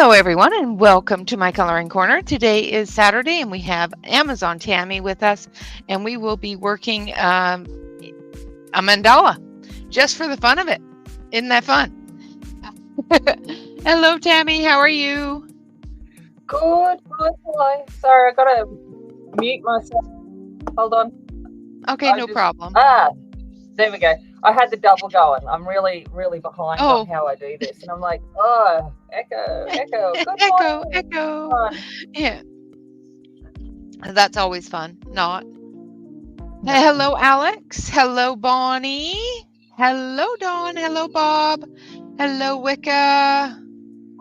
Hello, everyone, and welcome to my Coloring Corner. Today is Saturday, and we have Amazon Tammy with us, and we will be working a mandala just for the fun of it. Isn't that fun? Hello, Tammy. How are you? Good. Hello. Sorry, I gotta mute myself. Hold on. Okay, no problem. There we go. I had the double going. I'm really behind Oh. on how I do this, and I'm like, echo. Good Echo. morning. Yeah, that's always fun. Not. Hello, Alex. Hello, Bonnie. Hello, Dawn. Hello, Bob. Hello, Wicca.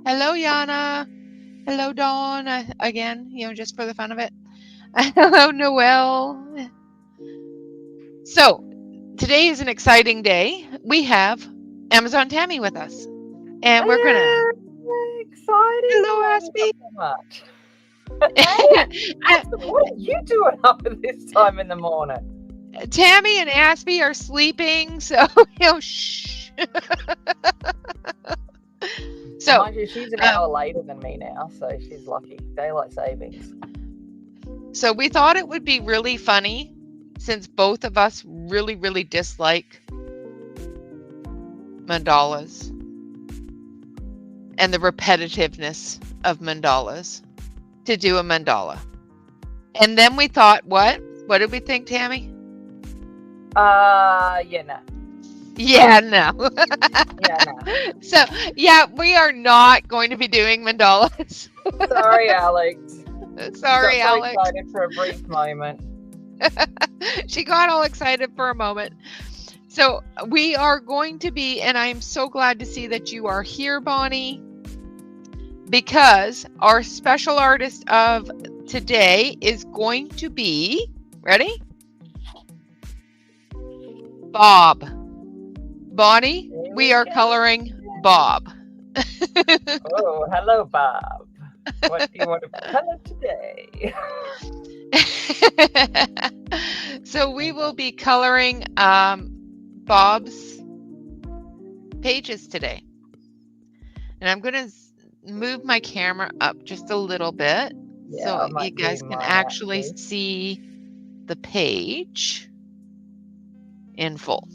Hello, Yana. Hello, Dawn. Again, just for the fun of it. Hello, Noelle. So, today is an exciting day. We have Amazon Tammy with us. And we're going to... Exciting. Hello, Aspie. Hey, what are you doing up at this time in the morning? Tammy and Aspie are sleeping, so shh. So mind you, she's an hour later than me now, so she's lucky. Daylight savings. So we thought it would be really funny, since both of us really dislike mandalas and the repetitiveness of mandalas, to do a mandala. And then we thought, what did we think, Tammy? Yeah, no. Yeah, no. Yeah, no. So, yeah, we are not going to be doing mandalas. Sorry, Alex. Sorry, Alex. Excited for a brief moment. She got all excited for a moment. So we are going to be, and I'm so glad to see that you are here, Bonnie, because our special artist of today is going to be, ready? Bob. Bonnie, we are coloring Bob. Oh, hello, Bob. What do you want to color today? So we will be coloring Bob's pages today. And I'm going to move my camera up just a little bit so you guys can actually see the page in full.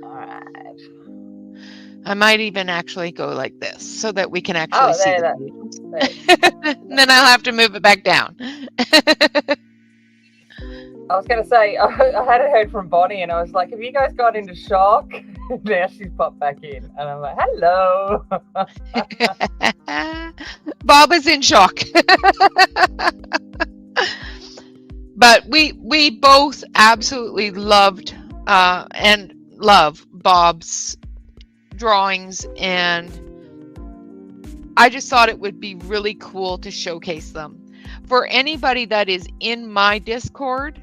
All right. I might even actually go like this so that we can actually see the page. Then I'll have to move it back down. I was going to say, I hadn't heard from Bonnie, and I was like, have you guys gone into shock? Now she's popped back in, and I'm like, hello. Bob is in shock. But we both absolutely loved and love Bob's drawings, and I just thought it would be really cool to showcase them. For anybody that is in my Discord,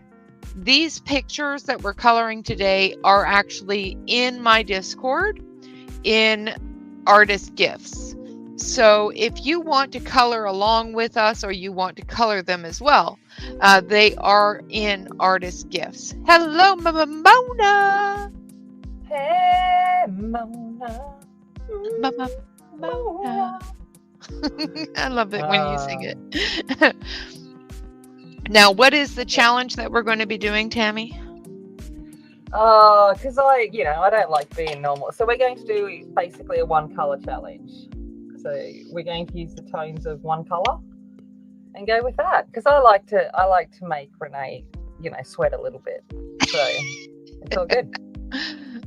these pictures that we're coloring today are actually in my Discord in artist gifts. So if you want to color along with us, or you want to color them as well, they are in artist gifts. Hello, Mona. Hey, Mona. Mona. I love it when you sing it. Now, what is the challenge that we're going to be doing, Tammy? Because I don't like being normal. So we're going to do basically a one color challenge. So we're going to use the tones of one color and go with that. Because I like to make Renee, sweat a little bit. So it's all good.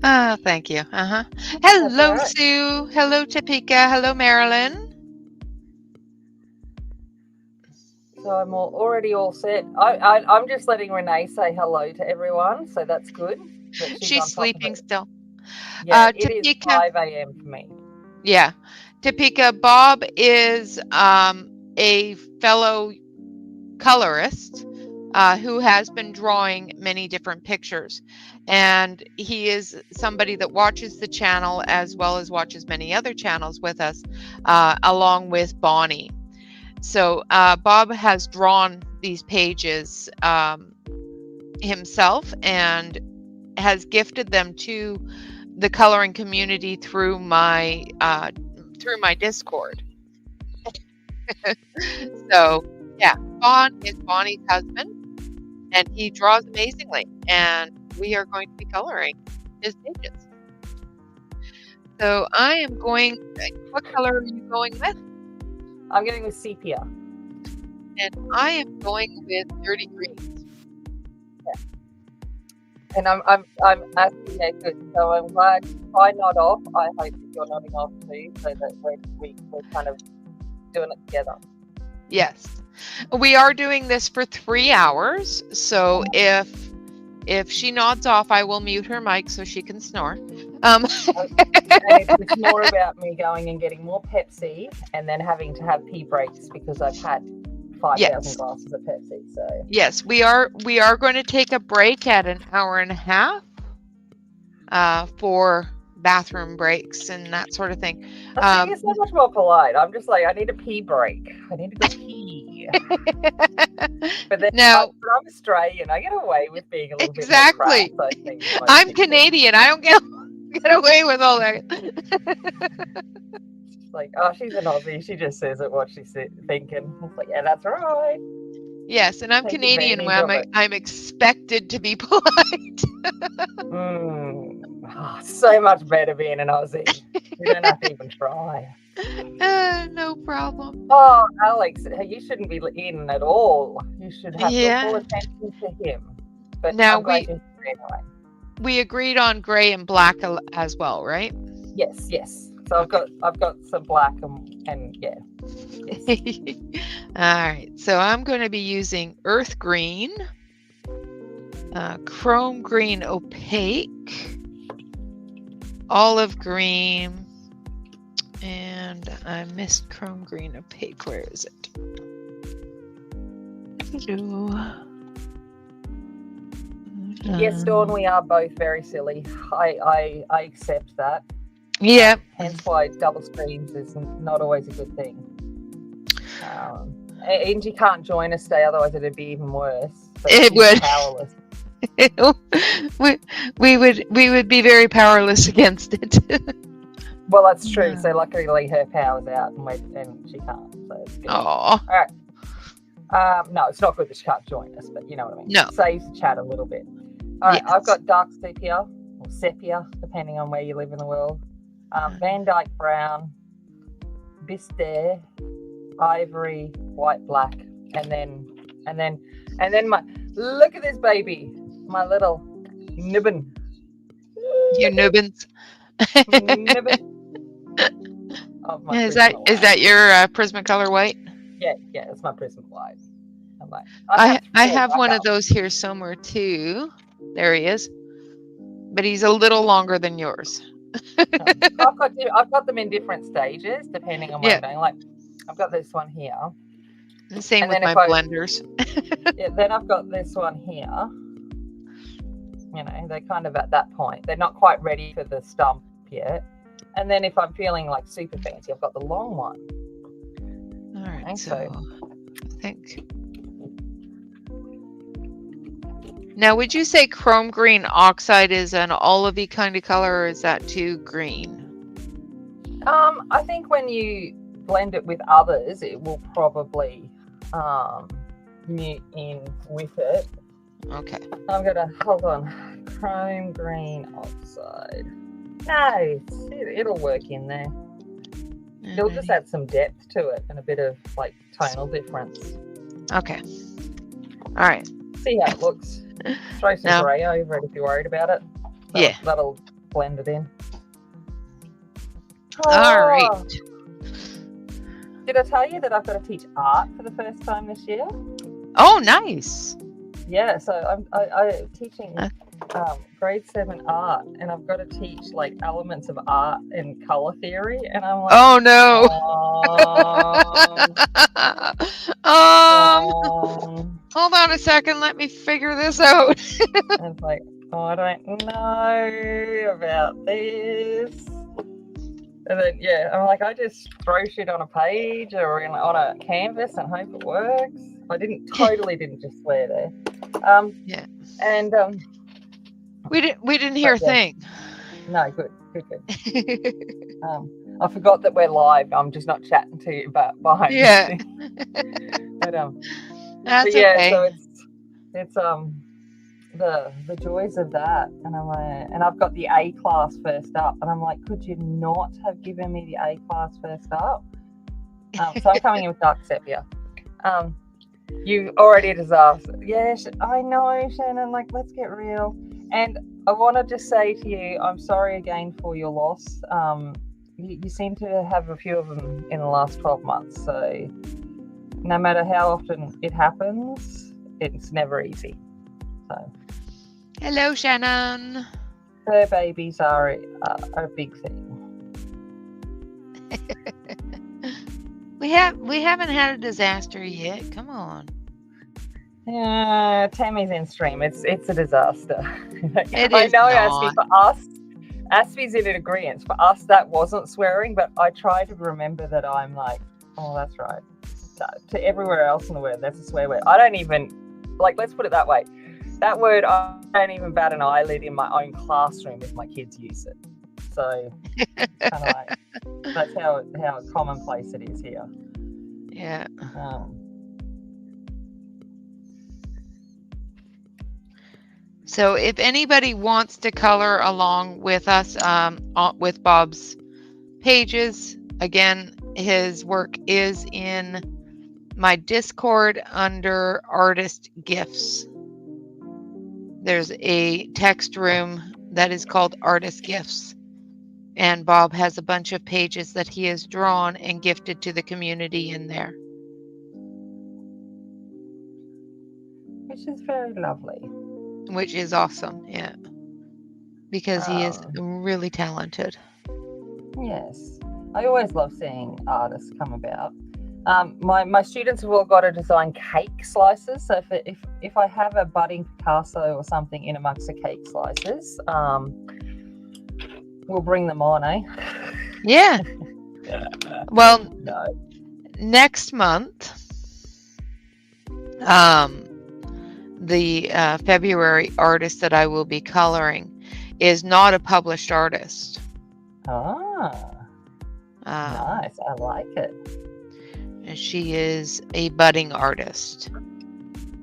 Oh, thank you. Hello, right. Sue. Hello, Topeka. Hello, Marilyn. So I'm already all set. I'm just letting Renee say hello to everyone, so that's good. She's sleeping still. Yeah, it is 5 a.m. for me. Yeah. Topeka, Bob is a fellow colorist who has been drawing many different pictures. And he is somebody that watches the channel as well as watches many other channels with us, along with Bonnie. So Bob has drawn these pages himself and has gifted them to the coloring community through my through my Discord. So, yeah, Vaughn is Bonnie's husband, and he draws amazingly, and we are going to be coloring his pages. So I am going, what color are you going with? I'm going with sepia. And I am going with dirty greens. Yeah. And I'm asking you, good. So I'm glad if I nod off, I hope that you're nodding off too, so that we're kind of doing it together. Yes. We are doing this for 3 hours. So if she nods off, I will mute her mic so she can snore. And it's more about me going and getting more Pepsi and then having to have pee breaks because I've had 5,000 glasses of Pepsi. So yes, we are going to take a break at an hour and a half for bathroom breaks and that sort of thing. You're so much more polite. I'm just like, I need a pee break. I need to go pee. But then I'm Australian. I get away with being a little bit more crass, I think, I'm Canadian. I don't get away with all that. Like, oh, she's an Aussie. She just says it what she's thinking. It's like, yeah, that's right. Yes, and I'm Canadian where I'm expected to be polite. So much better being an Aussie. You don't have to even try. No problem. Oh, Alex, you shouldn't be in at all. You should have your full attention to him. But now we agreed on gray and black as well, right? Yes. So I've got some black and yeah. Yes. All right. So I'm going to be using earth green, chrome green opaque, olive green, and I missed chrome green opaque. Where is it? Yes, Dawn, we are both very silly. I accept that. Yeah. Hence why double screens is not always a good thing. Angie can't join us today, otherwise it'd be even worse. It would. Powerless. we would be very powerless against it. Well, that's true. So luckily her power's out and she can't. So it's good. Aww. All right. No, it's not good that she can't join us, but you know what I mean. No. Saves the chat a little bit. All right, I've got dark sepia or sepia, depending on where you live in the world. Van Dyke brown, bistre, ivory, white, black, and then my look at this baby, my little nibbin. Your nibbins. Nibbin. Is that your Prismacolor white? Yeah, it's my Prism white. I'm like, I have one of those here somewhere too. There he is, but he's a little longer than yours. I've got them in different stages depending on what I'm doing. Like I've got this one here. The same with my blenders. Then I've got this one here. You know, they're kind of at that point. They're not quite ready for the stump yet. And then if I'm feeling like super fancy, I've got the long one. All right. So I think. Now, would you say chrome green oxide is an olivey kind of color, or is that too green? I think when you blend it with others, it will probably mute in with it. Okay. I'm gonna hold on. Chrome green oxide. No, it'll work in there. It'll just add some depth to it and a bit of like tonal difference. Okay. All right. See how it looks. Throw some grey over it if you're worried about it. That'll blend it in. All right. Did I tell you that I've got to teach art for the first time this year? Oh, nice. Yeah, so I'm teaching grade 7 art, and I've got to teach like elements of art and color theory, and I'm like, oh no. Hold on a second, let me figure this out. And it's like, oh, I don't know about this. And then I'm like, I just throw shit on a page or on a canvas and hope it works. I didn't just swear there. And we didn't hear a thing. No, good. I forgot that we're live. I'm just not chatting to you behind Yeah. the scenes. But That's yeah, okay. so it's the joys of that, and I'm like, and I've got the A class first up, and I'm like, could you not have given me the A class first up? So I'm coming in with dark sepia. You already a disaster. Yes, I know, Shannon. Like, let's get real. And I want to just say to you, I'm sorry again for your loss. You seem to have a few of them in the last 12 months. So no matter how often it happens, it's never easy. So Hello, Shannon. fur babies are a big thing. We haven't had a disaster yet. Come on. Yeah, Tammy's in stream. It's a disaster. It I is know, not. Aspie, for us, Aspie's in agreement. For us, that wasn't swearing, but I try to remember that I'm like, oh, that's right. To everywhere else in the world, that's a swear word. I don't even, like, let's put it that way. That word, I don't even bat an eyelid in my own classroom if my kids use it. So, kind of like, that's how commonplace it is here. Yeah. So if anybody wants to color along with us with Bob's pages, again, his work is in my Discord under Artist Gifts. There's a text room that is called Artist Gifts. And Bob has a bunch of pages that he has drawn and gifted to the community in there. Which is very lovely. Which is awesome, yeah. Because he is really talented. Yes. I always love seeing artists come about. My students have all got to design cake slices. So if I have a budding Picasso or something in amongst the cake slices, we'll bring them on, eh? Yeah. Well, no. Next month, the February artist that I will be coloring is not a published artist. Nice. I like it. And she is a budding artist,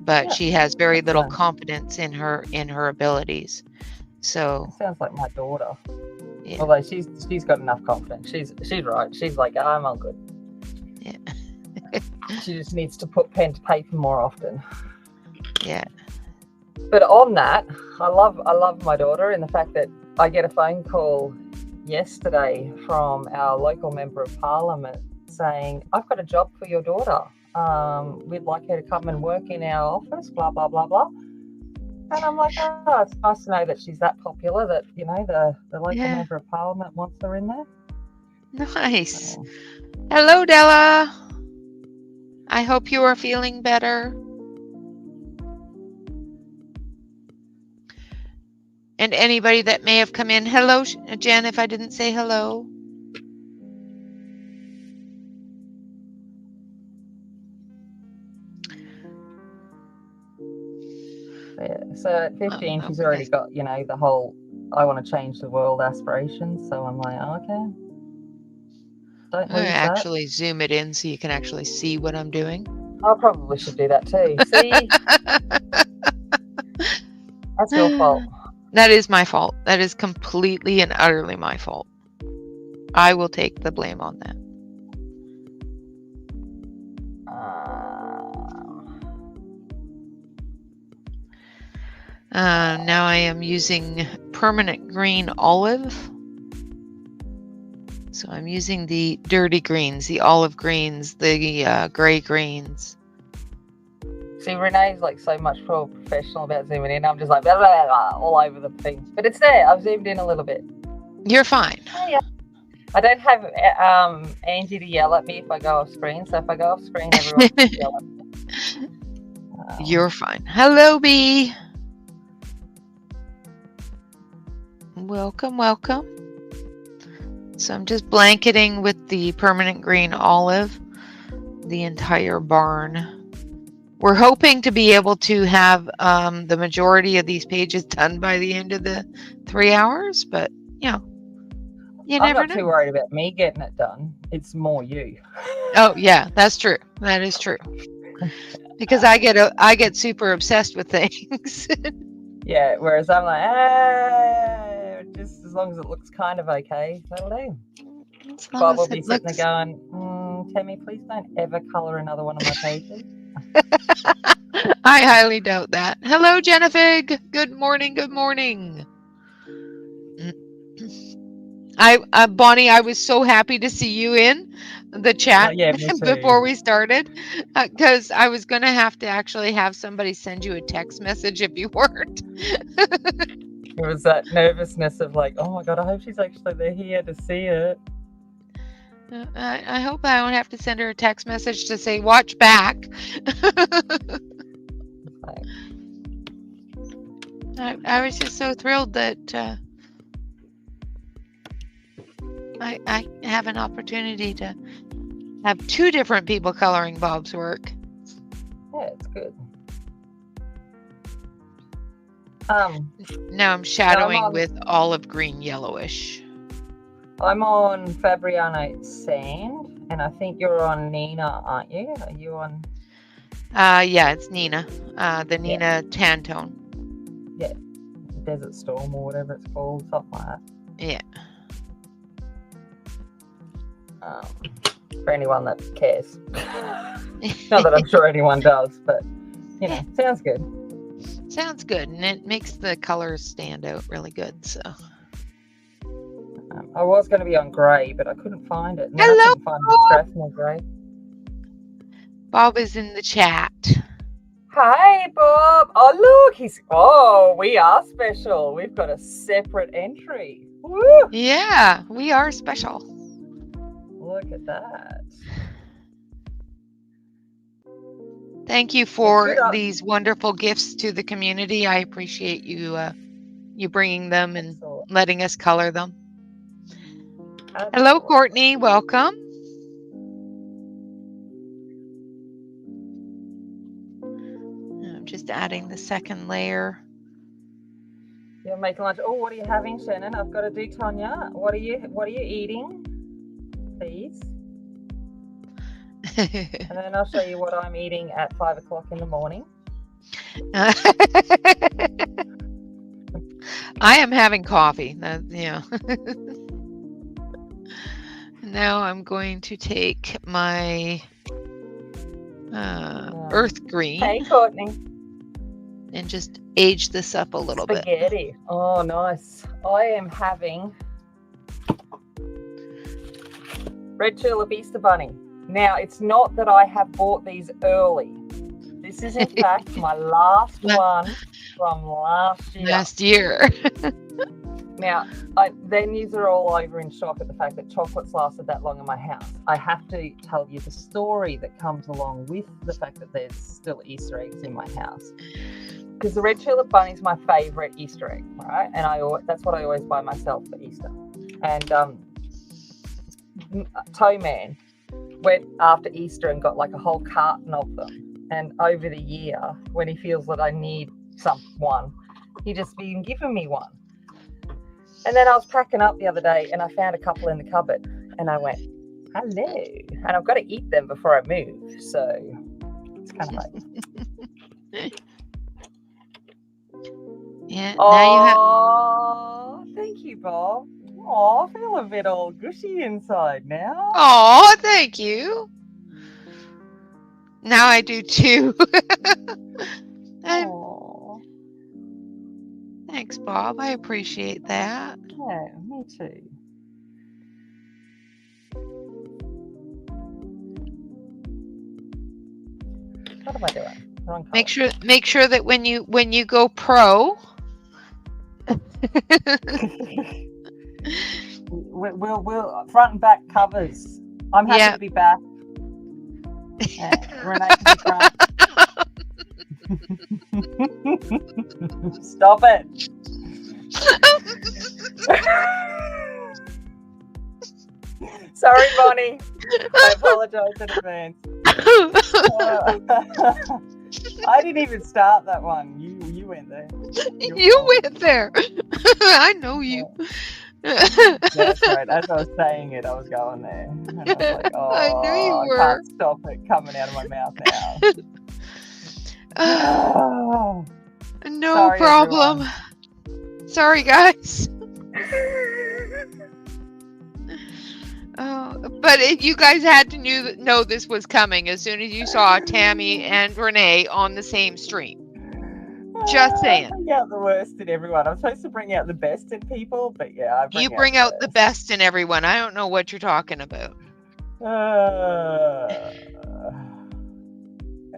but she has very little confidence in her abilities. So it sounds like my daughter. Yeah. Although she's got enough confidence. She's right. She's like, I'm all good. Yeah. She just needs to put pen to paper more often. Yeah. But on that, I love my daughter in the fact that I get a phone call yesterday from our local member of parliament saying, I've got a job for your daughter. We'd like her to come and work in our office, blah, blah, blah, blah. And I'm like, oh, it's nice to know that she's that popular that, you know, the local member of parliament wants her in there. Nice. Hello, Della. I hope you are feeling better. And anybody that may have come in. Hello, Jen, if I didn't say hello. Yeah, so at 15, she's already got, you know, the whole I want to change the world aspirations. So I'm like, okay. Don't lose that. Actually zoom it in so you can actually see what I'm doing. I probably should do that too. See? That's your fault. That is my fault. That is completely and utterly my fault. I will take the blame on that. Now I am using permanent green olive. So I'm using the dirty greens, the olive greens, the gray greens. See, Renee's like so much more professional about zooming in. I'm just like blah, blah, blah, all over the thing. But it's there. I've zoomed in a little bit. You're fine. Oh, yeah. I don't have Angie to yell at me if I go off screen. So if I go off screen, everyone can yell at me. You're fine. Hello, Bee. Welcome, welcome. So I'm just blanketing with the permanent green olive the entire barn. We're hoping to be able to have the majority of these pages done by the end of the 3 hours, but you know. You I'm never not too know. worried about me getting it done. It's more you. Oh yeah, that's true. That is true. Because I get super obsessed with things. Yeah, whereas I'm like, just as long as it looks kind of okay, that'll do. As long Bob as will be it sitting there looks. going, Tammy, please don't ever colour another one of my pages. I highly doubt that. Hello, Jennifer. Good morning. Good morning. Bonnie, I was so happy to see you in the chat Yeah, me before too. we started, because I was going to have to actually have somebody send you a text message if you weren't. It was that nervousness of like, oh my God, I hope she's actually there here to see it. I hope I don't have to send her a text message to say, watch back. I was just so thrilled that I have an opportunity to have two different people coloring Bob's work. Yeah, it's good. Now I'm shadowing with olive green yellowish. I'm on Fabriano Sand, and I think you're on Nina, aren't you? Are you on? Yeah, it's Nina. The Nina tan tone. Yeah, Desert Storm or whatever it's called, something like that. Yeah. For anyone that cares. Not that I'm sure anyone does, but you know, sounds good. Sounds good, and it makes the colors stand out really good. So I was going to be on grey, but I couldn't find it. And hello, I couldn't find the Strathmore grey. Bob is in the chat. Hi, Bob. Oh, look, we are special. We've got a separate entry. Woo! Yeah, we are special. Look at that. Thank you for these wonderful gifts to the community. I appreciate you you bringing them and letting us color them. Absolutely. Hello, Courtney. Welcome. I'm just adding the second layer. You're making lunch. Oh, what are you having, Shannon? I've got to do Tonya. What are you eating? Please. And then I'll show you what I'm eating at 5 o'clock in the morning. I am having coffee. Yeah. Now I'm going to take my earth green. Hey, Courtney. And just age this up a little bit. Spaghetti. Oh, nice. I am having red tulip Easter bunny. Now, it's not that I have bought these early. This is, in fact, my last one from last year. Last year. Now, then you are all over in shock at the fact that chocolates lasted that long in my house. I have to tell you the story that comes along with the fact that there's still Easter eggs in my house. Because the red tulip bunny is my favourite Easter egg, right? And that's what I always buy myself for Easter. And Toe Man went after Easter and got like a whole carton of them. And over the year, when he feels that I need one, he just been giving me one. And then I was packing up the other day and I found a couple in the cupboard and I went, hello. And I've got to eat them before I move. So it's kind of like... Yeah. Oh, thank you, Bob. Oh, I feel a bit all gushy inside now. Oh, thank you. Now I do too. Thanks, Bob. I appreciate that. Yeah, me too. What am I doing? Wrong color. Make sure that when you go pro. We'll front and back covers. I'm happy to be back. Renee can be front. Stop it. Sorry, Bonnie. I apologize in advance. I didn't even start that one. You went there. You went there. I know you. That's right. As I was saying it, I was going there. And I was like, I knew you oh, I were. can't stop it coming out of my mouth now. Oh, No sorry, problem. everyone. Sorry, guys. But you guys had to know this was coming as soon as you saw Tammy and Renee on the same stream. Just saying. I bring out the worst in everyone. I'm supposed to bring out the best in people, but yeah, You bring out the best in everyone. I don't know what you're talking about.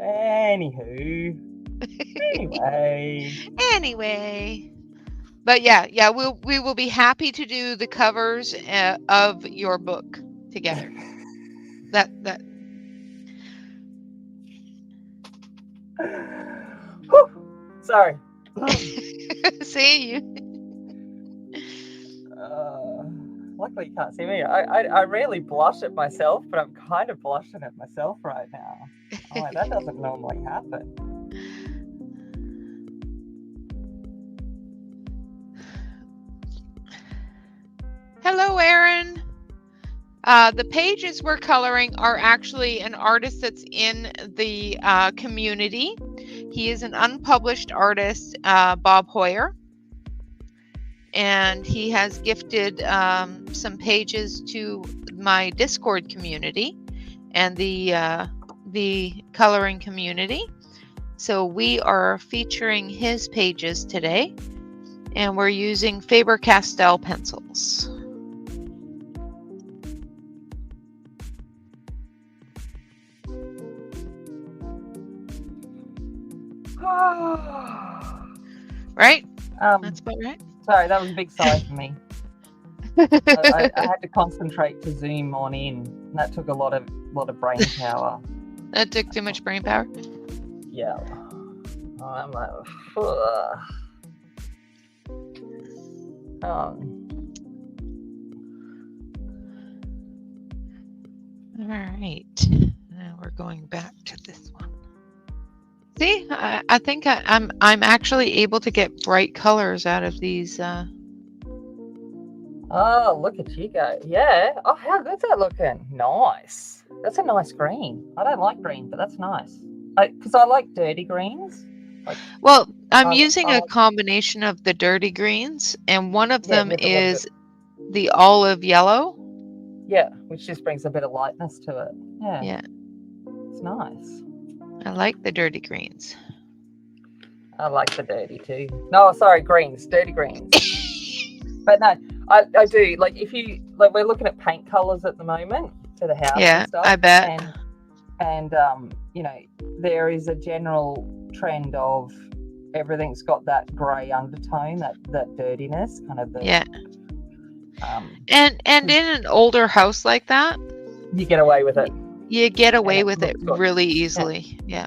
Anywho. Anyway. But yeah, we will be happy to do the covers of your book together. That Sorry. See you. Luckily you can't see me. I rarely blush at myself, but I'm kind of blushing at myself right now. I'm like, that doesn't normally happen. Hello, Aaron. The pages we're coloring are actually an artist that's in the community. He is an unpublished artist, Bob Hoyer. And he has gifted some pages to my Discord community and the coloring community. So we are featuring his pages today, and we're using Faber-Castell pencils. Right? That's about right. Sorry, that was a big sigh for me. I had to concentrate to zoom on in. And that took a lot of brain power. That took too much brain power? Yeah. I'm like, All right. Now we're going back to this one. See, I think I'm actually able to get bright colors out of these. Oh, look at you go! Yeah. Oh, how good's that looking? Nice. That's a nice green. I don't like green, but that's nice. Because I like dirty greens. Well, I'm using a combination of the dirty greens, and one of them is the olive yellow. Yeah, which just brings a bit of lightness to it. Yeah. Yeah. It's nice. I like the dirty greens. I like the dirty too. No, sorry, greens, dirty greens. But no, I do. Like if you we're looking at paint colors at the moment for the house. Yeah, and stuff, I bet. And you know, there is a general trend of everything's got that grey undertone, that dirtiness, kind of the and in an older house like that, you get away with it. You get away with it really easily. Yeah.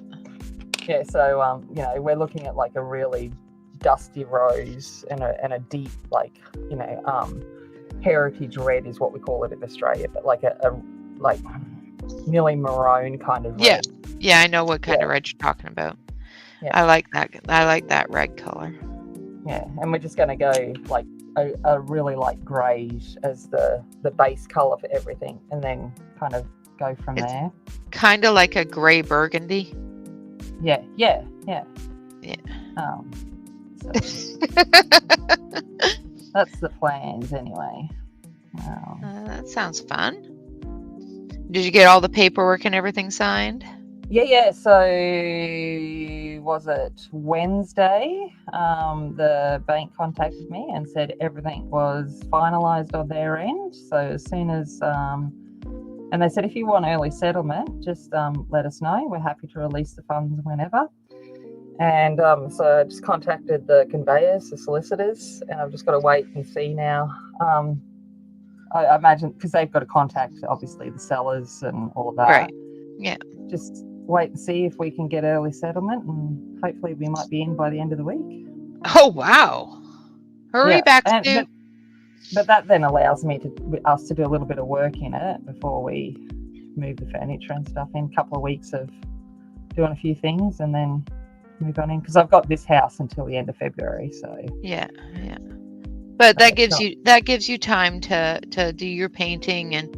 Yeah. So you know, we're looking at like a really dusty rose and a deep, like, you know, heritage red is what we call it in Australia, but like a like nearly maroon kind of red. Yeah, I know what kind of red you're talking about. Yeah. I like that red color. Yeah, and we're just going to go like a really like greyish as the base color for everything, and then kind of go from there. Kind of like a grey burgundy. Yeah. So that's the plans anyway. That sounds fun. Did you get all the paperwork and everything signed? Yeah. So was it Wednesday? The bank contacted me and said everything was finalised on their end. So as soon as and they said if you want early settlement, just let us know. We're happy to release the funds whenever. And so I just contacted the conveyors, the solicitors, and I've just got to wait and see now. I imagine because they've got to contact obviously the sellers and all of that. Right. Yeah. Just wait and see if we can get early settlement, and hopefully we might be in by the end of the week. Oh wow! Hurry back, Stu. But that then allows us to do a little bit of work in it before we move the furniture and stuff in. A couple of weeks of doing a few things and then move on in, because I've got this house until the end of February. So yeah. But So that it's gives not. you time to do your painting and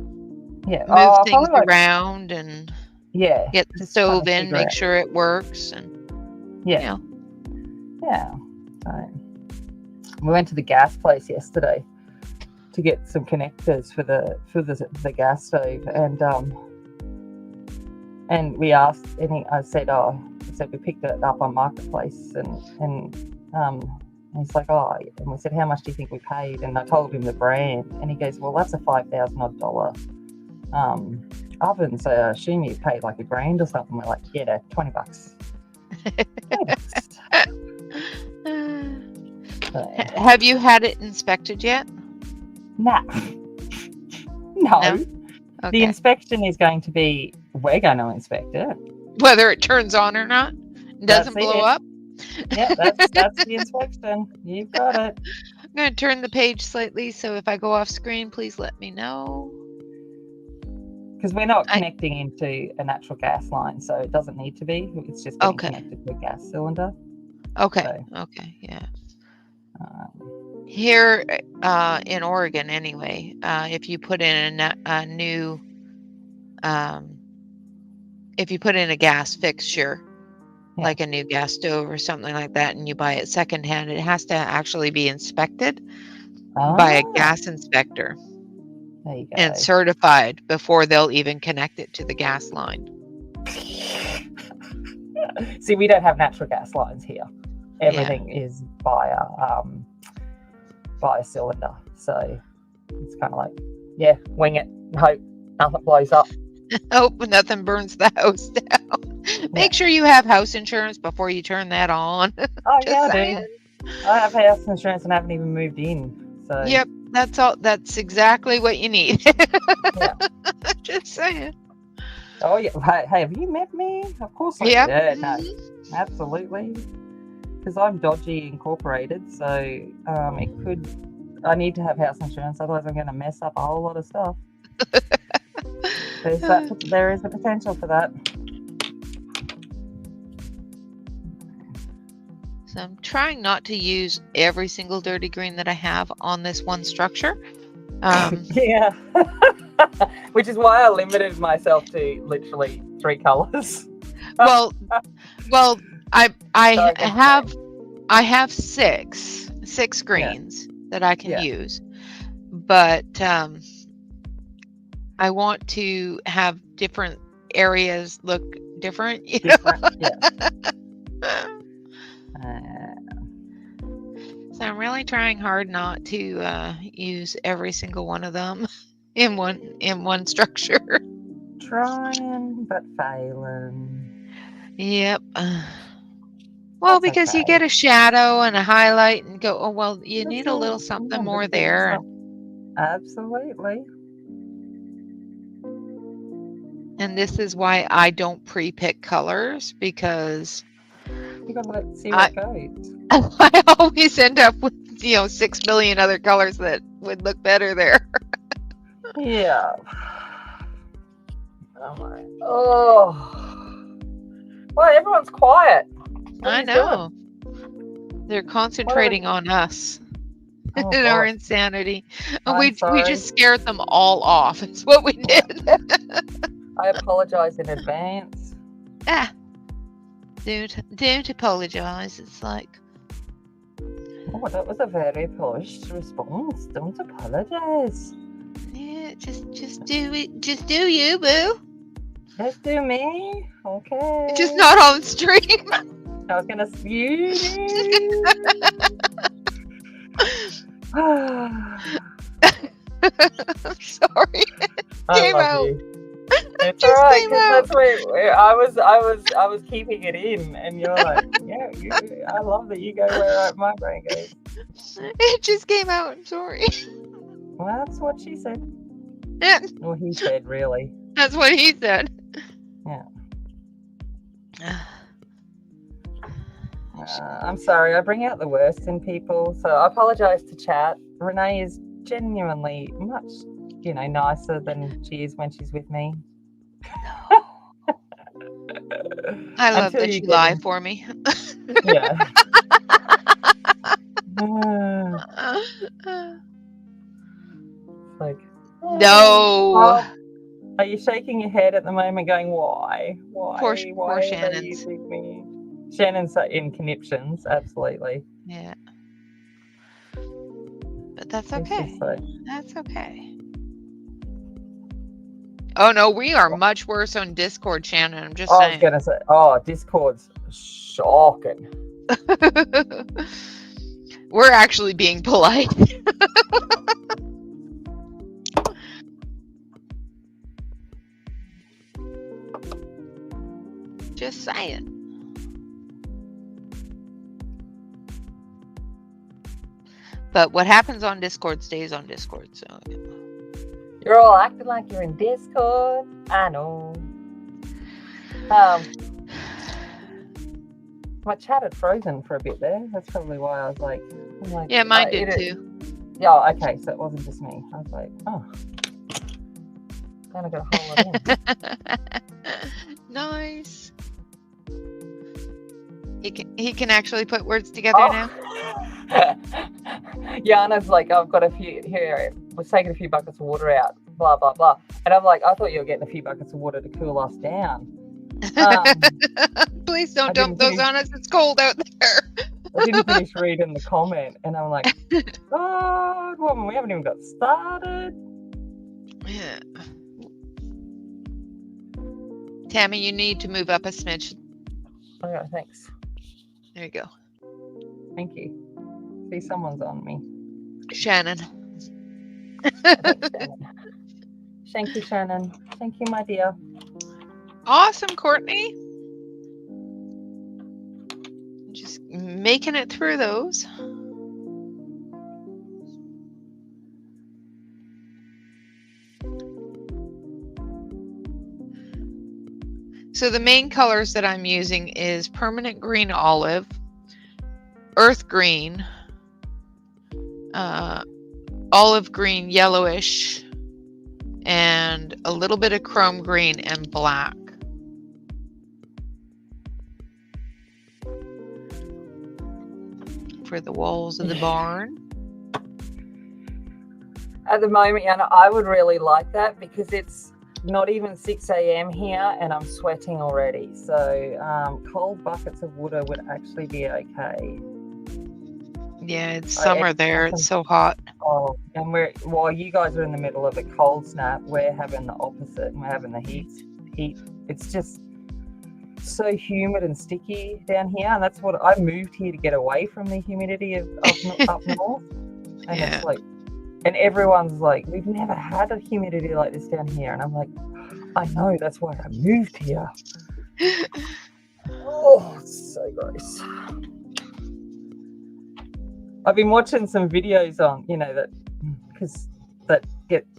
Yeah. move Oh, I things probably won't. around and Yeah. get the Just trying stove to in, figure make out. sure it works, and you Yeah. know. Yeah. So we went to the gas place yesterday to get some connectors for the gas stove, and we asked, and I said we picked it up on Marketplace, and he's like, oh, and we said, how much do you think we paid? And I told him the brand, and he goes, well, that's a $5,000 oven, so I assume you paid like $1,000 or something. We're like, yeah, $20. So, Have you had it inspected yet? nah. No? No. The Okay. inspection is going to be, we're going to inspect it. Whether it turns on or not? Doesn't That's blow it. up? Yeah, that's the inspection. You've got it. I'm going to turn the page slightly, so if I go off screen, please let me know. Because we're not connecting into a natural gas line, so it doesn't need to be. It's just getting connected to a gas cylinder. Okay. So, okay. Yeah. Here in Oregon, anyway, if you put in a new, if you put in a gas fixture, like a new gas stove or something like that, and you buy it secondhand, it has to actually be inspected by a gas inspector. There you go. And certified before they'll even connect it to the gas line. See, we don't have natural gas lines here. Everything is by a cylinder. So it's kind of like, yeah, wing it and hope nothing blows up. Hope nothing burns the house down. Make sure you have house insurance before you turn that on. Oh, yeah, I do. I have house insurance and haven't even moved in. So yep, that's all. That's exactly what you need. Yeah. Just saying. Oh yeah. Hey, have you met me? Of course I Yep. did. No, absolutely. Because I'm Dodgy Incorporated, so I need to have house insurance, otherwise I'm going to mess up a whole lot of stuff. There is a potential for that. So I'm trying not to use every single dirty green that I have on this one structure. Yeah. Which is why I limited myself to literally 3 colors. Well, I have six greens that I can use, but I want to have different areas look different. You know? So I'm really trying hard not to use every single one of them in one structure. Trying but failing. Yep. Well, because you get a shadow and a highlight and go, oh, well, you need a little something more there. Absolutely. And this is why I don't pre-pick colors, because you gotta see where it goes. I always end up with 6 million other colors that would look better there. Yeah. Oh my. Oh. Well, everyone's quiet. I know. They're concentrating on us and our insanity. We just scared them all off. It's what we did. I apologize in advance. Don't apologize. It's like, oh, that was a very polished response. Don't apologize. Yeah, just do it. Just do you, boo. Just do me. Okay. Just not on stream. I was gonna you. I'm sorry. Came out. It's all right, because that's where I was keeping it in, and you're like, yeah, I love that you go where my brain goes. It just came out. I'm sorry. Well, that's what she said. Yeah. Well, he said, really. That's what he said. Yeah. I'm sorry, I bring out the worst in people, so I apologize to chat. Renee is genuinely much, nicer than she is when she's with me. I love that you lie for me. Yeah. No. Are you shaking your head at the moment going, why? Poor Why are they Shannon's. using me? Shannon's in conniptions, absolutely. Yeah. But that's It's okay. just like, That's okay. Oh no, we are much worse on Discord, Shannon. I'm just I was saying. going to say, Discord's shocking. We're actually being polite. Just saying. But what happens on Discord stays on Discord, so yeah. You're all acting like you're in Discord. I know. My chat had frozen for a bit there. That's probably why I'm like yeah, mine did too. Yeah, okay, so it wasn't just me. I was like, oh. Then I got to hold it in. Nice. He can actually put words together now. Yana's like, I've got a few here. Was taking a few buckets of water out. Blah blah blah. And I'm like, I thought you were getting a few buckets of water to cool us down. Please don't dump those on us. It's cold out there. I didn't finish reading the comment, and I'm like, God, woman, we haven't even got started. Yeah. Tammy, you need to move up a smidge. Okay, thanks. There you go. Thank you. See, someone's on me. Shannon. Thanks, Shannon. Thank you, Shannon. Thank you, my dear. Awesome, Courtney. Just making it through those. So the main colors that I'm using is permanent green olive, earth green, olive green yellowish, and a little bit of chrome green and black. For the walls of the barn. At the moment, Yana, I would really like that because it's not even 6 a.m. here and I'm sweating already. So cold buckets of water would actually be okay. Yeah, it's summer there. It's so hot. Oh, and while you guys are in the middle of a cold snap, we're having the opposite, and we're having the heat. It's just so humid and sticky down here, and that's what I moved here to get away from the humidity of up north. And yeah. It's like, and everyone's like, we've never had a humidity like this down here, and I'm like, I know, that's why I moved here. Oh, it's so gross. I've been watching some videos on, that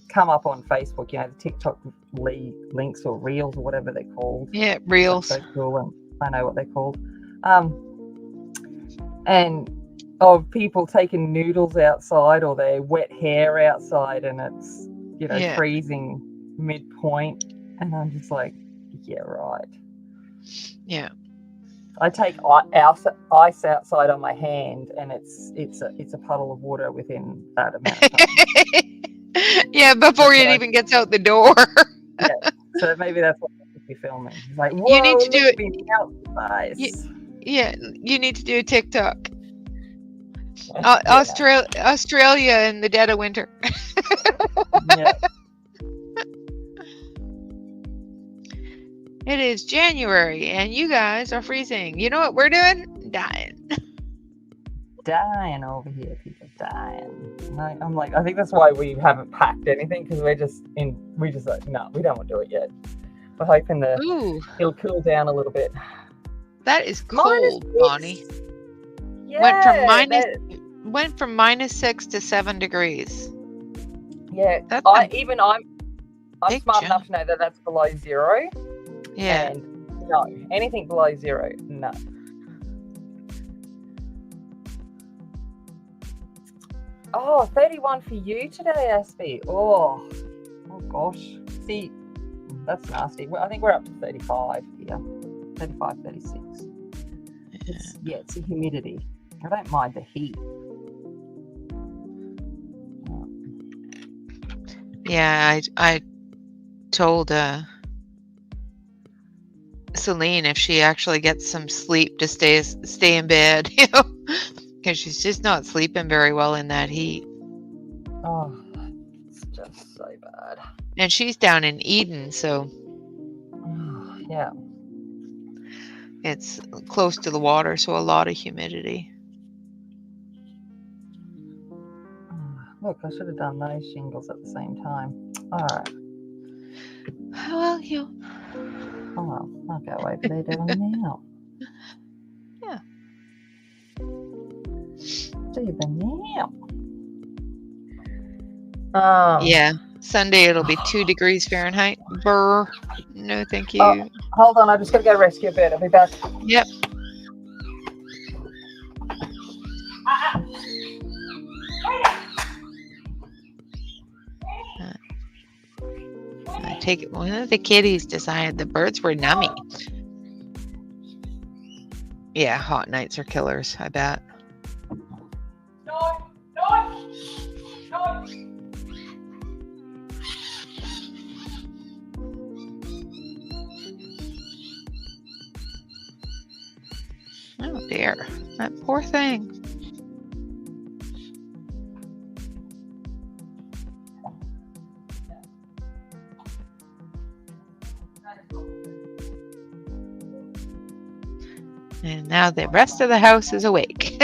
come up on Facebook, the TikTok links or reels or whatever they're called. Yeah, reels. That's so cool, and I know what they're called. And of people taking noodles outside or their wet hair outside, and it's freezing midpoint, and I'm just like, yeah, right. Yeah. I take ice outside on my hand, and it's a puddle of water within that amount of time. Yeah, before it even gets out the door. Yeah, so maybe that's what I should be filming. It's like, whoa, you need to do it. You need to do a TikTok. Australia in the dead of winter. Yeah. It is January, and you guys are freezing. You know what we're doing? Dying. Dying over here, people. Dying. I'm like, I think that's why we haven't packed anything, because we're just like, no, we don't want to do it yet. We're hoping it'll cool down a little bit. That is cold, Bonnie. Yeah. Went from -6 to 7 degrees. Yeah. I'm smart enough to know that that's below zero. Yeah. And no, anything below zero, no. Oh, 31 for you today, Aspie. Oh gosh. See, that's nasty. I think we're up to 35 here. 35, 36. It's the humidity. I don't mind the heat. Yeah, I told Celine if she actually gets some sleep to stay in bed, because she's just not sleeping very well in that heat. Oh, it's just so bad. And she's down in Eden, so Yeah. it's close to the water, so a lot of humidity. Look, I should have done those shingles at the same time. All right. Well, Oh well, I'll go over there doing now. Yeah. Do them now. Yeah. Sunday it'll be 2 degrees Fahrenheit. Brr. No, thank you. Oh, hold on, I just got to go rescue a bird. I'll be back. Yep. I take it. One of the kitties decided the birds were nummy. Yeah, hot nights are killers, I bet. Oh dear, that poor thing. And now the rest of the house is awake.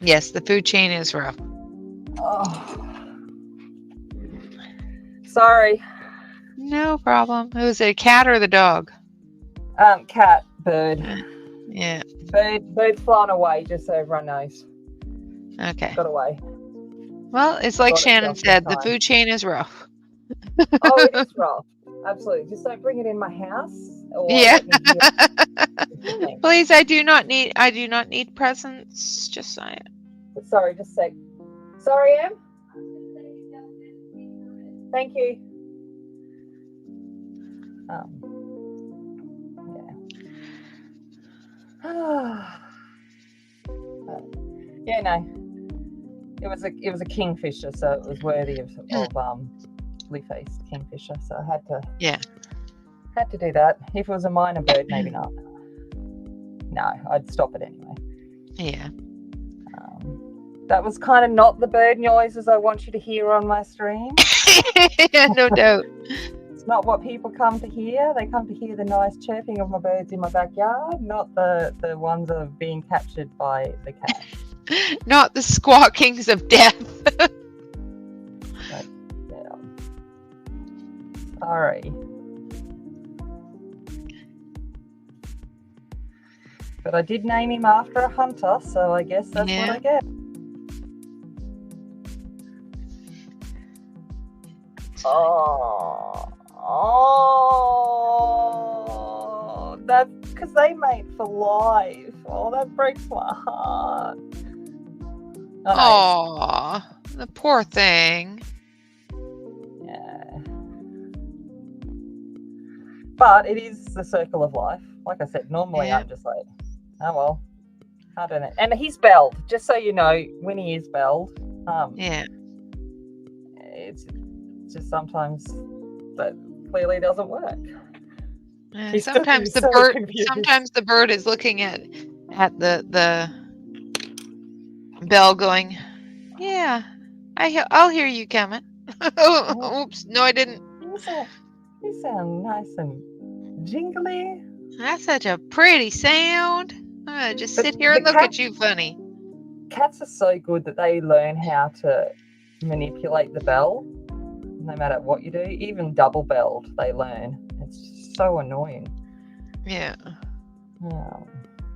Yes, the food chain is rough. Oh. Sorry. No problem. Was it a cat or the dog? Cat, bird. Yeah. Bird's flown away, just so everyone knows. Okay. Got away. Well, it's like Shannon said, the food chain is rough. Oh, it is rough. Absolutely. Just don't bring it in my house. Or Yeah. let Please, I do not need presents. Just saying. Sorry, just a sec. Sorry, Em. Thank you. Yeah, no. It was a kingfisher, so it was worthy of blue-faced kingfisher. So I had to do that. If it was a minor bird, maybe not. No, I'd stop it anyway. Yeah. That was kind of not the bird noises I want you to hear on my stream. No doubt. It's not what people come to hear. They come to hear the nice chirping of my birds in my backyard, not the ones of being captured by the cat. Not the squawkings of death. But, yeah. Sorry. But I did name him after a hunter, so I guess that's what I get. Oh, that's because they mate for life. Oh, that breaks my heart. Oh, the poor thing. Yeah. But it is the circle of life. Like I said, normally I'm just like, oh well, I don't know. And he's belled, just so you know, when he is belled. It's just sometimes that clearly doesn't work. Sometimes the bird is looking at the bell going, yeah, I'll hear you coming. Oops, no, I didn't. You sound nice and jingly. That's such a pretty sound. I'm gonna just sit here and look at you funny. Cats are so good that they learn how to manipulate the bell, no matter what you do. Even double belled, they learn. It's so annoying. Yeah.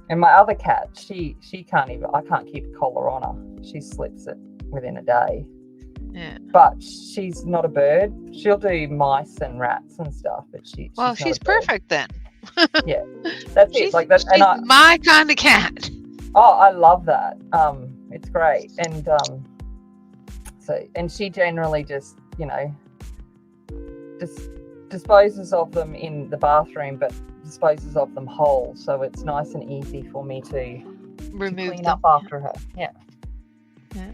And my other cat, she can't even. I can't keep a collar on her. She slips it within a day. Yeah. But she's not a bird. She'll do mice and rats and stuff. But she's perfect then. Yeah, that's it. Like that. She's my kind of cat. Oh, I love that. It's great. And she generally just disposes of them in the bathroom, but disposes of them whole, so it's nice and easy for me to remove clean them up after her. Yeah. Yeah.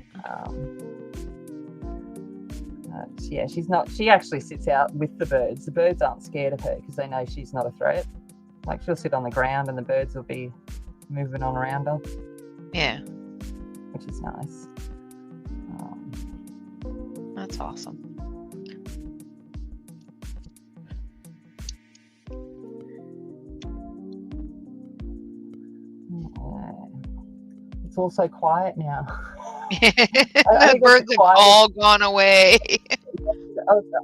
Yeah, she's not. She actually sits out with the birds. The birds aren't scared of her because they know she's not a threat. Like she'll sit on the ground and the birds will be moving on around her. Yeah. Which is nice. That's awesome. It's all so quiet now. The birds have all gone away.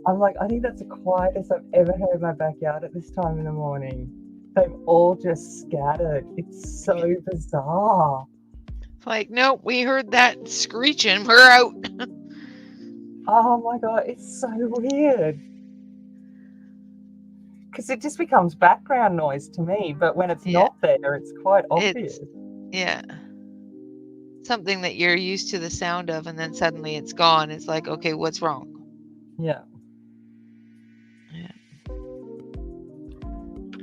I'm like, I think that's the quietest I've ever heard my backyard at this time in the morning. They've all just scattered. It's so bizarre. It's like, nope, we heard that screeching. We're out. Oh my God, it's so weird. Because it just becomes background noise to me, but when it's not there, it's quite obvious. Something that you're used to the sound of, and then suddenly it's gone. It's like, okay, what's wrong? Yeah.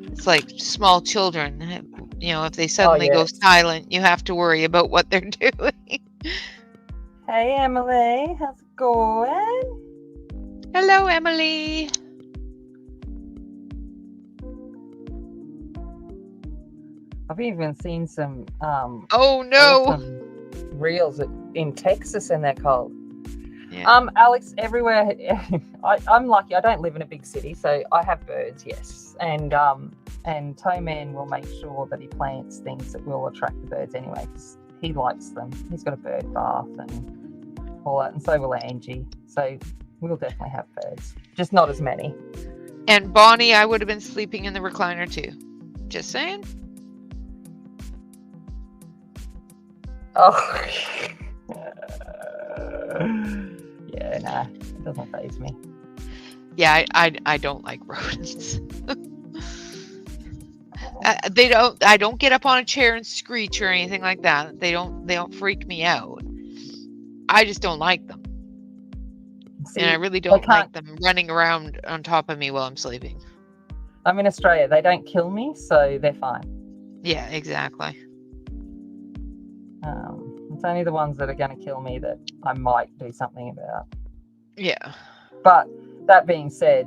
It's like small children. You know, if they suddenly go silent, you have to worry about what they're doing. Hey, Emily. How's it going? Hello, Emily. I've even seen some awesome reels in Texas, and they're cold. Yeah. Alex, everywhere. I'm lucky. I don't live in a big city, so I have birds. Yes, and Toeman will make sure that he plants things that will attract the birds anyway, because he likes them. He's got a bird bath and all that, and so will Angie. So we'll definitely have birds, just not as many. And Bonnie, I would have been sleeping in the recliner too. Just saying. Oh. Yeah, nah, it doesn't faze me. Yeah, I don't like rodents. I don't get up on a chair and screech or anything like that. They don't freak me out. I just don't like them. See, and I really don't like them running around on top of me while I'm sleeping. I'm in Australia. They don't kill me, so they're fine. Yeah, exactly. It's only the ones that are going to kill me that I might do something about. Yeah. But that being said,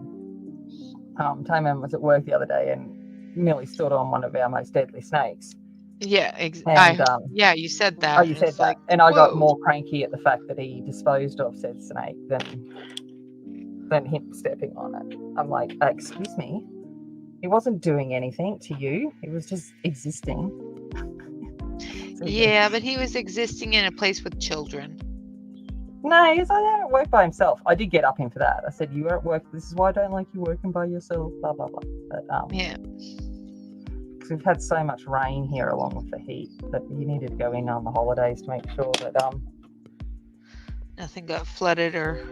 Tammy was at work the other day and nearly stood on one of our most deadly snakes. Yeah, yeah, you said that. Oh, you said that. Like, and I got more cranky at the fact that he disposed of said snake than him stepping on it. I'm like, excuse me, he wasn't doing anything to you. He was just existing. Yeah, but he was existing in a place with children. No, he's at work by himself. I did get up him for that. I said, you were at work. This is why I don't like you working by yourself, blah, blah, blah. But, yeah. Because we've had so much rain here along with the heat that you needed to go in on the holidays to make sure that... nothing got flooded or...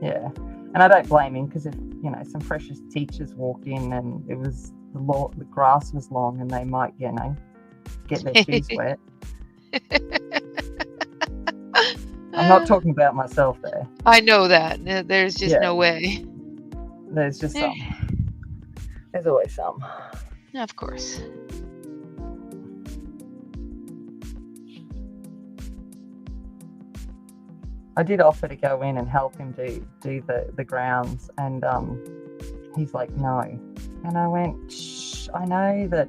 Yeah. And I don't blame him because if, some precious teachers walked in and it was... the grass was long and they might, get their shoes wet. I'm not talking about myself there. I know that. There's just no way. There's just some. There's always some. Of course. I did offer to go in and help him do the grounds, and he's like, no. And I went, shh, I know that,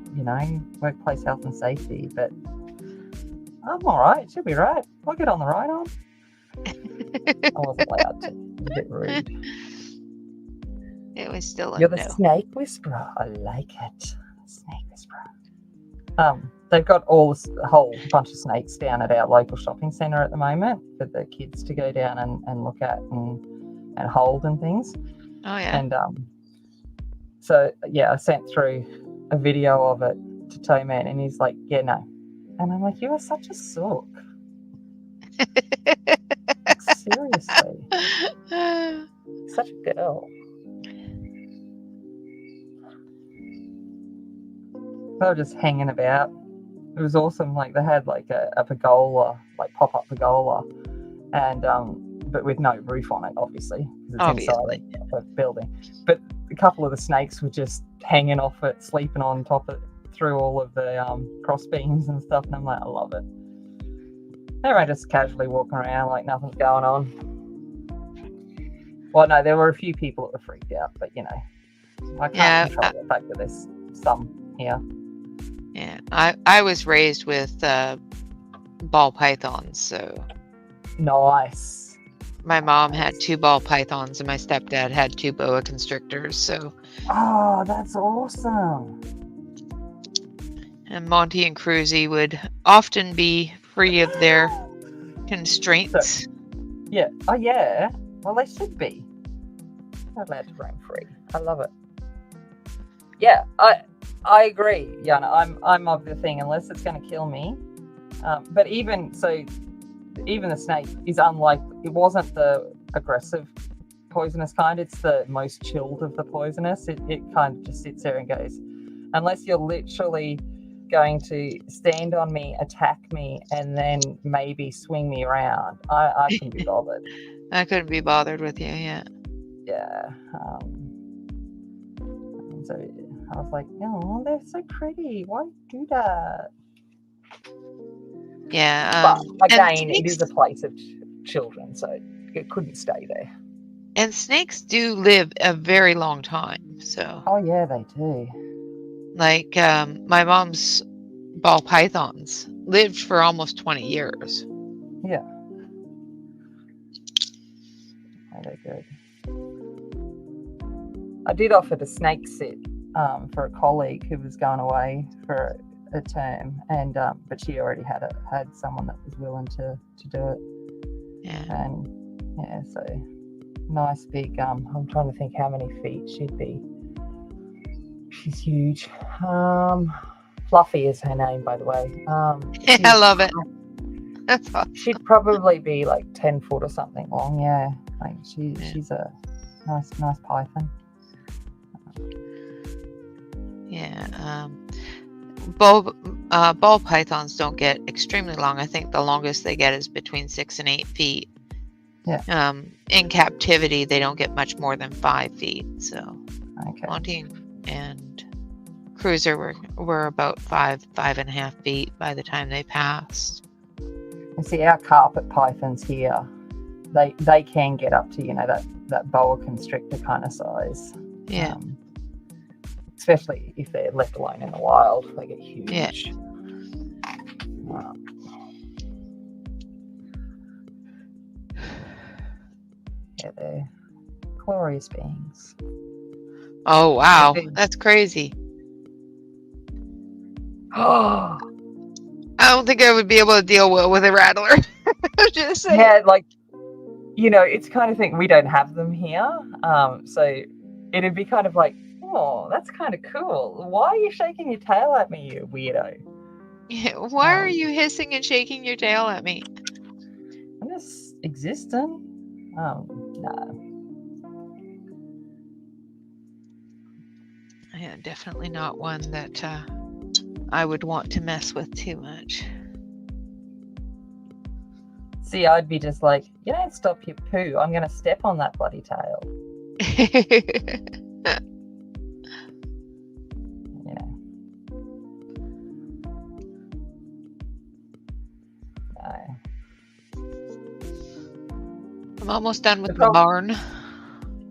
workplace health and safety, but I'm all right. Should be right. I'll get on the right arm. I wasn't allowed to. It was a bit rude. It was still a You're the snake whisperer. I like it. Snake whisperer. They've got a whole bunch of snakes down at our local shopping centre at the moment for the kids to go down and look at and hold and things. Oh, yeah. And so, I sent through a video of it to Toeman, and he's like, yeah, no. And I'm like, you are such a sook. Seriously. Such a girl. They were just hanging about. It was awesome. Like, they had like a pergola, like pop-up pergola, and but with no roof on it, obviously, because it's inside a building. But a couple of the snakes were just hanging off it, sleeping on top of it, through all of the cross beams and stuff, and I'm like, I love it. They were just casually walking around like nothing's going on. Well, no, there were a few people that were freaked out, but you know, I can't control the fact that there's some here. Yeah, I was raised with ball pythons, so Nice. my mom had 2 ball pythons and my stepdad had 2 boa constrictors. So, oh, that's awesome. And Monty and Cruzy would often be free of their constraints. So, yeah. Oh, yeah. Well, they should be. They're allowed to roam free. I love it. Yeah, I agree, Yana. I'm of the thing, unless it's going to kill me. But even so, even the snake is unlike. It wasn't the aggressive poisonous kind. It's the most chilled of the poisonous. It kind of just sits there and goes, unless you're literally going to stand on me, attack me, and then maybe swing me around, I couldn't be bothered. I couldn't be bothered with you, yeah. Yeah. So I was like, oh, they're so pretty. Why do that? Yeah. But again, it is a place of children, so it couldn't stay there. And snakes do live a very long time. So. Oh yeah, they do. Like my mom's ball pythons lived for almost 20 years. Yeah. Oh, they're good. I did offer to snake sit for a colleague who was going away for a term, and but she already had someone that was willing to do it. Yeah. And yeah, so nice big. I'm trying to think how many feet she'd be. She's huge. Fluffy is her name, by the way. I love it. That's awesome. She'd probably be like 10 foot or something long. Yeah, like she's a nice python. Yeah. Ball pythons don't get extremely long. I think the longest they get is between 6 and 8 feet. Yeah. In captivity, they don't get much more than 5 feet. So, okay. Monty and Cruiser were about 5.5 feet by the time they passed. You see, our carpet pythons here, they can get up to that boa constrictor kind of size. Yeah. Especially if they're left alone in the wild, they get huge. Yeah. Yeah, they're glorious beings. Oh wow, that's crazy. Oh, I don't think I would be able to deal well with a rattler. Just saying. Yeah, like it's kind of thing. We don't have them here, so it'd be kind of like, oh, that's kind of cool. Why are you shaking your tail at me, you weirdo? Yeah, why are you hissing and shaking your tail at me? I'm just existing. No. Yeah, definitely not one that I would want to mess with too much. See, I'd be just like, you don't stop your poo. I'm going to step on that bloody tail. I'm almost done with the barn.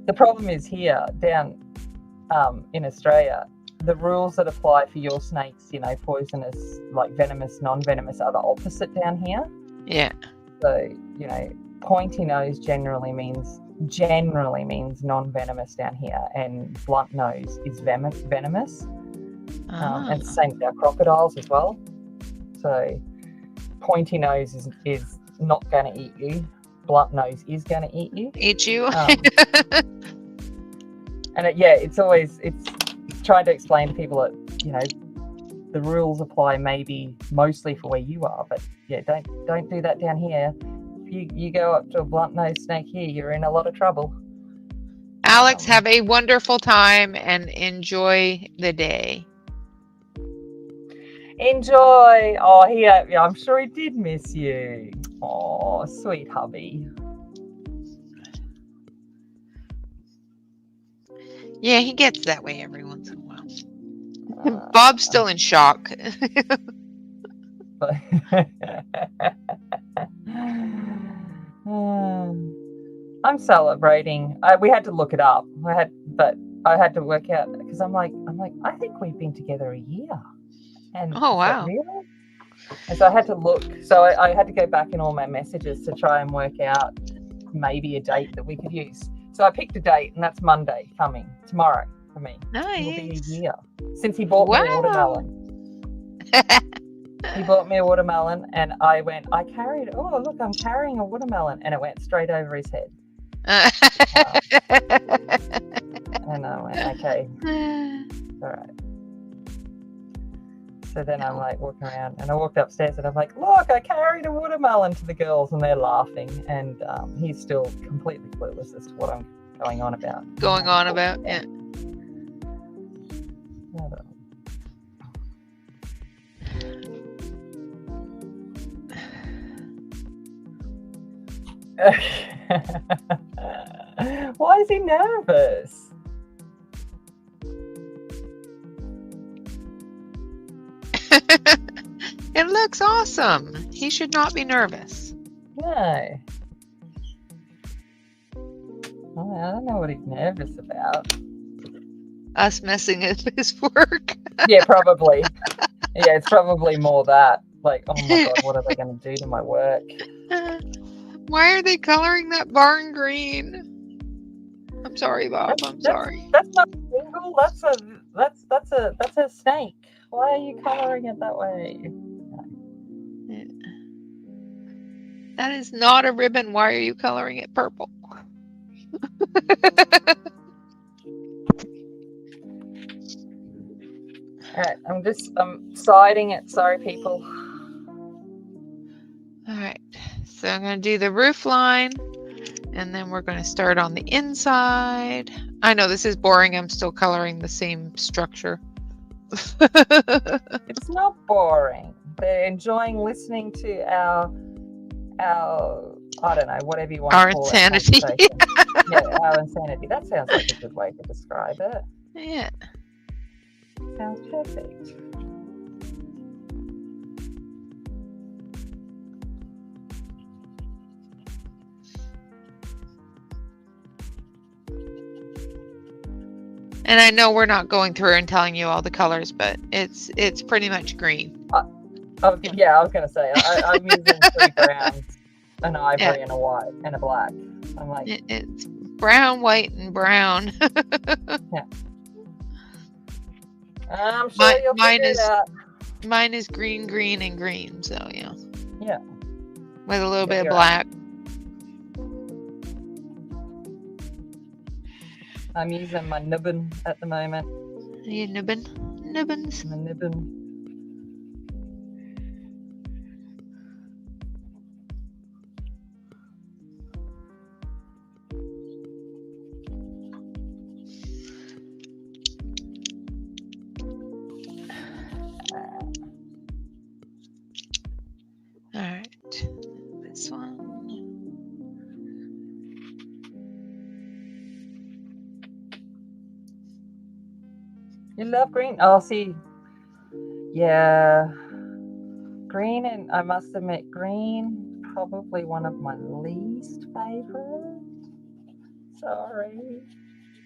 The problem is here, down in Australia, the rules that apply for your snakes, poisonous, like venomous, non-venomous, are the opposite down here. Yeah. So, pointy nose generally means non-venomous down here, and blunt nose is venomous. And same with our crocodiles as well. So pointy nose is not going to eat you. Blunt nose is going to eat you. Eat you? And it's always trying to explain to people that, the rules apply maybe mostly for where you are, but yeah, don't do that down here. If you go up to a blunt nosed snake here, you're in a lot of trouble. Alex, have a wonderful time and enjoy the day. Enjoy. Oh, yeah, I'm sure he did miss you. Oh, sweet hubby. Yeah, he gets that way every once in a while. Bob's still in shock. I'm celebrating. We had to look it up. But I had to work out because I'm like, I think we've been together a year. And Oh, it's like, wow. really? And so I had to look. So I had to go back in all my messages to try and work out maybe a date that we could use. So I picked a date, and that's Monday coming tomorrow for me. It will be a Nice. year since he bought me a watermelon. He bought me a watermelon, and I carried. Oh, look, I'm carrying a watermelon, and it went straight over his head. And I went, okay, all right. So then I'm like walking around, and I walked upstairs, and I'm like, look, I carried a watermelon to the girls, and they're laughing, and he's still completely clueless as to what I'm going on about. Yeah. Why is he nervous? It looks awesome. He should not be nervous. No. I don't know what he's nervous about. Us messing with his work. Yeah, probably. Yeah, it's probably more that. Like, oh my God, what are they going to do to my work? Why are they coloring that barn green? I'm sorry, Bob. I'm sorry. That's not a shingle. That's a snake. Why are you coloring it that way? That is not a ribbon. Why are you coloring it purple? Alright, I'm siding it. Sorry, people. Alright, so I'm going to do the roof line, and then we're going to start on the inside. I know this is boring. I'm still coloring the same structure. It's not boring. They're enjoying listening to our I don't know, whatever you want Our to call insanity. it. Yeah, our insanity. That sounds like a good way to describe it. Yeah. Sounds perfect. And I know we're not going through and telling you all the colors, but it's pretty much green. Yeah, I was going to say, I'm using 3 browns, an ivory, and a white, and a black. I'm like... It's brown, white, and brown. Yeah. I'm sure you'll figure it out. Mine is green, green, and green, so yeah. Yeah. With a little bit of black. I'm using my nubbin at the moment. Are you nubbin? Nubbins? My nubbin. Alright. This one. You love green? Oh, see. Yeah. Green, and I must admit, green, probably one of my least favorite. Sorry.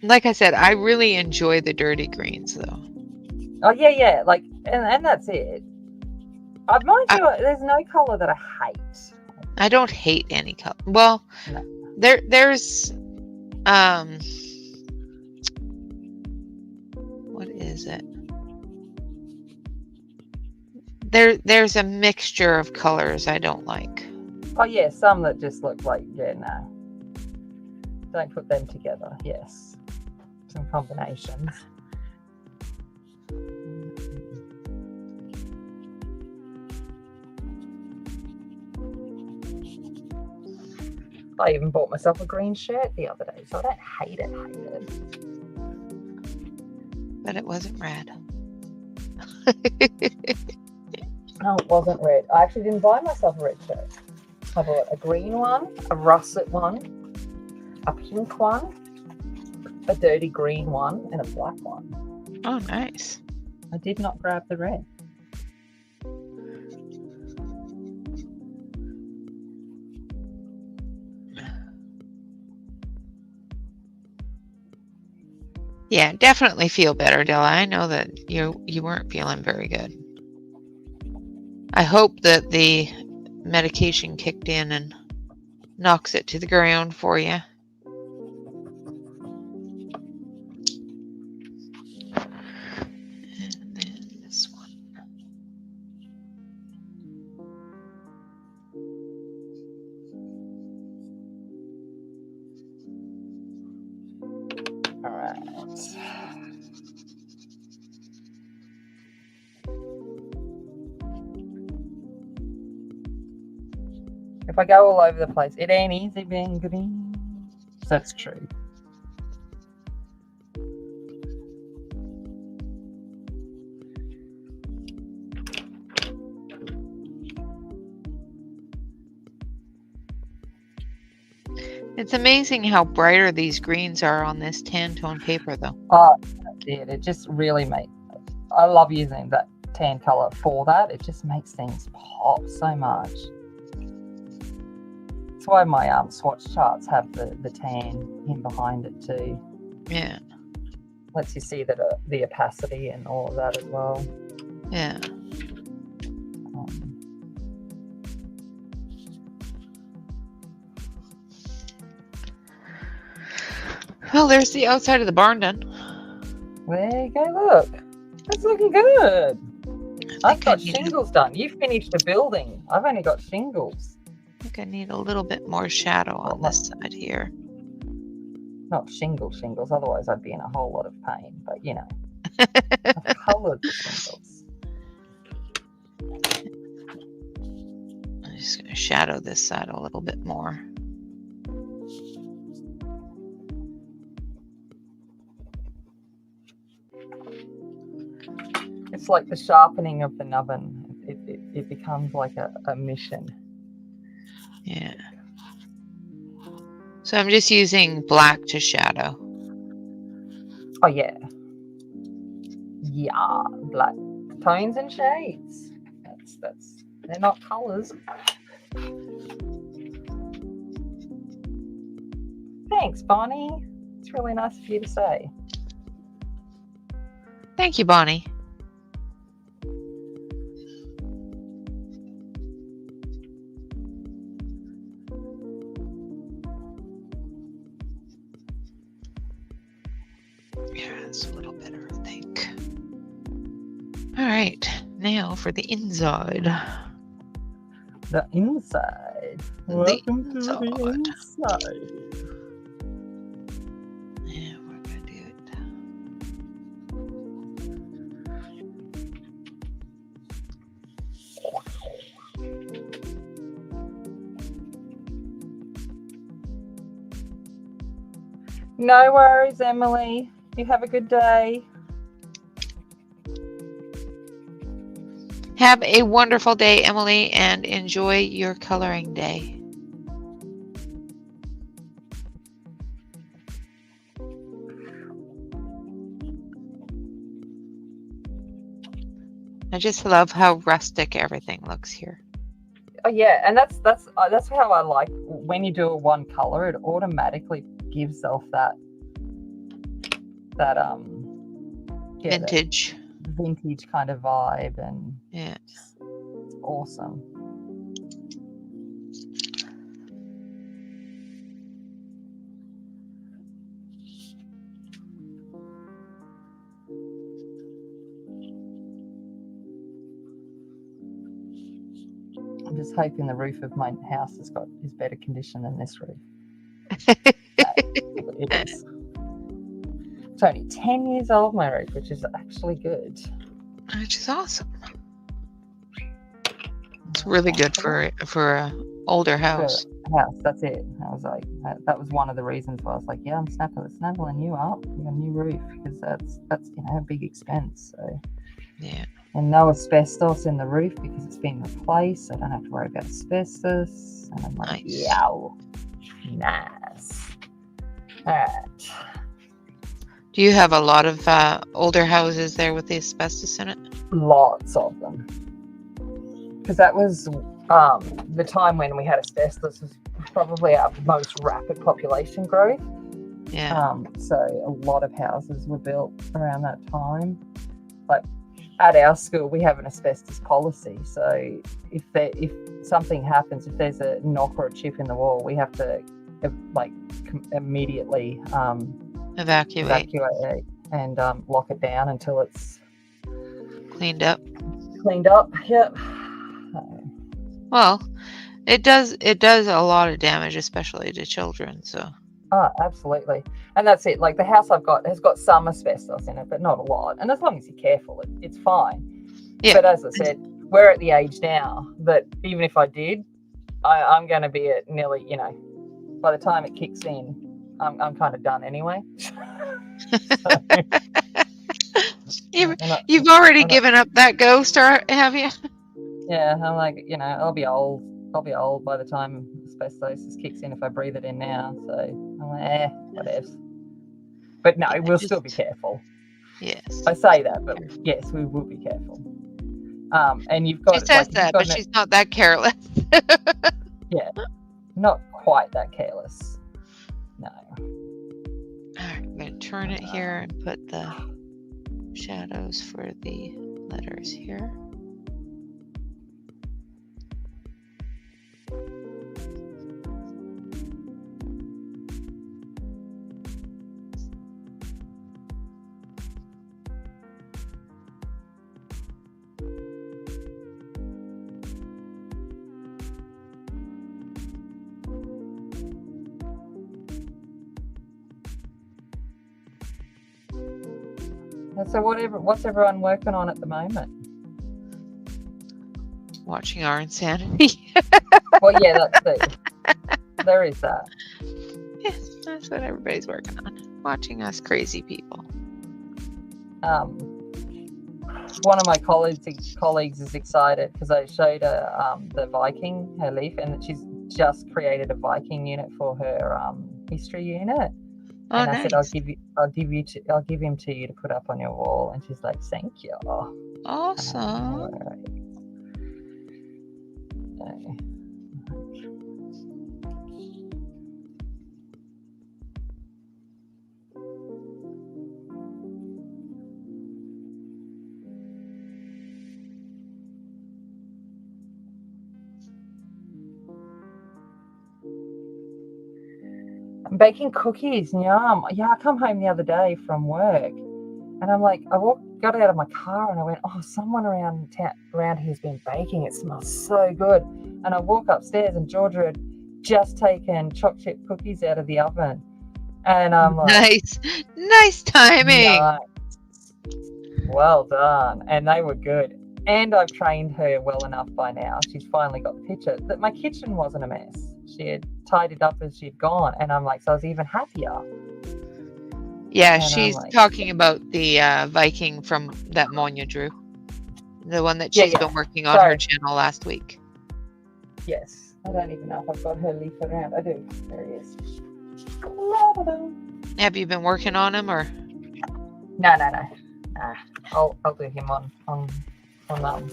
Like I said, I really enjoy the dirty greens, though. Oh, yeah. Like, and that's it. Mind you, there's no color that I hate. I don't hate any color. Well, no. There's what is it? There's a mixture of colors I don't like. Oh yeah, some that just look like, yeah, no. Don't put them together. Yes. Some combinations. I even bought myself a green shirt the other day, so I don't hate it. But it wasn't red. No, it wasn't red. I actually didn't buy myself a red shirt. I bought a green one, a russet one, a pink one, a dirty green one, and a black one. Oh, nice. I did not grab the red. Yeah, definitely feel better, Della. I know that you weren't feeling very good. I hope that the medication kicked in and knocks it to the ground for you. And then this one. All right. If I go all over the place, it ain't easy being green. That's true. It's amazing how brighter these greens are on this tan tone paper, though. Oh, that's it. It just really makes. I love using that tan color for that. It just makes things pop so much. That's why my swatch charts have the tan in behind it too. Yeah. Lets you see that the opacity and all of that as well. Yeah. Well, there's the outside of the barn done. There you go. Look, that's looking good. I've got shingles done. You finished the building. I've only got shingles. I think I need a little bit more shadow on this side here. Not shingles. Otherwise, I'd be in a whole lot of pain. But you know, I've coloured the shingles. I'm just going to shadow this side a little bit more. It's like the sharpening of the nubbin. It becomes like a mission. Yeah. So I'm just using black to shadow. Oh yeah. Yeah, black tones and shades. That's they're not colours. Thanks, Bonnie. It's really nice of you to say. Thank you, Bonnie. Yeah, that's a little better, I think. All right, now for the inside. The inside. Welcome to the inside. Yeah, we're gonna do it. No worries, Emily. You have a good day. Have a wonderful day, Emily, and enjoy your coloring day. I just love how rustic everything looks here. Oh yeah, and that's how I like when you do a one color. It automatically gives off that vintage, vintage kind of vibe, and yeah, it's awesome. I'm just hoping the roof of my house is better condition than this roof. It is. It's only 10 years old, my roof, which is actually good. Which is awesome. It's really good for a older house. That's it. I was like, that was one of the reasons why I was like, yeah, I'm snapping you up, a new roof, because that's a big expense. So yeah. And no asbestos in the roof because it's been replaced. So I don't have to worry about asbestos. And I'm like, nice. Yeah, nice. All right. Do you have a lot of older houses there with the asbestos in it? Lots of them. Because that was the time when we had asbestos was probably our most rapid population growth. Yeah. So a lot of houses were built around that time. Like at our school, we have an asbestos policy. So if something happens, if there's a knock or a chip in the wall, we have to immediately Evacuate. and lock it down until it's Cleaned up. Yep. Well, it does a lot of damage, especially to children. So. Oh, absolutely. And that's it. Like the house I've got has got some asbestos in it, but not a lot. And as long as you're careful, it's fine. Yeah. But as I said, we're at the age now that even if I did, I'm going to be at nearly, by the time it kicks in, I'm kind of done anyway. You've already given up that ghost, have you? Yeah, I'm like, I'll be old. I'll be old by the time asbestosis kicks in if I breathe it in now. So I'm like, whatever. But no, we'll still be careful. Yes. I say that, but yes, we will be careful. And you've got. She says that, but she's not that careless. Yeah, not quite that careless. No. All right, I'm going to turn it here and put the shadows for the letters here. So what's everyone working on at the moment? Watching our insanity. Well, yeah, there is that. Yeah, that's what everybody's working on. Watching us crazy people. One of my colleagues is excited because I showed her the Viking, her leaf, and she's just created a Viking unit for her history unit. Oh, and I nice. said, I'll give him to you to put up on your wall. And she's like, thank you. Awesome. I'm baking cookies. Yum. Yeah, I come home the other day from work and I'm like, got out of my car and I went, oh, someone around here's been baking. It smells so good. And I walk upstairs and Georgia had just taken chocolate chip cookies out of the oven. And I'm like, nice timing. Nice. Well done. And they were good. And I've trained her well enough by now. She's finally got the picture that my kitchen wasn't a mess. She had tidied up as she'd gone. And I'm like, so I was even happier. Yeah, and she's talking about the Viking from that Monya drew. The one that she's been working on her channel last week. Yes. I don't even know if I've got her leaf around. I do. There he is. Have you been working on him or? No. I'll do him on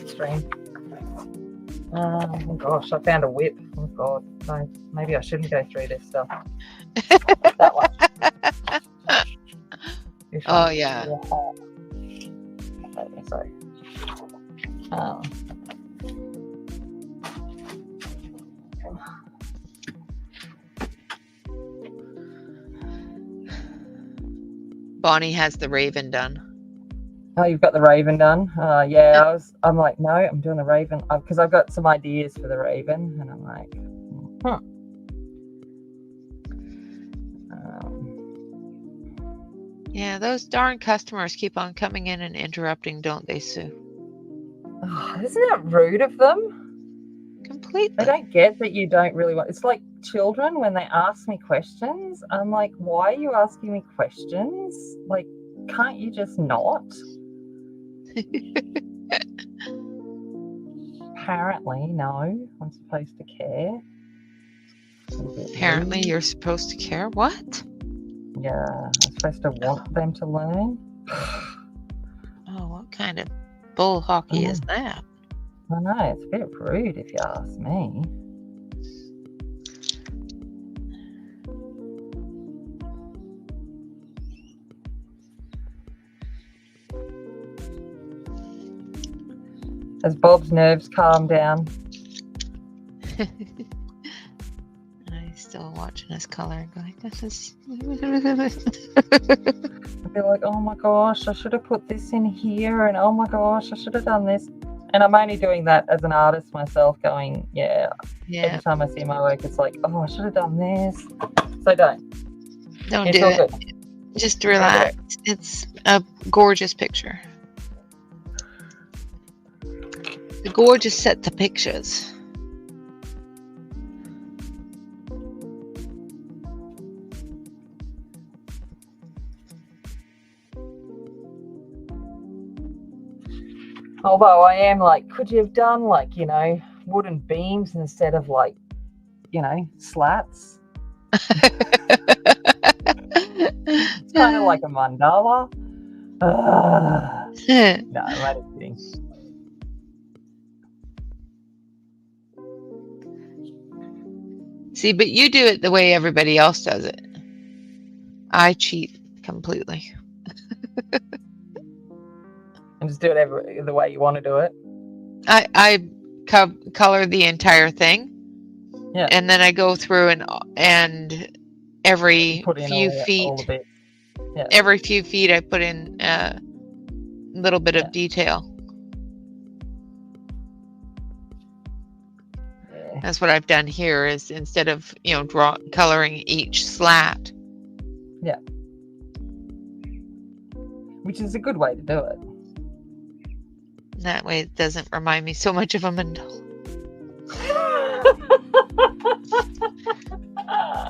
stream. Oh gosh, I found a whip. Oh god, no, maybe I shouldn't go through this stuff. That one. Oh yeah. Sorry. Bonnie has the raven done. Oh, you've got the raven done? Yeah, I'm like, no, I'm doing the raven because I've got some ideas for the raven, and I'm like, Yeah, those darn customers keep on coming in and interrupting, don't they, Sue? Oh, isn't that rude of them? Completely. They don't get that you don't really want. It's like children when they ask me questions. I'm like, why are you asking me questions? Like, can't you just not? Apparently, no. I'm supposed to care. Apparently, you're supposed to care. What? Yeah, I'm supposed to want them to learn. Oh, what kind of bull hockey is that? I know, it's a bit rude if you ask me. as Bob's nerves calm down. I'm still watching his color and going, this is. I'd be like, oh my gosh, I should have put this in here, and oh my gosh, I should have done this. And I'm only doing that as an artist myself, going, yeah. Every time I see my work, it's like, oh, I should have done this. So don't Don't it's do all it. good. Just relax. It's a gorgeous picture. The gorgeous set of pictures. Although I am like, could you have done like, wooden beams instead of like, slats? It's kind of like a mandala. No, I'm only kidding. See, but you do it the way everybody else does it. I cheat completely. And just do it the way you want to do it. I color the entire thing. Yeah. And then I go through and every Put in few feet, all the bits. Yeah. every few feet, I put in a little bit of detail. Yeah. That's what I've done here. Is instead of coloring each slat. Yeah. Which is a good way to do it. That way, it doesn't remind me so much of a mandala.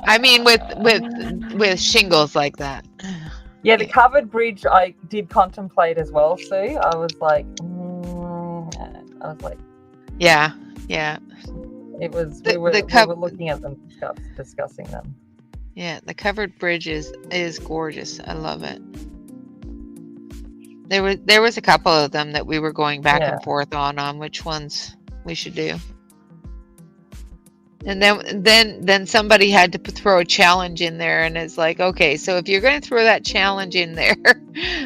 I mean, with shingles like that. Yeah, the covered bridge I did contemplate as well, Sue. I was like, Yeah. It was. We were looking at them, discussing them. Yeah, the covered bridge is gorgeous. I love it. There was a couple of them that we were going back and forth on which ones we should do. And then somebody had to throw a challenge in there, and it's like, okay, so if you're going to throw that challenge in there,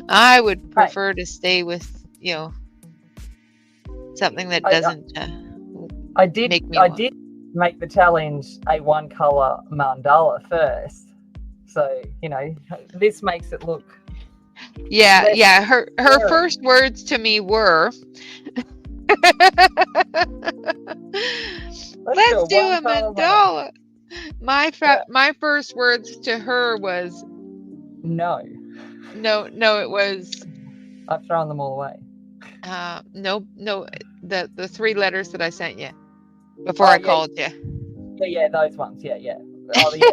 I would prefer to stay with something that doesn't make me. I did make the challenge a one color mandala first, so this makes it look. Yeah. Her first words to me were, Let's do a mandala. My first words to her was no. It was I've thrown them all away. No, the three letters that I sent you before I called you. Yeah, those ones. Yeah. Oh, yeah.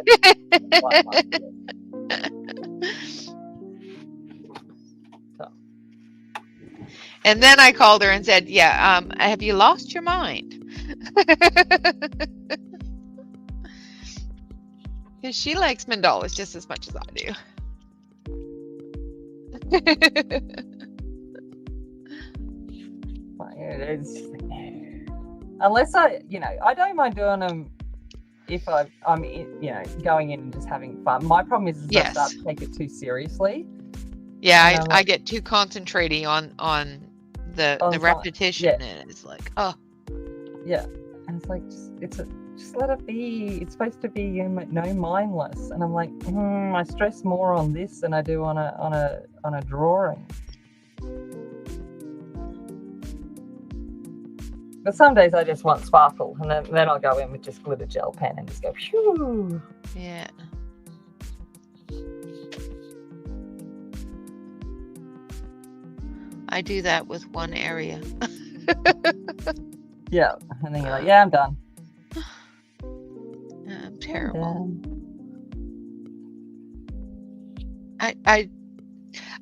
And then I called her and said, "Yeah, have you lost your mind?" Because she likes mandalas just as much as I do. Unless I don't mind doing them if I'm going in and just having fun. My problem is I start to take it too seriously. Yeah, I get too concentrating on the repetition, and it's like, oh. Yeah, and it's like just let it be. It's supposed to be mindless, and I'm like, I stress more on this than I do on a drawing. But some days I just want sparkle, and then I'll go in with just glitter gel pen and just go, phew. Yeah. I do that with one area. Yeah, and then you're like, yeah, I'm done. I'm terrible.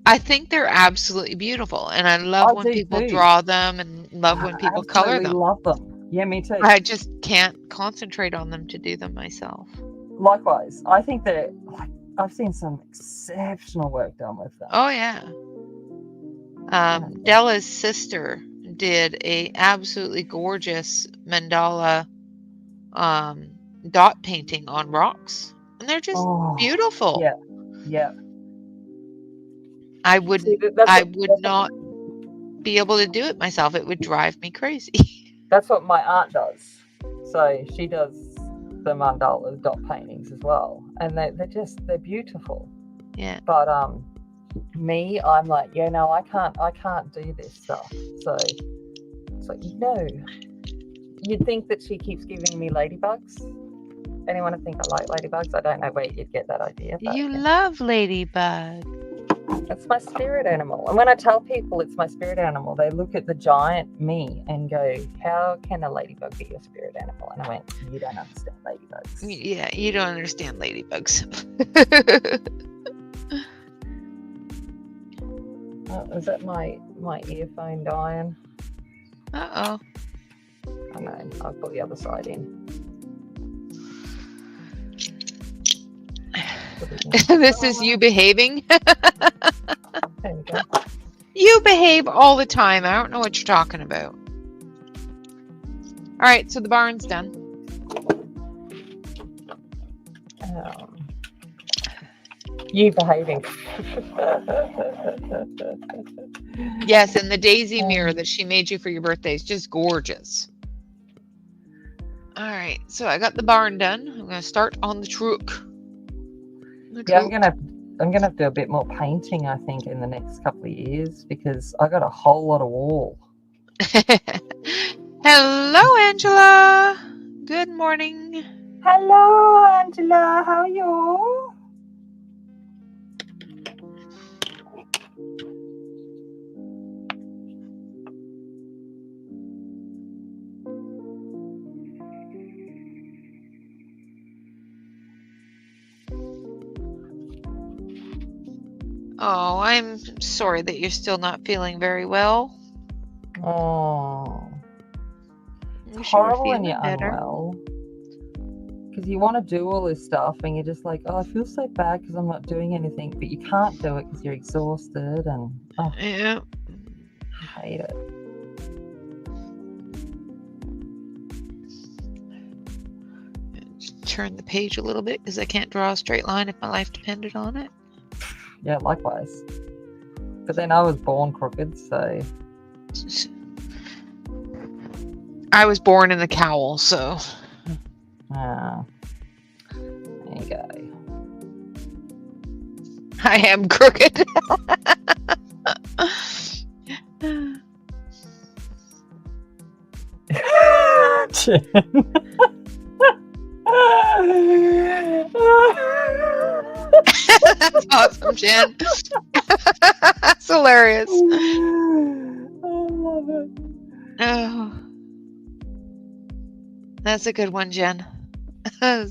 I think they're absolutely beautiful, and I love when people draw them, and love when people color them. I love them. Yeah, me too. I just can't concentrate on them to do them myself. Likewise, I think that I've seen some exceptional work done with them. Oh yeah. Della's sister did a absolutely gorgeous mandala dot painting on rocks, and they're just beautiful. Yeah. I would not be able to do it myself. It would drive me crazy. That's what my aunt does. So she does the mandalas dot paintings as well, and they're beautiful. Yeah. But me, I'm like, yeah, no, I can't do this stuff. So it's like, no. You'd think that she keeps giving me ladybugs. Anyone think I like ladybugs? I don't know where you'd get that idea. But You love ladybug. it's my spirit animal. And when I tell people it's my spirit animal, they look at the giant me and go, how can a ladybug be your spirit animal? And I went, you don't understand ladybugs. Yeah, you don't understand ladybugs. Oh, is that my earphone dying? Uh-oh. I know, I'll put the other side in. This is you behaving. There we go. You behave all the time. I don't know what you're talking about. All right, so the barn's done. You behaving. Yes, and the daisy mirror that she made you for your birthday is just gorgeous. All right, so I got the barn done. I'm going to start on the truck. Yeah, I'm gonna have to do a bit more painting, I think, in the next couple of years because I got a whole lot of wall. Hello, Angela. Good morning. Hello, Angela. How are you? Oh, I'm sorry that you're still not feeling very well. Oh, It's horrible when you're unwell because you want to do all this stuff and you're just like, oh, I feel so bad because I'm not doing anything, but you can't do it because you're exhausted and yeah, I hate it. Just turn the page a little bit because I can't draw a straight line if my life depended on it. Yeah, likewise. But then I was born crooked, so I was born in the cowl, so there you go. I am crooked. That's awesome, Jen. That's hilarious. I love it. Oh, that's a good one, Jen. That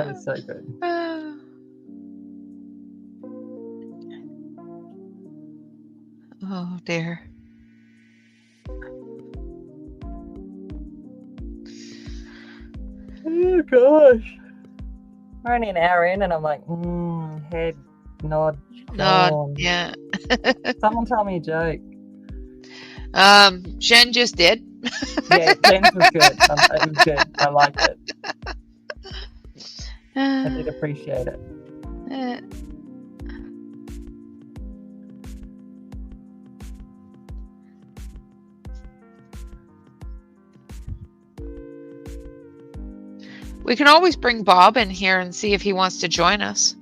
is so good. Oh dear. Oh gosh. We're only an hour in and I'm like, head, nod, Yeah. Someone tell me a joke. Jen just did. Yeah, Jen's was good. It was good. I liked it. I did appreciate it. We can always bring Bob in here and see if he wants to join us.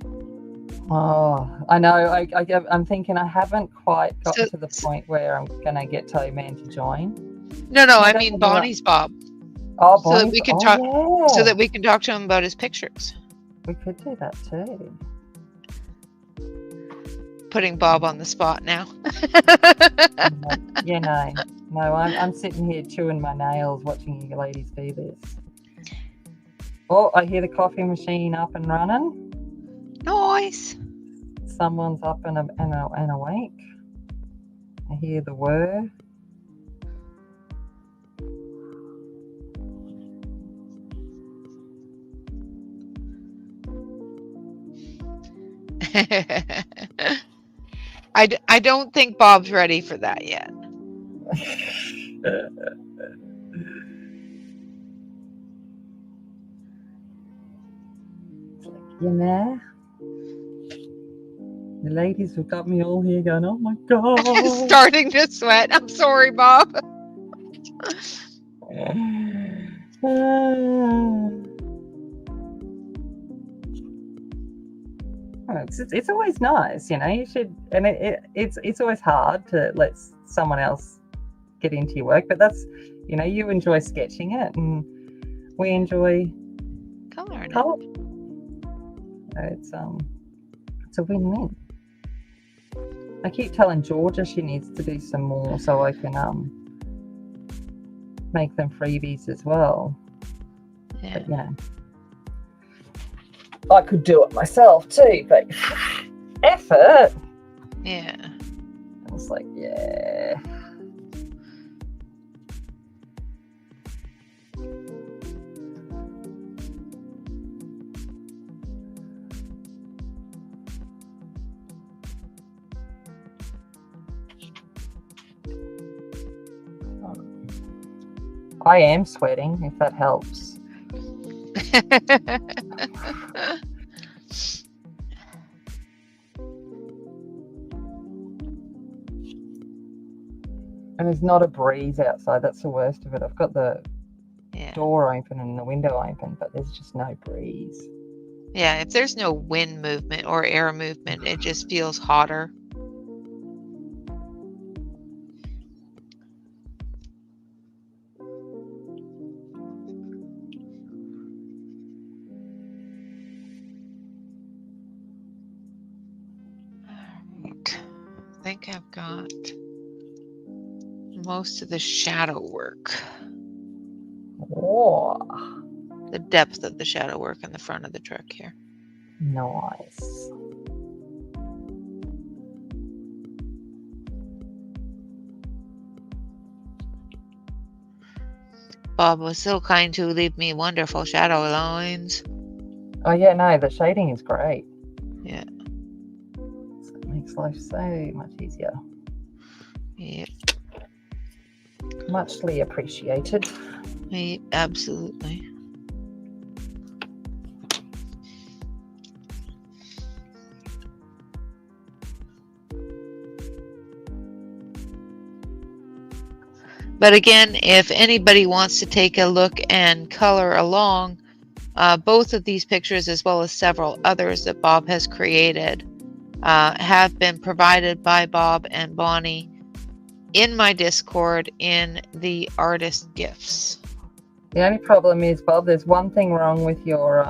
Oh, I know. I'm thinking I haven't quite gotten to the point where I'm going to get Toe Man to join. No, I mean Bonnie's Bob. Oh, so that we can talk. Yeah. So that we can talk to him about his pictures. We could do that too. Putting Bob on the spot now. No, I'm sitting here chewing my nails watching you ladies do this. Oh, I hear the coffee machine up and running. Nice. Someone's up and awake. I hear the whir. I don't think Bob's ready for that yet. It's like, you know, the ladies have got me all here going, oh my God. Starting to sweat. I'm sorry, Bob. It's always nice, you know. You should, and it's always hard to let someone else get into your work, but that's, you know, you enjoy sketching it, and we enjoy Coloring color. it. It's a win-win. I keep telling Georgia she needs to do some more so I can make them freebies as well. Yeah. But you know, I could do it myself too, but effort. Yeah. I was like, yeah. I am sweating, if that helps. And there's not a breeze outside. That's the worst of it. I've got the door open and the window open, but there's just no breeze. Yeah, if there's no wind movement or air movement, it just feels hotter. Alright. I think I've got most of the shadow work. Oh, the depth of the shadow work in the front of the truck here. Nice. Bob was so kind to leave me wonderful shadow lines. Oh yeah, no, the shading is great. Yeah. It makes life so much easier. Yep. Muchly appreciated. Yep, absolutely. But again, if anybody wants to take a look and color along, both of these pictures, as well as several others that Bob has created, have been provided by Bob and Bonnie in my Discord in the artist gifts. The only problem is, Bob, there's one thing wrong with your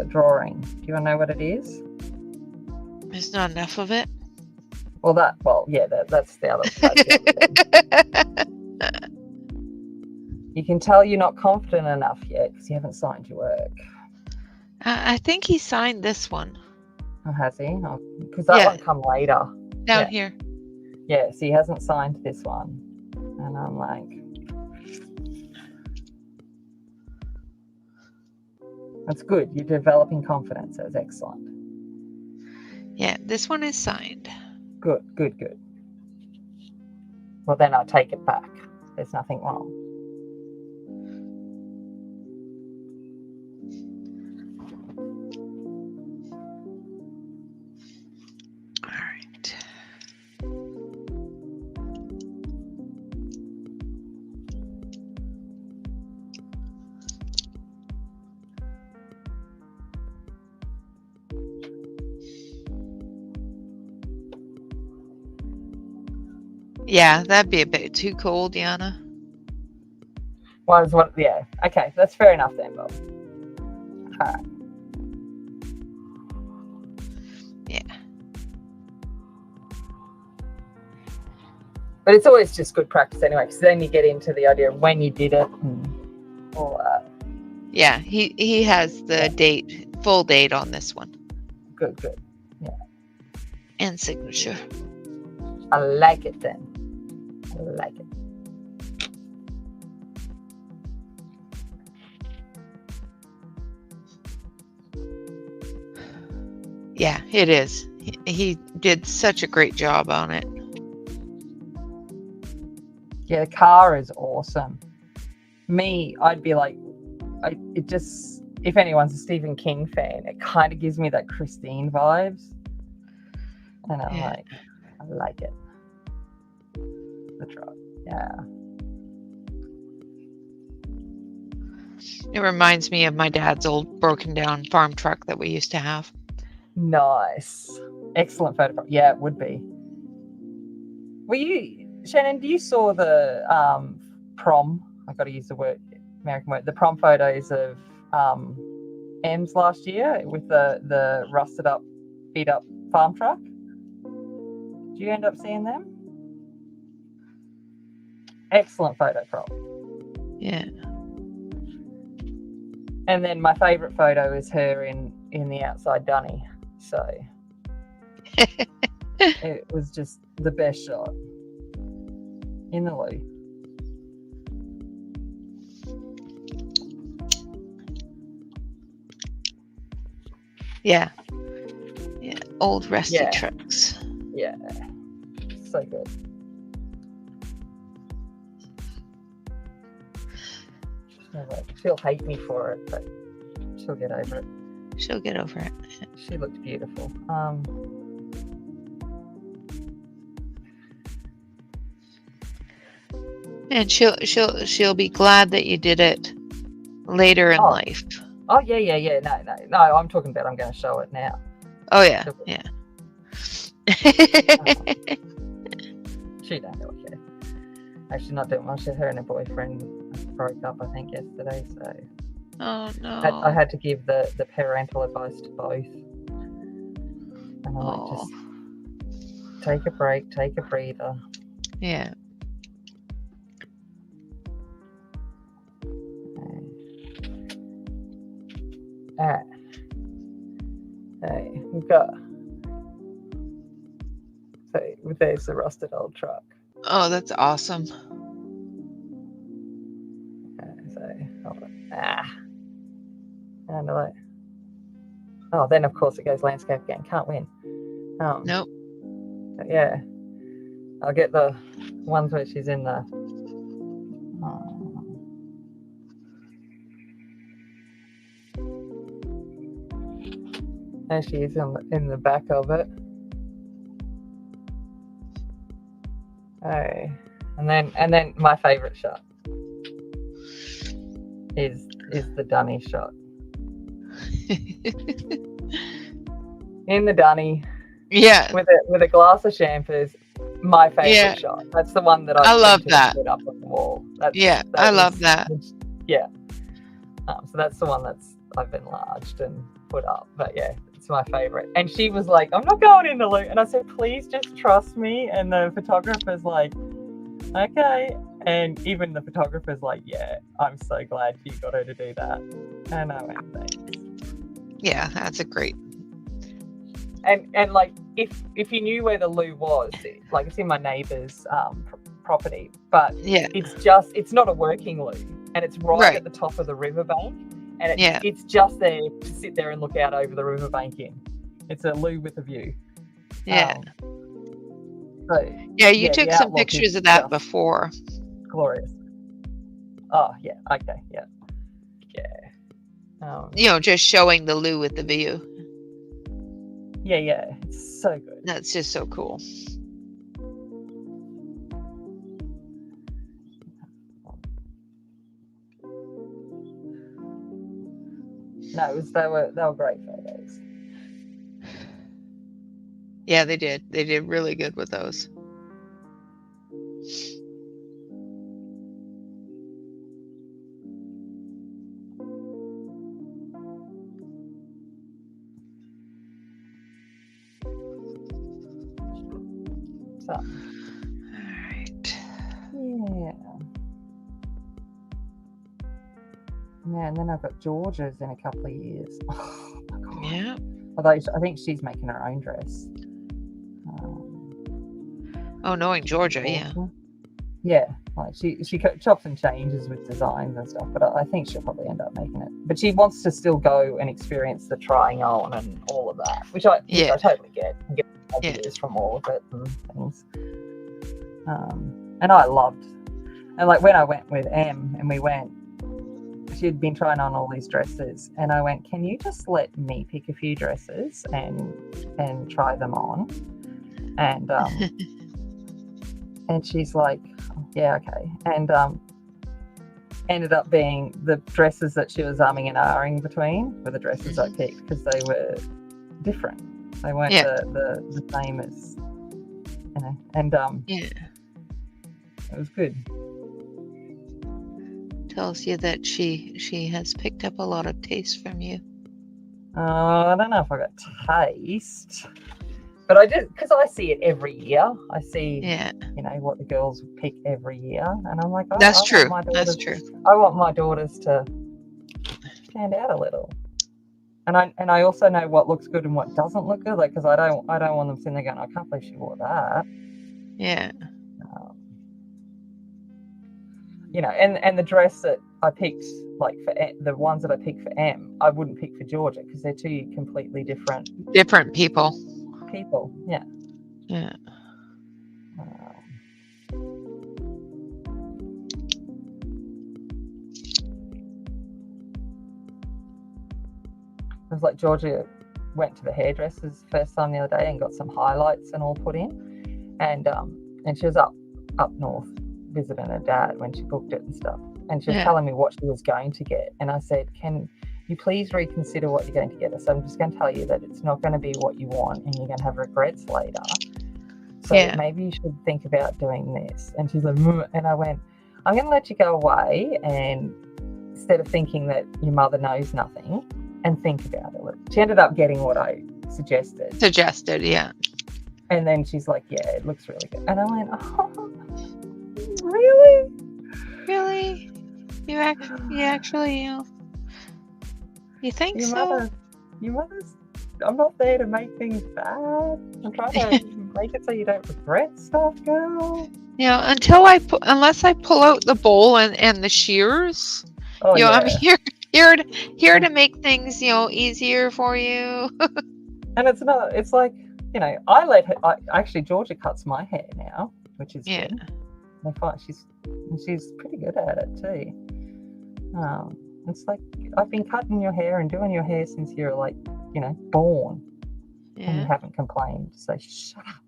drawing. Do you want to know what it is? There's not enough of it. Well, yeah, that's the other. You can tell you're not confident enough yet because you haven't signed your work. I think he signed this one. Oh, has he? Oh, because that one come later. Down here. Yes, he hasn't signed this one. And I'm like, that's good. You're developing confidence. That's excellent. Yeah, this one is signed. Good. Well, then I take it back. There's nothing wrong. All right. Yeah, that'd be a bit too cold, Yana. Well, yeah. Okay, that's fair enough then, Bob. All right. Yeah. But it's always just good practice anyway, because then you get into the idea of when you did it and all that. Yeah, he has the full date on this one. Good. Yeah. And signature. I like it then. I like it. Yeah, it is. He did such a great job on it. Yeah, the car is awesome. I'd be like, if anyone's a Stephen King fan, it kind of gives me that Christine vibes. And I'm like, I like it. The truck, yeah. It reminds me of my dad's old broken down farm truck that we used to have. Nice. Excellent photograph. Yeah, it would be. Shannon, do you saw the prom? I got to use the American word. The prom photos of Ems last year with the rusted up, beat up farm truck. Did you end up seeing them? Excellent photo prop. Yeah. And then my favourite photo is her in the outside dunny. So it was just the best shot in the loo. Yeah. Yeah. Old rusty trucks. Yeah. So good. She'll hate me for it, but she'll get over it. She'll get over it. She looked beautiful. And she'll be glad that you did it later in life. Oh yeah. No. I'm talking about. I'm going to show it now. Oh yeah, yeah. She don't really care. Actually, not doing much. Her and her boyfriend broke up, I think, yesterday. So. Oh no. I had to give the parental advice to both. And I'm like, just take a break, take a breather. Yeah. Alright. Hey, we've got. So there's the rusted old truck. Oh, that's awesome. Okay, so hold on. And like, oh, then of course it goes landscape again. Can't win. Nope. Yeah, I'll get the ones where she's in the. There she is in the back of it. Oh, and then my favourite shot is the dunny shot. In the dunny. Yeah. With a glass of shampoos. My favourite shot. That's the one that I love that. Put up on the wall. I love that. Yeah. So that's the one that's I've enlarged and put up. But yeah, it's my favourite. And she was like, I'm not going in the loo. And I said, please just trust me. And the photographer's like, okay. And even the photographer's like, yeah, I'm so glad you got her to do that. And I went, thanks. Yeah, that's a great. And like, if you knew where the loo was, like it's in my neighbour's property, but it's not a working loo, and it's right at the top of the riverbank, and it's just there to sit there and look out over the riverbank in. It's a loo with a view. Yeah. You took some pictures of that before. Glorious. Oh yeah. Okay. Yeah. Just showing the loo with the view. Yeah, it's so good. That's just so cool. No, they were great photos. Yeah, they did. They did really good with those. All right. Yeah, and then I've got Georgia's in a couple of years. Oh my god. Yeah. Although I think she's making her own dress. Knowing Georgia, yeah. Yeah, like she chops and changes with designs and stuff, but I think she'll probably end up making it. But she wants to still go and experience the trying on and all of that, which I totally get. And get ideas from all of it and things. And I loved, and like when I went with Em and we went, she'd been trying on all these dresses, and I went, "Can you just let me pick a few dresses and try them on?" And and she's like, "Yeah, okay." And ended up being the dresses that she was umming and ahhing between were the dresses I picked because they were different. They weren't the same as, you know. And it was good. Tells you that she has picked up a lot of taste from you. I don't know if I got taste, but I did, because I see it every year. I see, you know, what the girls pick every year, and I'm like, oh, that's true. That's true. I want my daughters to stand out a little, and I also know what looks good and what doesn't look good, like, because I don't want them sitting there going, I can't believe she wore that. Yeah. You know, and the dress that I picked, like for the ones that I picked for Em, I wouldn't pick for Georgia because they're two completely different people. Yeah. Yeah. It was like Georgia went to the hairdressers first time the other day and got some highlights and all put in, and she was up north visiting her dad when she booked it and stuff, and she was telling me what she was going to get, and I said, can you please reconsider what you're going to get? So I'm just going to tell you that it's not going to be what you want and you're going to have regrets later, so maybe you should think about doing this. And she's like, and I went, I'm going to let you go away, and instead of thinking that your mother knows nothing, and think about it. She ended up getting what I suggested, yeah. And then she's like, yeah, it looks really good. And I went, oh, really? You actually, you think so? Your mother's, I'm not there to make things bad. I'm trying to make it so you don't regret stuff, girl. Yeah, unless I pull out the bowl and the shears, I'm here to make things, easier for you. And it's like, I let her, actually Georgia cuts my hair now, which is good. I find she's pretty good at it too. It's like, I've been cutting your hair and doing your hair since you're like, born, and you haven't complained. So shut up.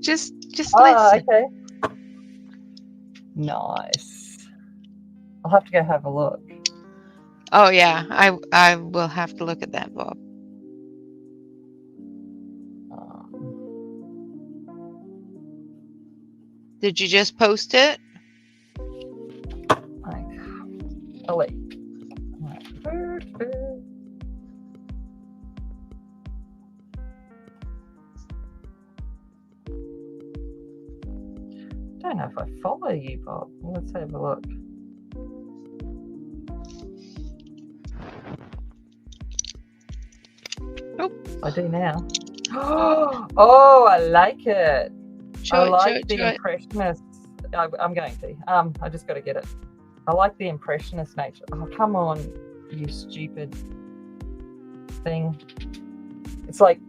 just listen. Okay. Nice. I'll have to go have a look. Oh yeah, I will have to look at that, Bob. Did you just post it? Oh wait. I don't know if I follow you, Bob. Let's have a look. Oh, I do now. Oh, I like it. I like the impressionist. I'm going to. I just got to get it. I like the impressionist nature. Oh, come on, you stupid thing. It's like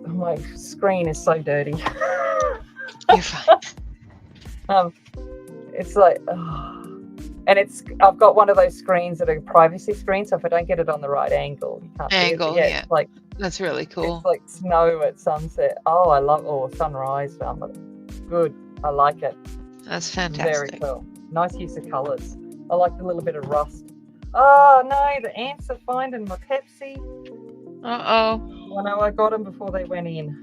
my screen is so dirty. You're fine. It's like, and I've got one of those screens that are privacy screens, so if I don't get it on the right angle, you can't see it. Yeah. It's like, that's really cool. It's like snow at sunset. Oh, I love, sunrise. Good. I like it. That's fantastic. Very cool. Nice use of colours. I like the little bit of rust. Oh no, the ants are finding my Pepsi. Uh-oh. I know, I got them before they went in.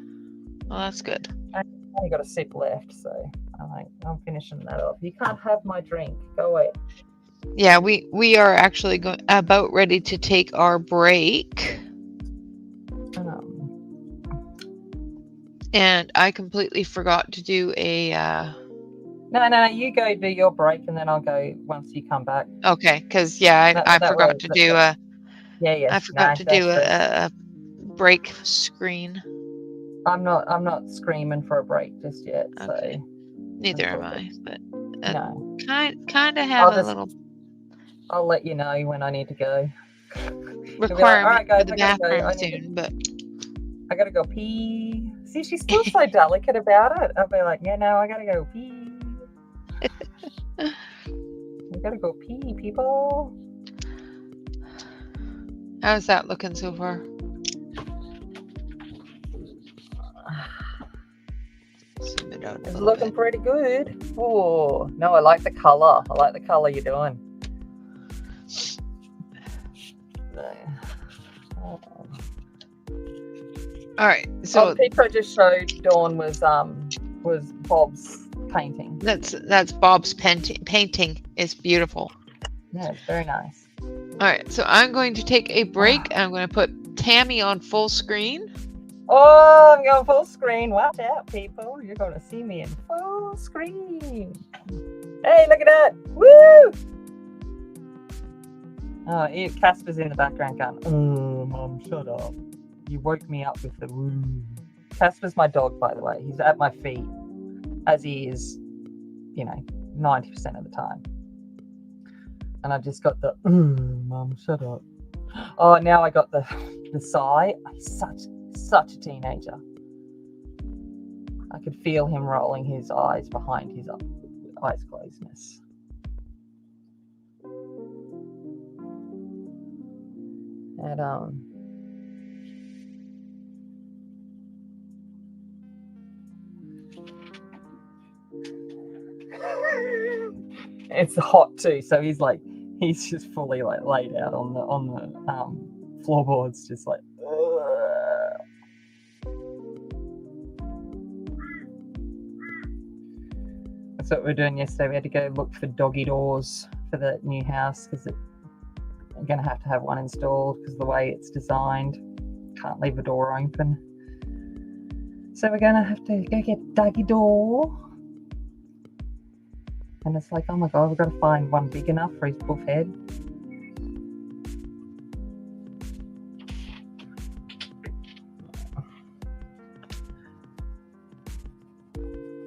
Well, that's good. I only got a sip left, so I'm finishing that off. You can't have my drink. Go away. Yeah, we are actually about ready to take our break. And I completely forgot to do a... No, you go do your break, and then I'll go once you come back. Okay, because I forgot to do a... Yeah. I forgot to do a break screen. I'm not screaming for a break just yet. So Okay. Neither that's am all I, good. but No, kind of have a little I'll let you know when I need to go. You'll be like, all requirement right, for guys, the I gotta go. bathroom soon, but I gotta go pee. See, she's still so delicate about it. I'll be like, yeah, no, I gotta go pee. I gotta go pee, people. how's that looking so far? Zoom it out a It's little looking bit. pretty good. Oh, no, I like the color. I like the color you're doing. All right, so the picture I just showed Dawn was Bob's painting. that's Bob's painting. It's beautiful. Yeah, it's very nice. All right, so I'm going to take a break. I'm going to put Tammy on full screen. Oh, I'm going full screen. Watch out, people. You're going to see me in full screen. Hey, look at that. Woo! Oh, Casper's in the background going, oh, Mum, shut up. You woke me up with the woo. Casper's my dog, by the way. He's at my feet, as he is, 90% of the time. And I just got the, Mum, shut up. Oh, now I got the sigh. He's such a teenager. I could feel him rolling his eyes behind his eyes closedness. And it's hot too, so he's just fully laid out on the floorboards, just like. That's what we were doing yesterday. We had to go look for doggy doors for the new house because I'm going to have one installed because of the way it's designed. Can't leave a door open. So we're going to have to go get a doggy door. And it's like, oh my God, we've got to find one big enough for his buff head.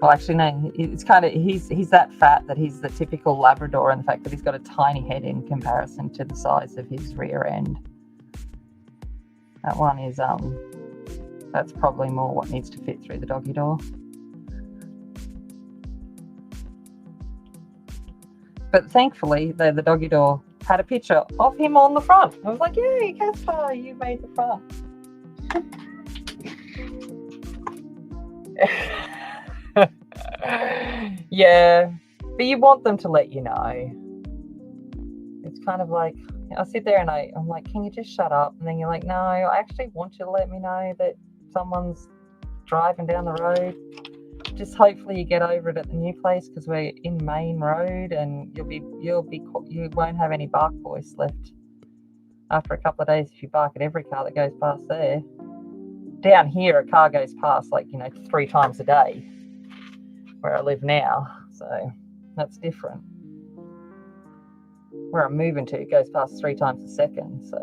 Well, actually, no, it's kind of, he's that fat that he's the typical Labrador, and the fact that he's got a tiny head in comparison to the size of his rear end. That one is, that's probably more what needs to fit through the doggy door. But thankfully, the doggy door had a picture of him on the front. I was like, yay, Casper, you made the front. Yeah, but you want them to let you know. It's kind of like, I sit there and I'm like, can you just shut up? And then you're like, no, I actually want you to let me know that someone's driving down the road. Just hopefully you get over it at the new place because we're in Main Road, and you won't have any bark voice left after a couple of days if you bark at every car that goes past there. Down here, a car goes past 3 times a day where I live now, so that's different. Where I'm moving to, it goes past 3 times a second, so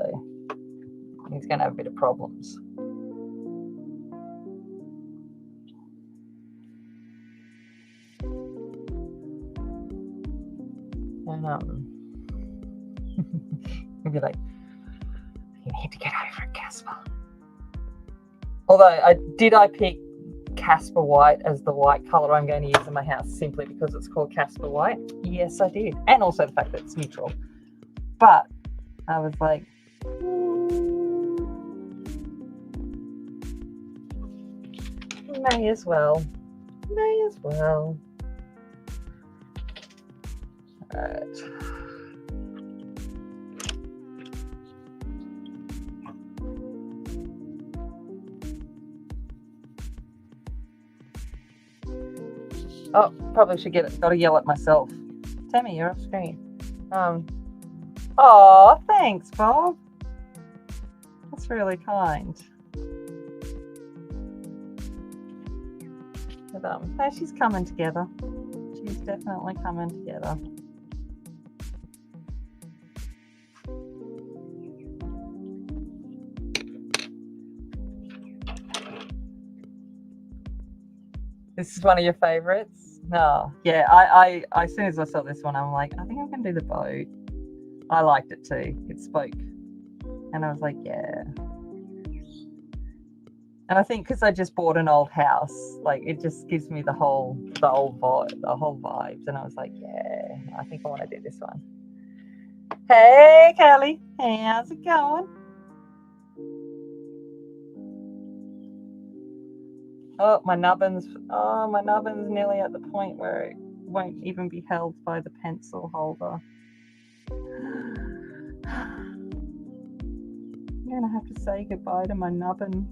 he's going to have a bit of problems. And he'll be like, you need to get over it, Casper. Although I pick Casper White as the white colour I'm going to use in my house simply because it's called Casper White? Yes, I did. And also the fact that it's neutral. But I was like, may as well. Alright. Oh, probably should gotta yell at myself. Tammy, you're off screen. Oh, thanks, Bob. That's really kind. But she's coming together. She's definitely coming together. This is one of your favorites? No. Yeah, I as soon as I saw this one, I'm like, I think I'm going to do the boat. I liked it too. It spoke. And I was like, yeah. And I think because I just bought an old house, like it just gives me the whole vibes. And I was like, yeah, I think I want to do this one. Hey, Kelly, how's it going? Oh, my nubbin's nearly at the point where it won't even be held by the pencil holder. I'm gonna have to say goodbye to my nubbin.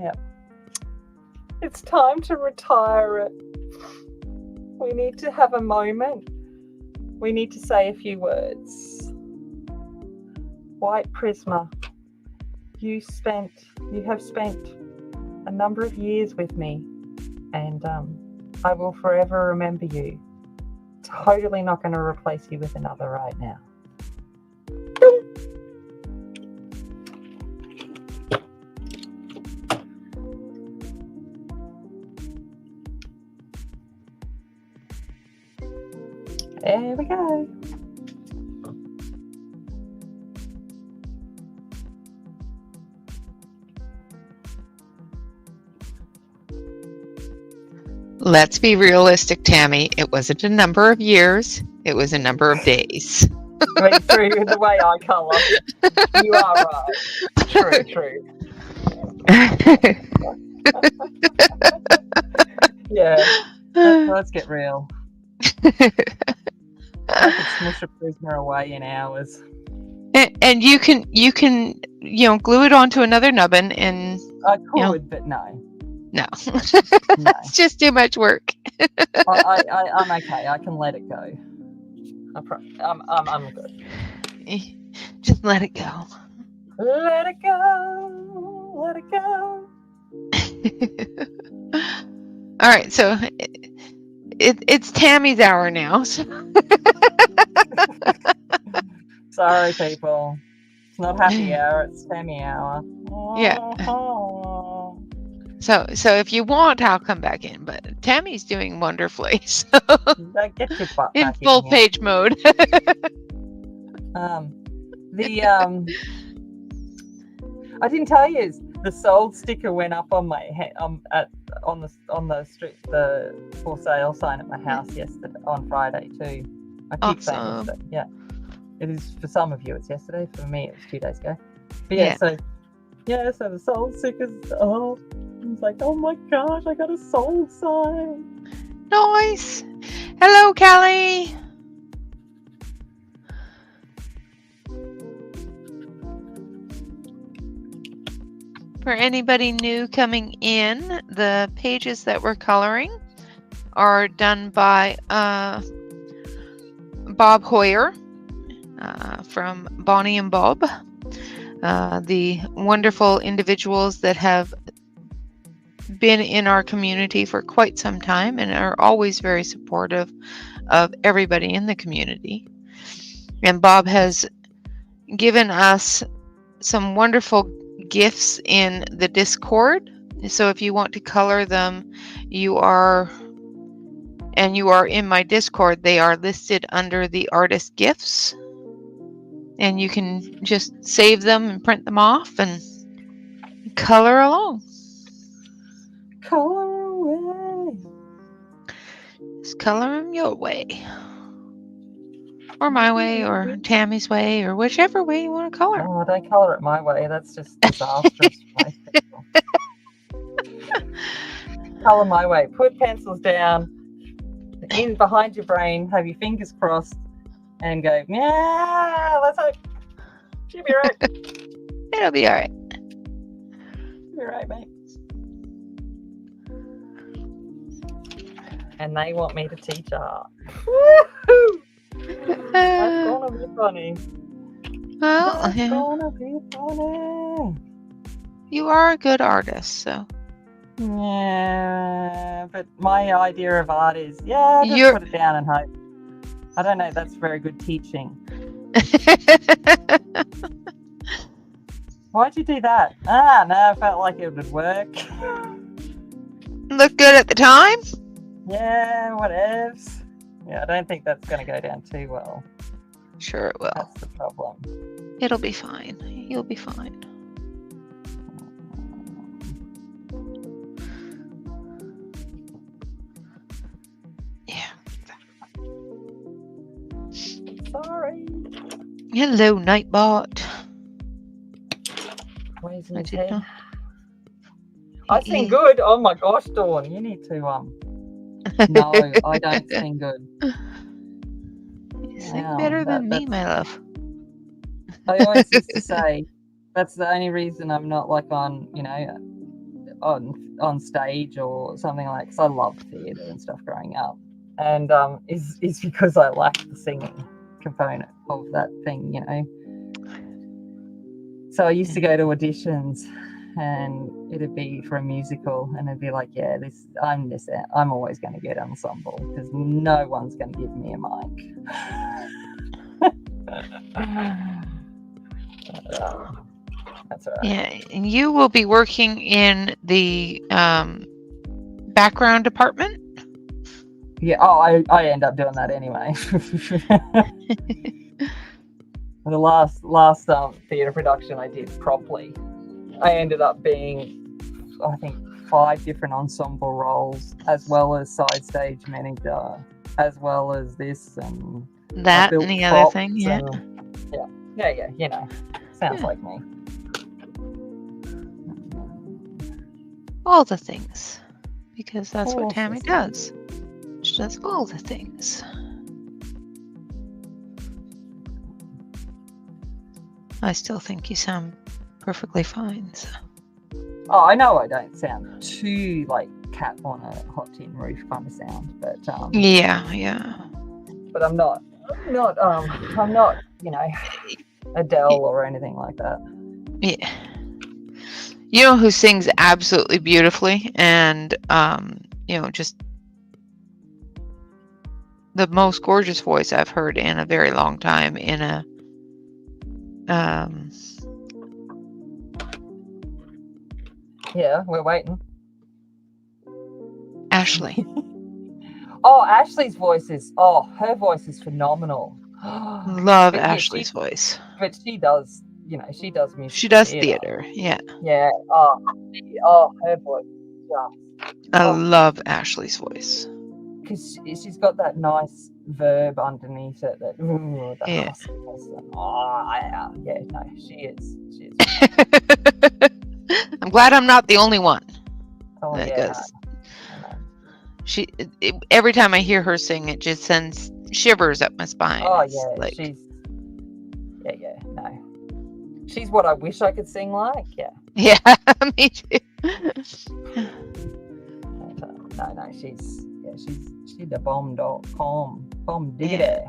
Yep. It's time to retire it. We need to have a moment. We need to say a few words. White Prisma, you have spent a number of years with me, and I will forever remember you. Totally not going to replace you with another right now. There we go. Let's be realistic, Tammy. It wasn't a number of years. It was a number of days. Through the way I colour. You are right. True. Yeah. Let's get real. I could smush a Prisma away in hours. And you can glue it onto another nubbin, and I could, but no. No. It's just too much work. I'm okay. I can let it go. I'm good. Just let it go. Let it go. Let it go. All right, so it's Tammy's hour now. So. Sorry, people. It's not happy hour. It's Tammy hour. Yeah. So if you want, I'll come back in. But Tammy's doing wonderfully. So get your butt in back full in page mode. I didn't tell you the sold sticker went up on my head on the street, the for sale sign at my house yesterday on Friday too. I keep saying yesterday. Yeah, it is for some of you. It's yesterday. For me, it was 2 days ago. But so the sold stickers. Oh. I was like, oh my gosh, I got a sold sign. Nice. Hello, Kelly. For anybody new coming in, the pages that we're coloring are done by Bob Hoyer from Bonnie and Bob, the wonderful individuals that have been in our community for quite some time and are always very supportive of everybody in the community. And Bob has given us some wonderful gifts in the Discord. So if you want to color them, you are in my Discord, they are listed under the artist gifts. And you can just save them and print them off and color along. Color away. Just color them your way. Or my way, or Tammy's way, or whichever way you want to color. Oh, don't color it my way. That's just disastrous for most people. Color my way. Put pencils down in behind your brain. Have your fingers crossed, and go. Yeah, let's hope. She'll be right. It'll be all right. She'll be right, mate. And they want me to teach art. Woohoo! That's gonna be funny. Well, That's gonna be funny. You are a good artist, so. Yeah, but my idea of art is, just put it down and hope. I don't know, that's very good teaching. Why'd you do that? No, I felt like it would work. Look good at the time. Yeah, whatevs. Yeah, I don't think that's going to go down too well. Sure it will. That's the problem. It'll be fine. You'll be fine. Yeah. Sorry. Hello, Nightbot. Where's I his did head? not. I sing good. Oh my gosh, Dawn, you need to No, I don't sing good. You sing Wow, better than me, my love. I always used to say that's the only reason I'm not like on, on stage or something like. Because I loved theatre and stuff growing up, and is because I lacked the singing component of that thing, So I used to go to auditions, and it'd be for a musical, and it'd be like, yeah, I'm always going to get ensemble because no one's going to give me a mic. That's all right. Yeah, and you will be working in the background department. Yeah. Oh, I end up doing that anyway. The last theatre production I did properly, I ended up being, I think, 5 different ensemble roles, as well as side stage manager, as well as this and that and the other thing. Yeah. Yeah. Sounds like me. All the things, because that's All what Tammy the does. She does all the things. I still think you sound perfectly fine. So. Oh, I know I don't sound too like cat on a hot tin roof kind of sound, but yeah. But I'm not, Adele or anything like that. Yeah. You know who sings absolutely beautifully and just the most gorgeous voice I've heard in a very long time in a Yeah, we're waiting. Ashley. Oh, Ashley's her voice is phenomenal. Love Ashley's voice. But she does, she does music. She does theater. Yeah. Yeah. Her voice. I love Ashley's voice. Because she's got that nice verb underneath it. She is. I'm glad I'm not the only one. Oh, because every time I hear her sing, it just sends shivers up my spine. Oh, yeah. No. She's what I wish I could sing like. Yeah. Yeah, me too. No, she's the bomb diggity.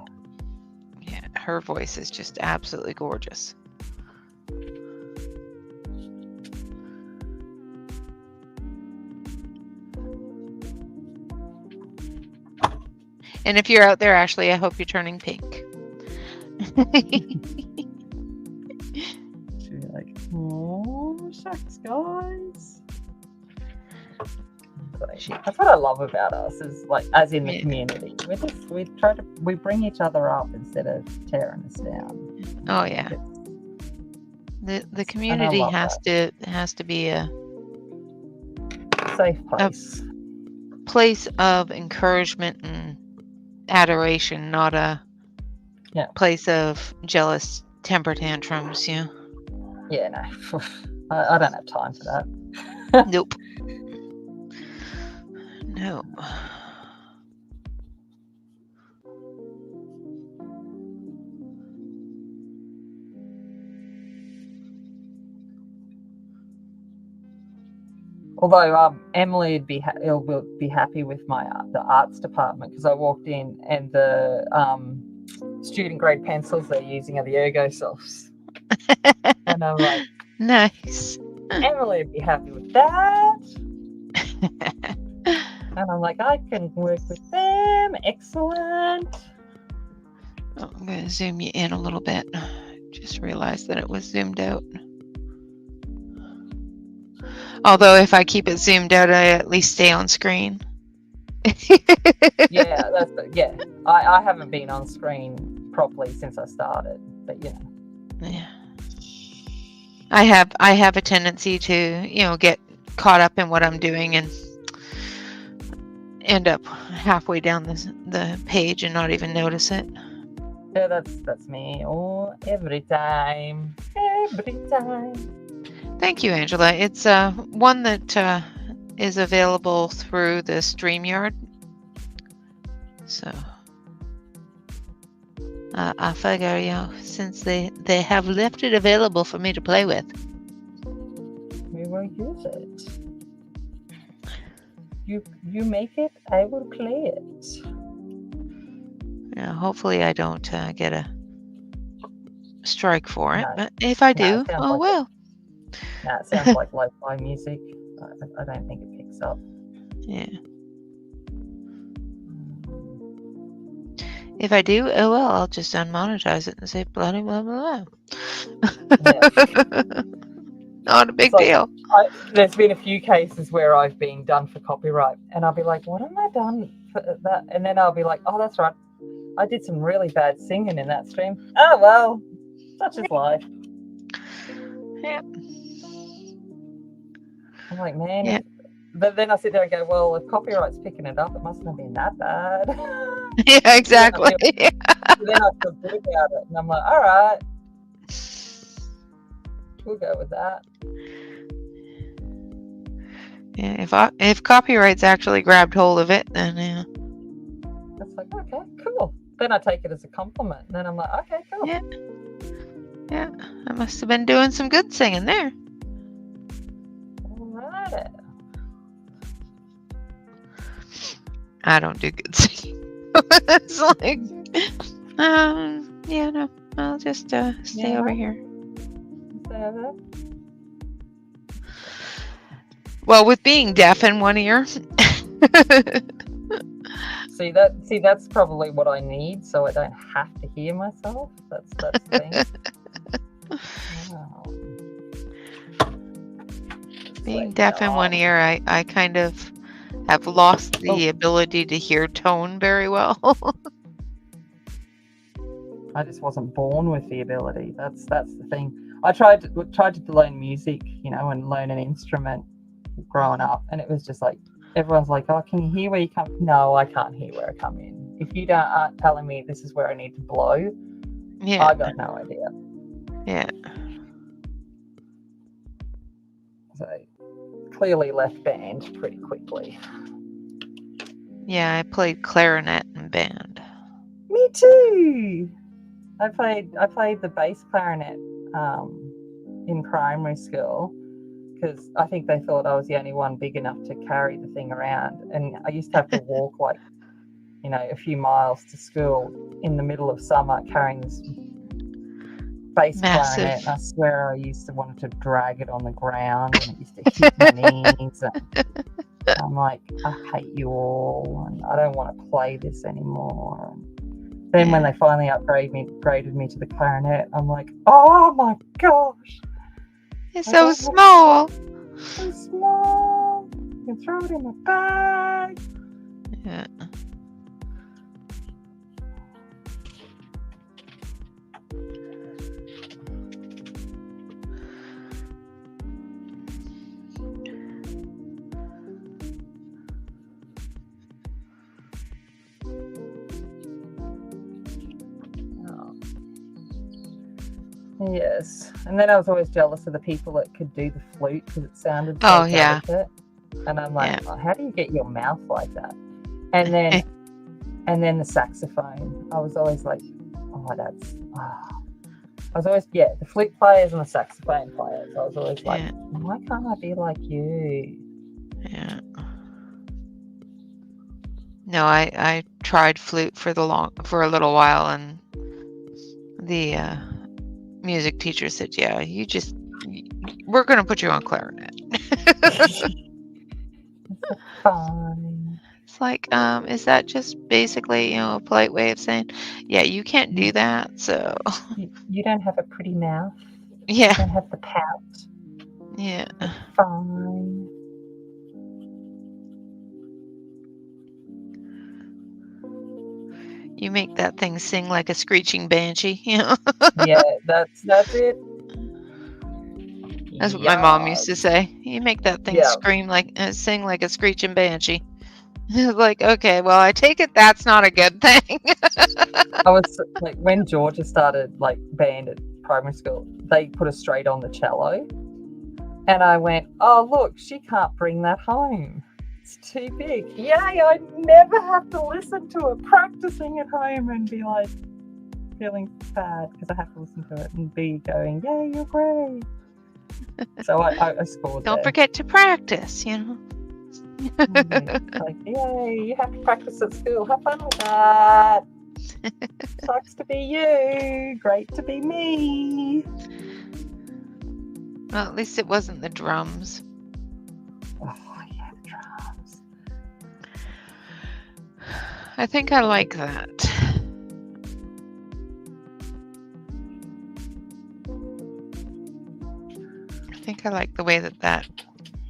Yeah, her voice is just absolutely gorgeous. And if you're out there, Ashley, I hope you're turning pink. She'll be like, oh, shucks, guys. That's what I love about us, is like, as in the community. We bring each other up instead of tearing us down. Oh yeah. The community has to be a safe place. A place of encouragement and adoration, not a place of jealous temper tantrums. Yeah, no. I don't have time for that. Nope. No. Although Emily would be happy with the arts department, because I walked in and the student grade pencils they're using are the Ergosofts, and I'm like, nice. Emily would be happy with that. And I'm like, I can work with them. Excellent. Oh, I'm going to zoom you in a little bit. Just realized that it was zoomed out. Although if I keep it zoomed out, I at least stay on screen. Yeah, yeah. I haven't been on screen properly since I started, but Yeah. I have a tendency to, get caught up in what I'm doing and end up halfway down the page and not even notice it. Yeah, that's me. Oh, every time. Thank you, Angela. It's one that is available through the StreamYard. So I figure, since they have left it available for me to play with, we will use it. You make it, I will play it. hopefully I don't get a strike for it, No. but if I do, it sounds oh like well. it sounds like lo-fi music. I don't think it picks up. Yeah. If I do, oh well, I'll just unmonetize it and say bloody blah blah blah. Yeah. Not a big deal. There's been a few cases where I've been done for copyright, and I'll be like, "What am I done for that?" And then I'll be like, "Oh, that's right, I did some really bad singing in that stream." Oh well, such is life. Yep. I'm like, man. Yep. But then I sit there and go, well, if copyright's picking it up, it mustn't have been that bad. Yeah, exactly. Then I feel good about it, and I'm like, all right, we'll go with that. Yeah, if copyright's actually grabbed hold of it, then yeah. It's like, okay, cool. Then I take it as a compliment, and then I'm like, okay, cool. Yeah, I must have been doing some good singing there. All right. I don't do good singing. It's like, yeah, no, I'll just stay over here. Stay over there. Well, with being deaf in one ear. See, that's probably what I need, so I don't have to hear myself. That's the thing. Wow. Being deaf in one ear, I kind of have lost the ability to hear tone very well. I just wasn't born with the ability. That's the thing. I tried to learn music, and learn an instrument growing up, and it was just like everyone's like, "Oh, can you hear where you come?" No, I can't hear where I come in. If you aren't telling me this is where I need to blow, yeah, I got no idea. Yeah. So clearly left band pretty quickly. Yeah, I played clarinet in band. Me too. I played the bass clarinet in primary school because I think they thought I was the only one big enough to carry the thing around, and I used to have to walk like a few miles to school in the middle of summer carrying this bass clarinet, and I swear I used to want to drag it on the ground, and it used to hit my knees, and I'm like, I hate you all, and I don't want to play this anymore. And then when they finally upgraded me to the clarinet, I'm like, oh my gosh, it's so small. So small. You can throw it in my bag. Yeah. Yes, and then I was always jealous of the people that could do the flute because it sounded so delicate. And I'm like, how do you get your mouth like that? And then the saxophone. I was always like, I was always the flute players and the saxophone players. I was always like, why can't I be like you? Yeah. No, I tried flute for a little while, and the music teacher said, we're going to put you on clarinet. Fine. It's like, is that just basically, a polite way of saying, yeah, you can't do that, so. You don't have a pretty mouth. Yeah. You don't have the pout. Yeah. It's fine. You make that thing sing like a screeching banshee. You know? Yeah, that's it. That's what my mom used to Yes. say. You make that thing Yeah. sing like a screeching banshee. Like, okay, well, I take it that's not a good thing. I was like, when Georgia started like band at primary school, they put her straight on the cello. And I went, oh, look, she can't bring that home. It's too big. Yay, I never have to listen to her practicing at home and be like feeling bad because I have to listen to it and be going, yay, you're great. So I scored Don't there. forget to practice, you know. Like, yay, you have to practice at school. Have fun with that. Sucks to be you. Great to be me. Well, at least it wasn't the drums. Oh, yeah, the drums. I think I like that. I think I like the way that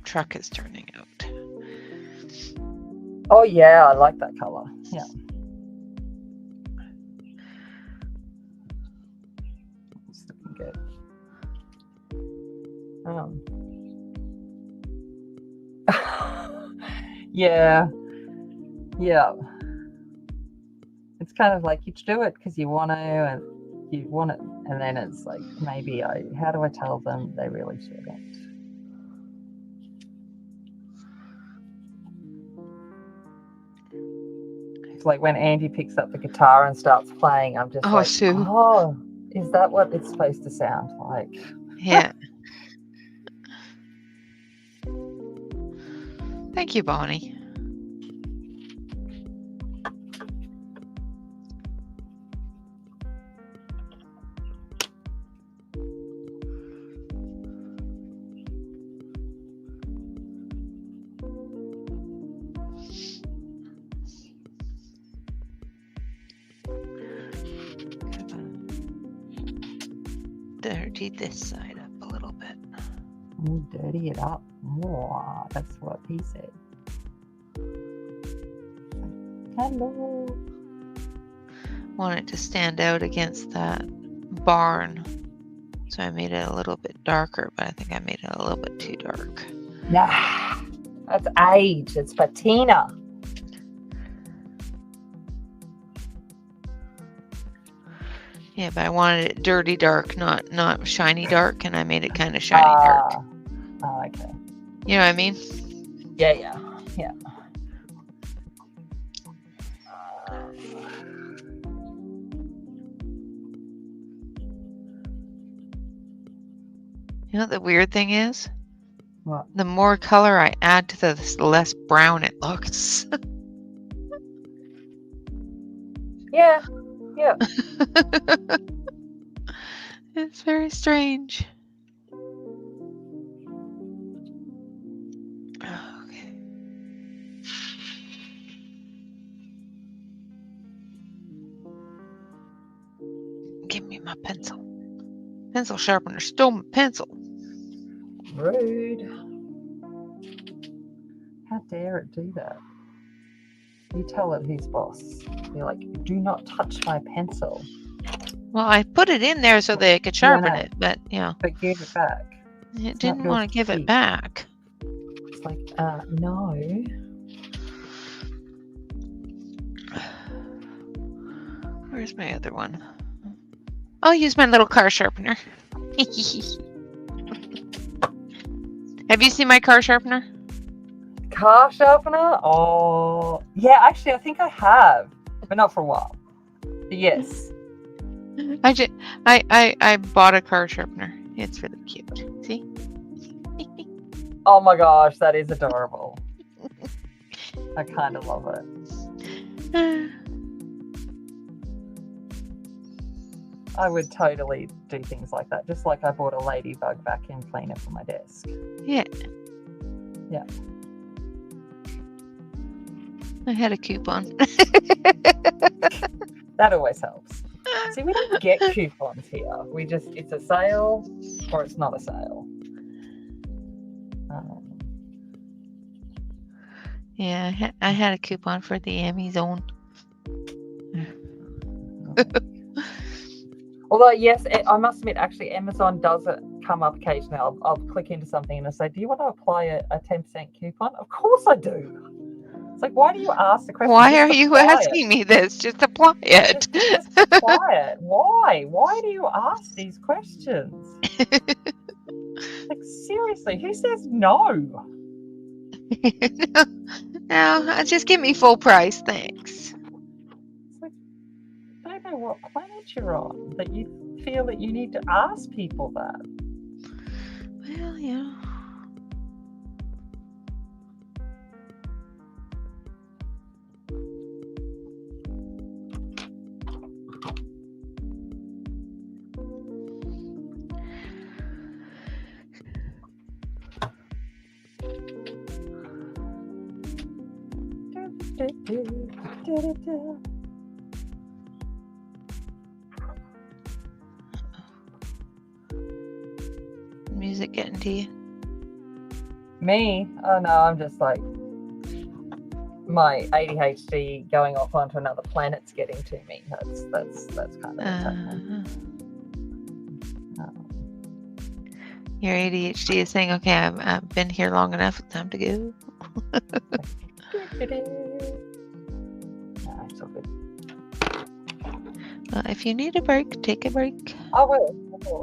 truck is turning out. Oh, yeah, I like that color. Yeah. It's looking good. Yeah. It's kind of like you do it because you want to, and you want it, and then it's like maybe how do I tell them they really shouldn't? It's like when Andy picks up the guitar and starts playing, I'm just like, Sue. oh, is that what it's supposed to sound like? Yeah. Thank you, Bonnie. Dirty this side up a little bit. Dirty it up more. That's what he said. Hello. Want it to stand out against that barn. So I made it a little bit darker, but I think I made it a little bit too dark. Nah, that's age. It's patina. Yeah, but I wanted it dirty dark, not shiny dark, and I made it kind of shiny dark. Oh, okay. You know what I mean? Yeah. You know what the weird thing is? What? The more color I add to this, the less brown it looks. Yeah. It's very strange. Okay. Give me my pencil. Pencil sharpener stole my pencil. Rude. How dare it do that? You tell it who's boss. You're like, do not touch my pencil. Well, I put it in there so they could sharpen it, but But give it back. It didn't want to give it back. It's like, no. Where's my other one? I'll use my little car sharpener. Have you seen my car sharpener? Car sharpener? Oh, yeah, actually, I think I have, but not for a while. But yes. I bought a car sharpener. It's really cute. See? Oh my gosh, that is adorable. I kind of love it. I would totally do things like that. Just like I bought a ladybug vacuum cleaner for my desk. Yeah. Yeah. I had a coupon. That always helps. See, we don't get coupons here. It's a sale or it's not a sale. Yeah, I had a coupon for the Amazon. Although, yes, I must admit, actually, Amazon does come up occasionally. I'll click into something and I say, do you want to apply a 10% coupon? Of course I do. It's like, why do you ask the question? Why Just are you apply it. asking me this? Just apply it. Just apply it. Why? Why do you ask these questions? Like, seriously, who says no? No, just give me full price, thanks. It's like, I don't know what planet you're on that you feel that you need to ask people that. Well, yeah. Music getting to you? Me? Oh no, I'm just like my ADHD going off onto another planet's getting to me. That's kind of what's happening. Your ADHD is saying, okay, I've been here long enough, it's time to go. No, it's all good. Well, if you need a break, take a break. I will.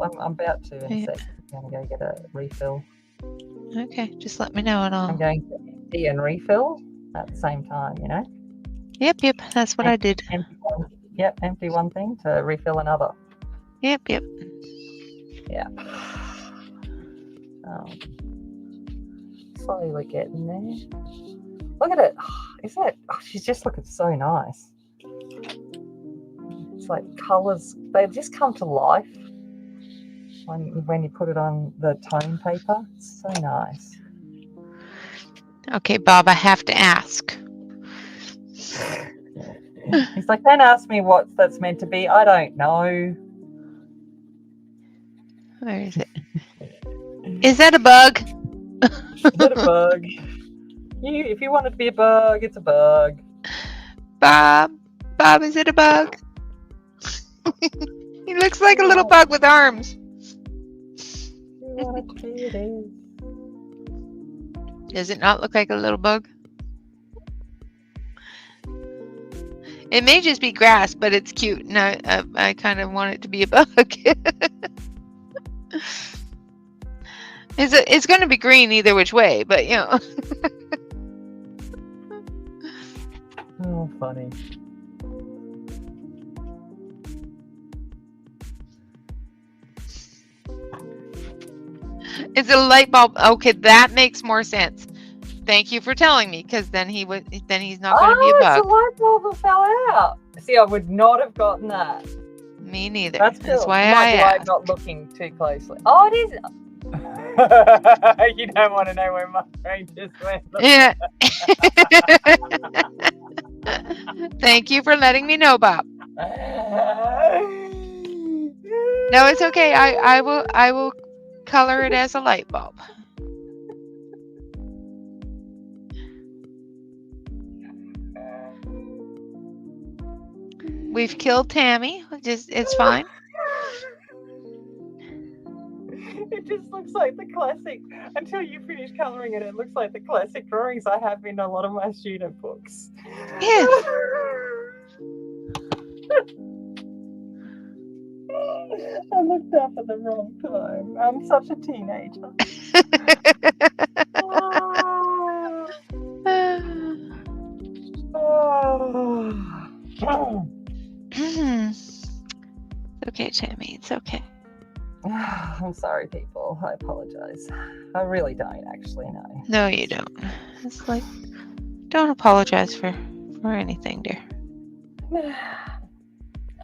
I'm about to in a sec. I'm going to go get a refill. Okay, just let me know and I'll... I'm going to empty and refill at the same time, you know? Yep, that's what I did. Empty one thing to refill another. Yep. Yeah. Slowly we're getting there. Look at it. Isn't it? Oh, she's just looking so nice. It's like colours, they just come to life when you put it on the tone paper. It's so nice. Okay, Bob, I have to ask. He's like, don't ask me what that's meant to be. I don't know. Where is it? Is that a bug? Is it a bug? If you want it to be a bug, it's a bug. Bob, is it a bug? He looks like a little bug with arms. You want it to be, it is. Does it not look like a little bug? It may just be grass, but it's cute, and I kind of want it to be a bug. It's going to be green either which way, but you know. Oh, funny. It's a light bulb. Okay, that makes more sense. Thank you for telling me, because then he's not going to be a bug. It's a light bulb that fell out. See, I would not have gotten that. Me neither. That's cool. why I'm not looking too closely. Oh, it is. You don't want to know where my brain just went. Yeah. Thank you for letting me know, Bob. No, it's okay. I will color it as a light bulb. We've killed Tammy. It's fine. It just looks like the classic, until you finish colouring it, it looks like the classic drawings I have in a lot of my student books. Yeah. I looked up at the wrong time. I'm such a teenager. It's okay, Tammy. It's okay. I'm sorry, people. I apologize. I really don't, actually, no. No, you don't. It's like, don't apologize for anything, dear.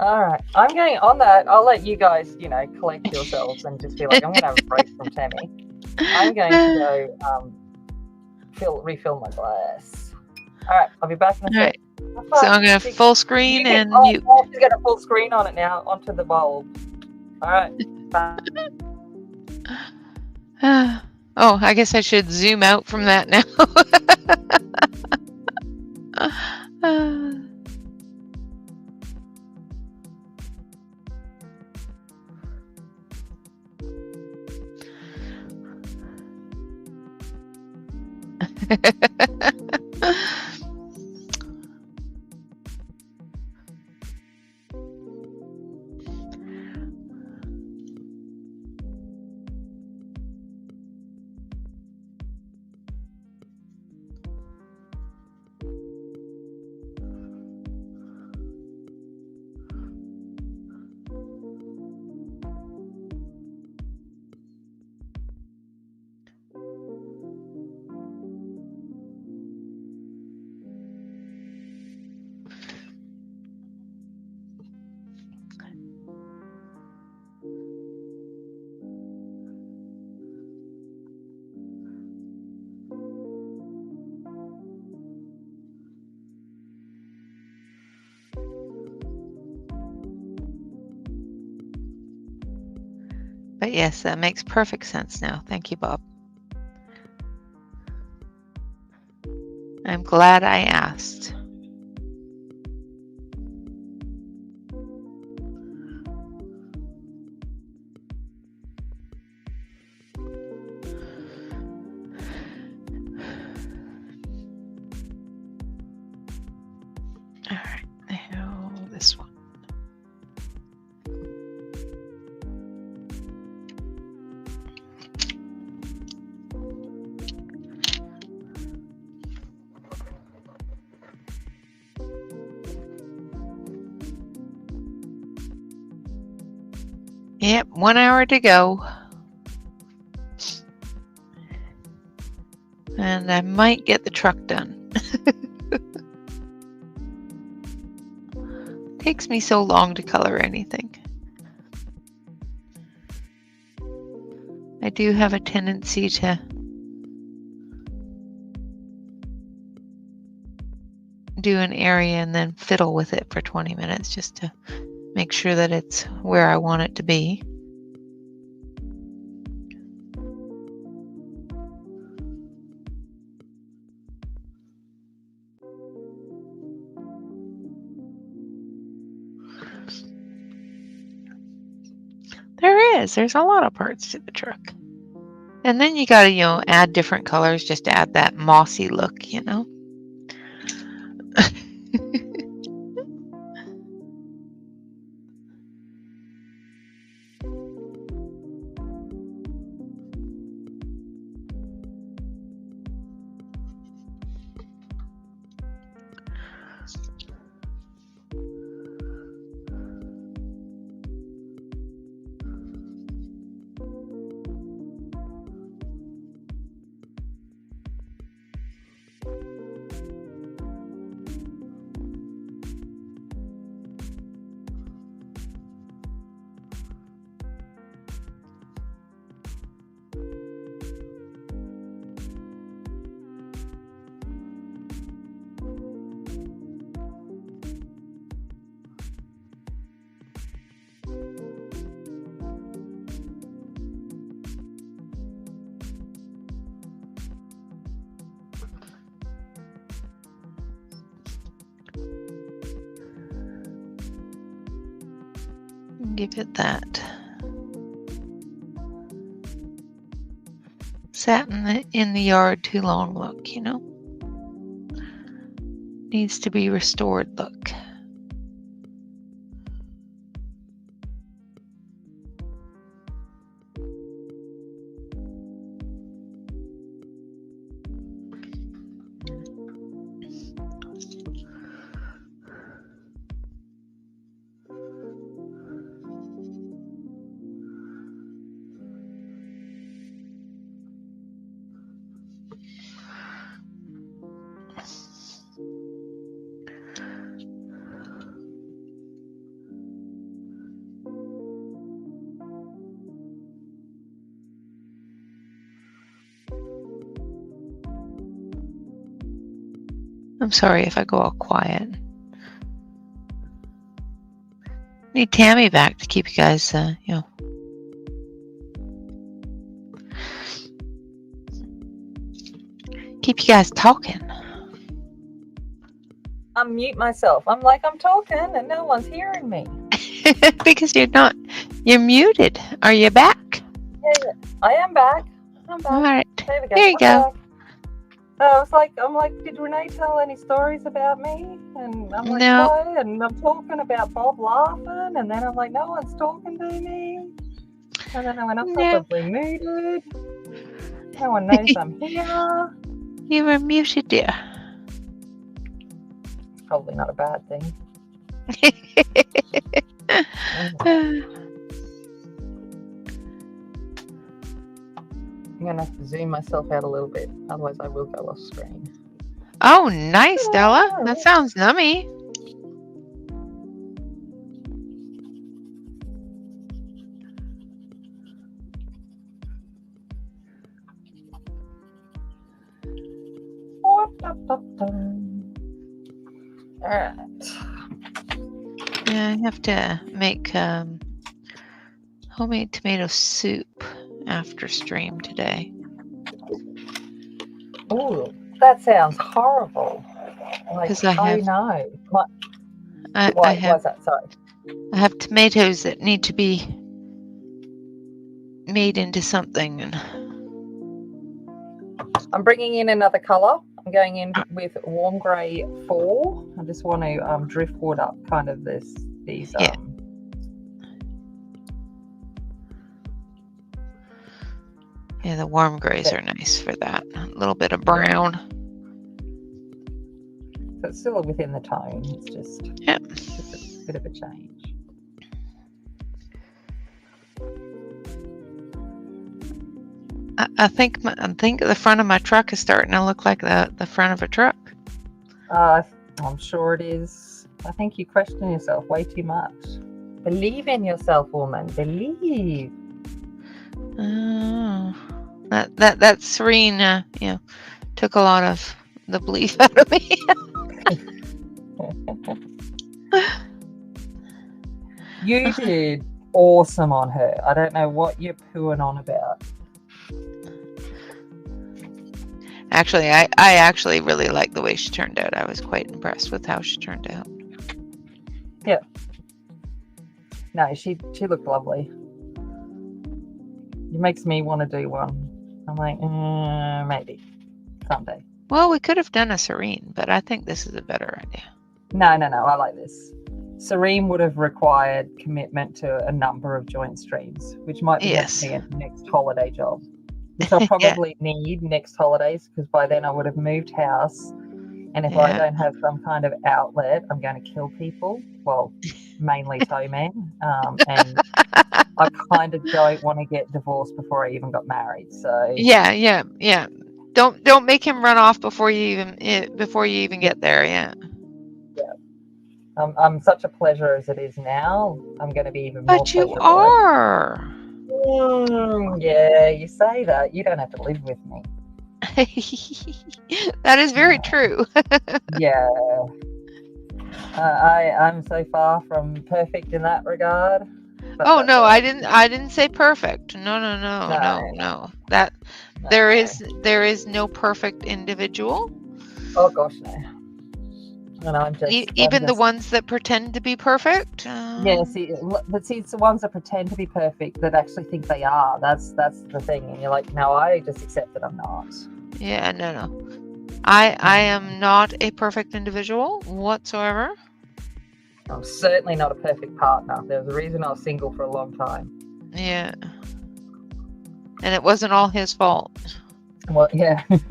All right. I'm going on that. I'll let you guys, collect yourselves and just be like, I'm going to have a break from Tammy. I'm going to go refill my glass. All right. I'll be back in a sec. So I'm going to full screen and mute. I'll have to get a full screen on it now, onto the bulb. All right. Bye. Oh, I guess I should zoom out from that now. But yes, that makes perfect sense now. Thank you, Bob. I'm glad I asked. All right, now this one. Yep, 1 hour to go. And I might get the truck done. Takes me so long to color anything. I do have a tendency to do an area and then fiddle with it for 20 minutes just to make sure that it's where I want it to be. There's a lot of parts to the truck. And then you gotta, add different colors just to add that mossy look, Give it that sat in the yard too long look, Needs to be restored look. I'm sorry if I go all quiet. Need Tammy back to keep you guys, keep you guys talking. Unmute myself. I'm like, I'm talking and no one's hearing me. Because you're muted. Are you back? Yeah, I am back. I'm back. All right. There we go. There you go. Back. I'm like, did Renee tell any stories about me? And I'm like, No, no. And I'm talking about Bob laughing, and then I'm like, no one's talking to me. And then I went, I'm no. probably muted. No one knows I'm here. You were muted, dear. Probably not a bad thing. I'm going to have to zoom myself out a little bit, otherwise I will go off screen. Oh, nice, Stella. That sounds yummy. Alright. Yeah, I have to make homemade tomato soup after stream today. Ooh, that sounds horrible. Like, 'Cause I have- no. I What's have that? Sorry. I have tomatoes that need to be made into something. And I'm bringing in another colour. I'm going in with warm grey 4. I just want to driftwood up kind of these. Yeah. Yeah, the warm grays are nice for that. A little bit of brown. So it's still within the tone. It's just Yep. a bit of a change. I think the front of my truck is starting to look like the front of a truck. I'm sure it is. I think you question yourself way too much. Believe in yourself, woman. Believe. Oh, that Serene, took a lot of the belief out of me. You did awesome on her. I don't know what you're pooing on about. Actually, I actually really like the way she turned out. I was quite impressed with how she turned out. Yeah. No, she looked lovely. It makes me want to do one. I'm like, maybe someday. Well, we could have done a Serene, but I think this is a better idea. No. I like this. Serene would have required commitment to a number of joint streams, which might be Yes. a next holiday job, which I'll probably need next holidays, because by then I would have moved house. And if I don't have some kind of outlet, I'm going to kill people. Well, mainly toe men. And I kind of don't want to get divorced before I even got married. So yeah. Don't make him run off before you even get there. Yeah. I'm such a pleasure as it is now. I'm going to be even more. But you are. Yeah, you say that. You don't have to live with me. That is very true. Yeah. I'm so far from perfect in that regard. Oh no, I didn't say perfect. No. That there is no perfect individual. Oh gosh, no. And I'm just even the ones that pretend to be perfect. Yeah, see, it's the ones that pretend to be perfect that actually think they are. That's the thing, and you're like, no, I just accept that I'm not. Yeah, no. I am not a perfect individual whatsoever. I'm certainly not a perfect partner. There was a reason I was single for a long time. Yeah. And it wasn't all his fault. Well, yeah. That's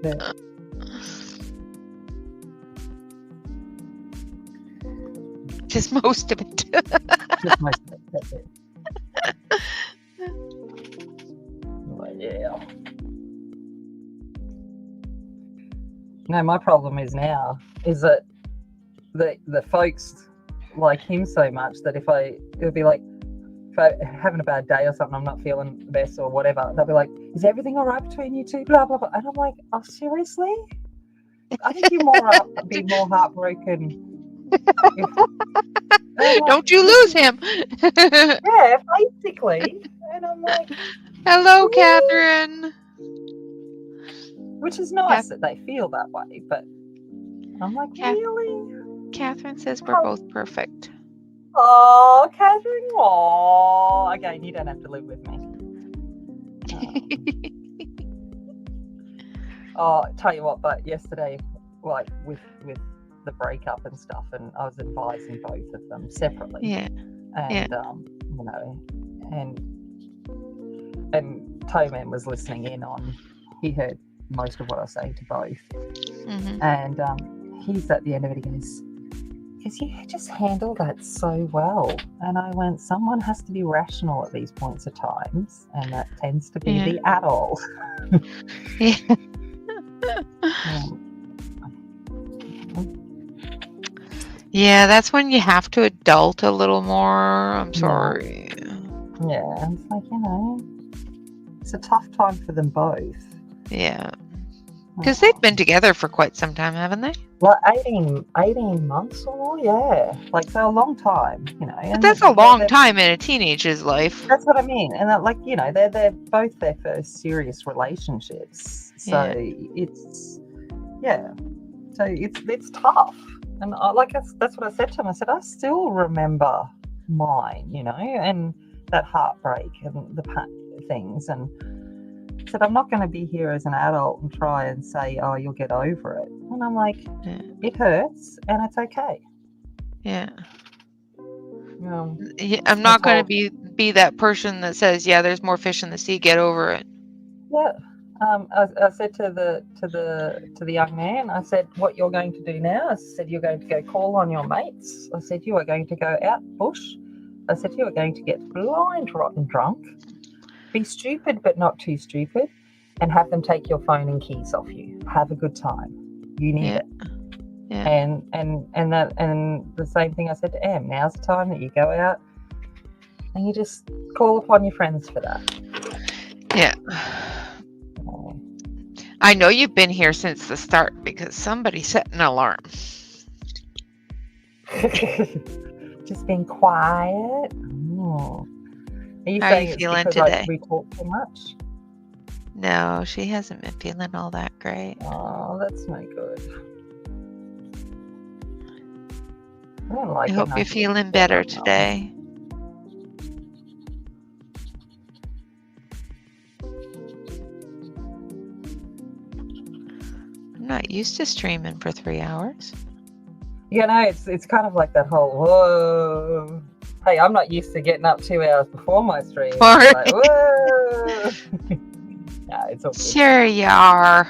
it. Just most of it. Just most of it. That's it. Well, yeah. No, my problem is now that the folks like him so much that if I'm having a bad day or something, I'm not feeling the best or whatever, they'll be like, is everything all right between you two? Blah, blah, blah. And I'm like, oh, seriously? I think you're be more heartbroken. Don't you lose him. Yeah, basically. And I'm like, hello, Catherine. Which is nice that they feel that way, but I'm like, really? Catherine says we're both perfect. Oh, Catherine. Oh, again, you don't have to live with me. Oh, tell you what, but yesterday, like with the breakup and stuff, and I was advising both of them separately. Yeah. And you know, and Toman was listening in on. He heard most of what I was saying to both, and he's at the end of it. He goes, "Because you just handle that so well." And I went, "Someone has to be rational at these points of times, and that tends to be the adult." Yeah. Yeah, that's when you have to adult a little more. I'm sorry. Yeah, it's like, it's a tough time for them both. Yeah. Because they've been together for quite some time, haven't they? Well, 18 months or more, yeah. Like, so a long time, But that's a long time in a teenager's life. That's what I mean. And like, they're both their first serious relationships. So it's, so it's tough. And that's what I said to him. I said, I still remember mine, and that heartbreak and the things. And I said, I'm not going to be here as an adult and try and say, oh, you'll get over it. And I'm like, it hurts and it's okay. Yeah. I'm not going to be that person that says, yeah, there's more fish in the sea, get over it. Yeah. I said to the young man, I said, what you're going to do now, I said, you're going to go call on your mates. I said, you are going to go out bush. I said, you are going to get blind, rotten drunk, be stupid but not too stupid, and have them take your phone and keys off you. Have a good time. You need it. Yeah. And the same thing I said to Em. Now's the time that you go out and you just call upon your friends for that. Yeah. I know you've been here since the start because somebody set an alarm. Just being quiet. Oh. Are you saying it's feeling because today? We talk too much? No, she hasn't been feeling all that great. Oh, that's no good. I don't like I hope you're feeling better today. I'm not used to streaming for 3 hours. It's kind of like that whole, whoa. Hey, I'm not used to getting up 2 hours before my stream. Like, whoa. Yeah, it's all good. Sure you are.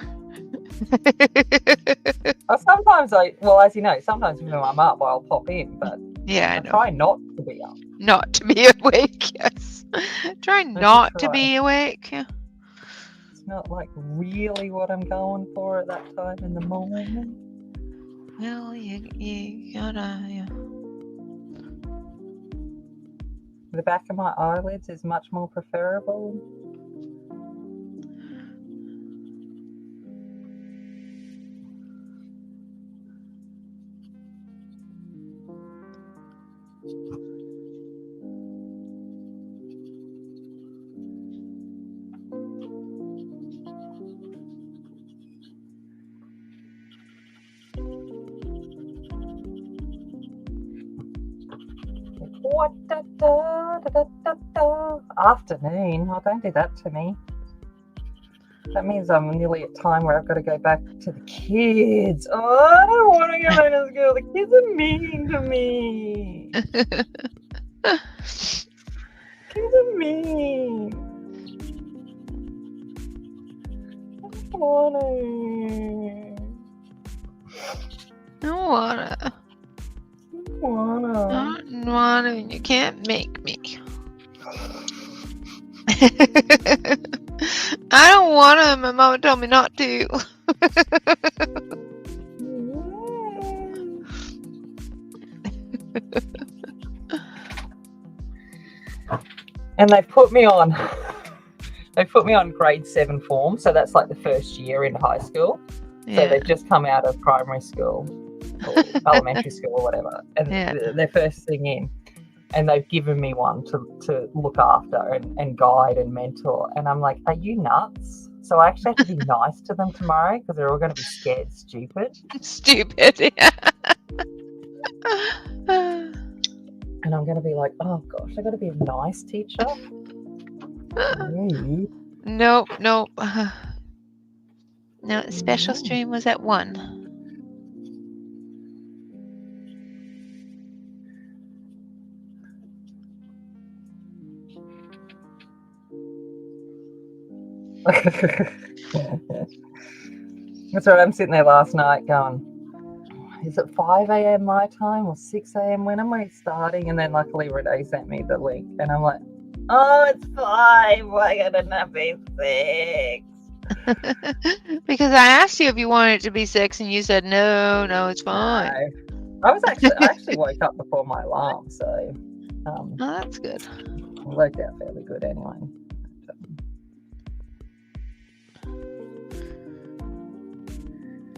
Sometimes as you know, sometimes when I'm up, I'll pop in, but I try not to be up. Not to be awake, yes. Try not to be awake. It's not like really what I'm going for at that time in the morning. Well, you gotta, The back of my eyelids is much more preferable. Afternoon. Oh, don't do that to me. That means I'm nearly at time where I've got to go back to the kids. Oh, I don't want to go back to school. The kids are mean to me. Kids are mean. I don't wanna. You can't make me. I don't want to. My mama told me not to. And they've put me on grade 7 form, so that's like the first year in high school. So they've just come out of primary school or elementary school or whatever, and they're first thing in, and they've given me one to look after and guide and mentor. And I'm like, are you nuts? So I actually have to be nice to them tomorrow because they're all going to be scared stupid. Yeah. And I'm going to be like, oh gosh, I got to be a nice teacher. Nope. No, special stream was at 1. That's right. I'm sitting there last night going, is it 5 a.m. my time or 6 a.m.? When am I starting? And then luckily Renee sent me the link and I'm like, oh, it's 5. Why couldn't it be 6? Because I asked you if you wanted it to be 6 and you said no, it's fine. No. I actually woke up before my alarm, so Oh, that's good. it worked out fairly good anyway.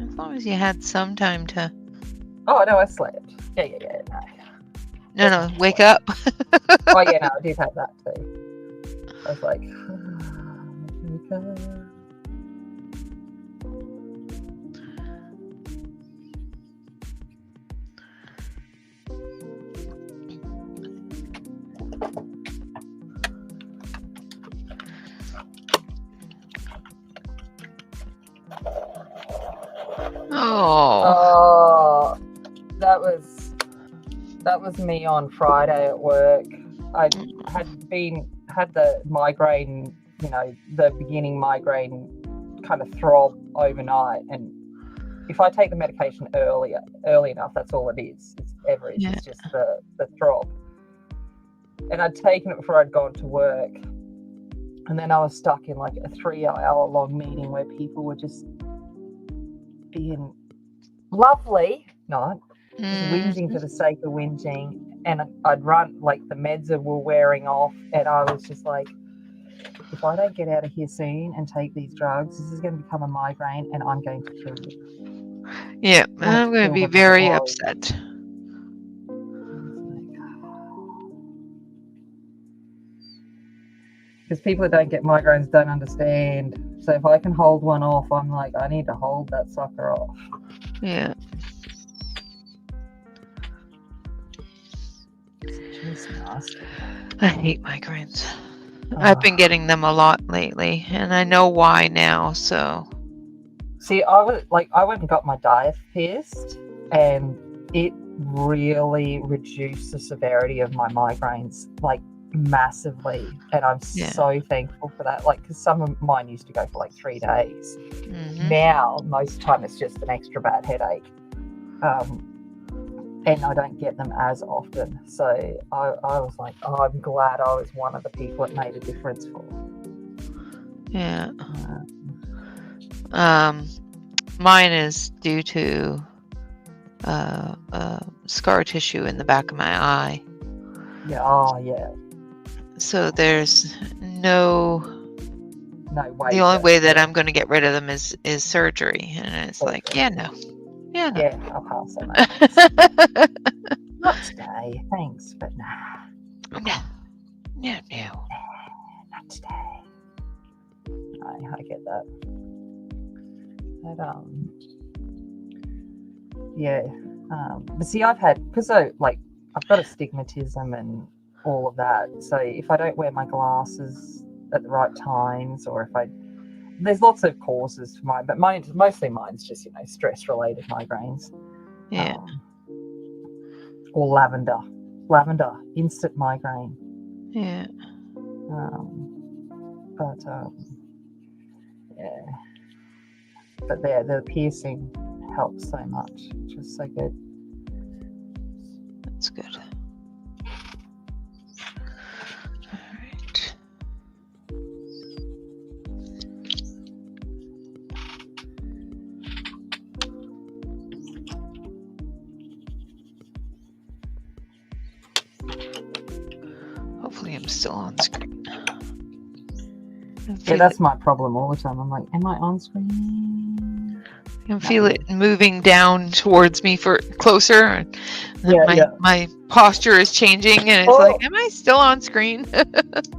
As long as you had some time to. Oh no, I slept. Yeah. No, wake up. Oh yeah, no, I did have that too. I was like, wake up. Oh, that was me on Friday at work. I had the migraine, the beginning migraine kind of throb overnight, and if I take the medication early enough, that's all it is. It's just the throb. And I'd taken it before I'd gone to work, and then I was stuck in like a 3-hour long meeting where people were just being lovely, not just whinging for the sake of whinging. And I'd run, like the meds were wearing off, and I was just like, if I don't get out of here soon and take these drugs, this is going to become a migraine and I'm going to kill you. Yeah, I'm going to be very upset. Because people that don't get migraines don't understand. So if I can hold one off, I'm like, I need to hold that sucker off. Yeah. It's nasty. I hate migraines. I've been getting them a lot lately, and I know why now. So, see, I went and got my diet pierced, and it really reduced the severity of my migraines, like massively. And I'm so thankful for that. Like, because some of mine used to go for like 3 days. Mm-hmm. Now, most of the time, it's just an extra bad headache. And I don't get them as often. So I was like, oh, I'm glad I was one of the people it made a difference for. Yeah. Mine is due to scar tissue in the back of my eye. Yeah. Oh, yeah. So there's no way. The only way that I'm going to get rid of them is surgery. And it's like, no. Yeah, I'll pass on that. Not today, thanks, but nah. No. Not today. I get that. But but see, I've got astigmatism and all of that. So if I don't wear my glasses at the right times, or if there's lots of causes for mine, but mostly mine's just, stress-related migraines. Yeah. Or lavender, instant migraine. Yeah. But the piercing helps so much, which is so good. That's good. Hopefully I'm still on screen. Yeah, that's my problem all the time. I'm like, am I on screen? I can feel it moving down towards me for closer. My posture is changing, and it's like, am I still on screen?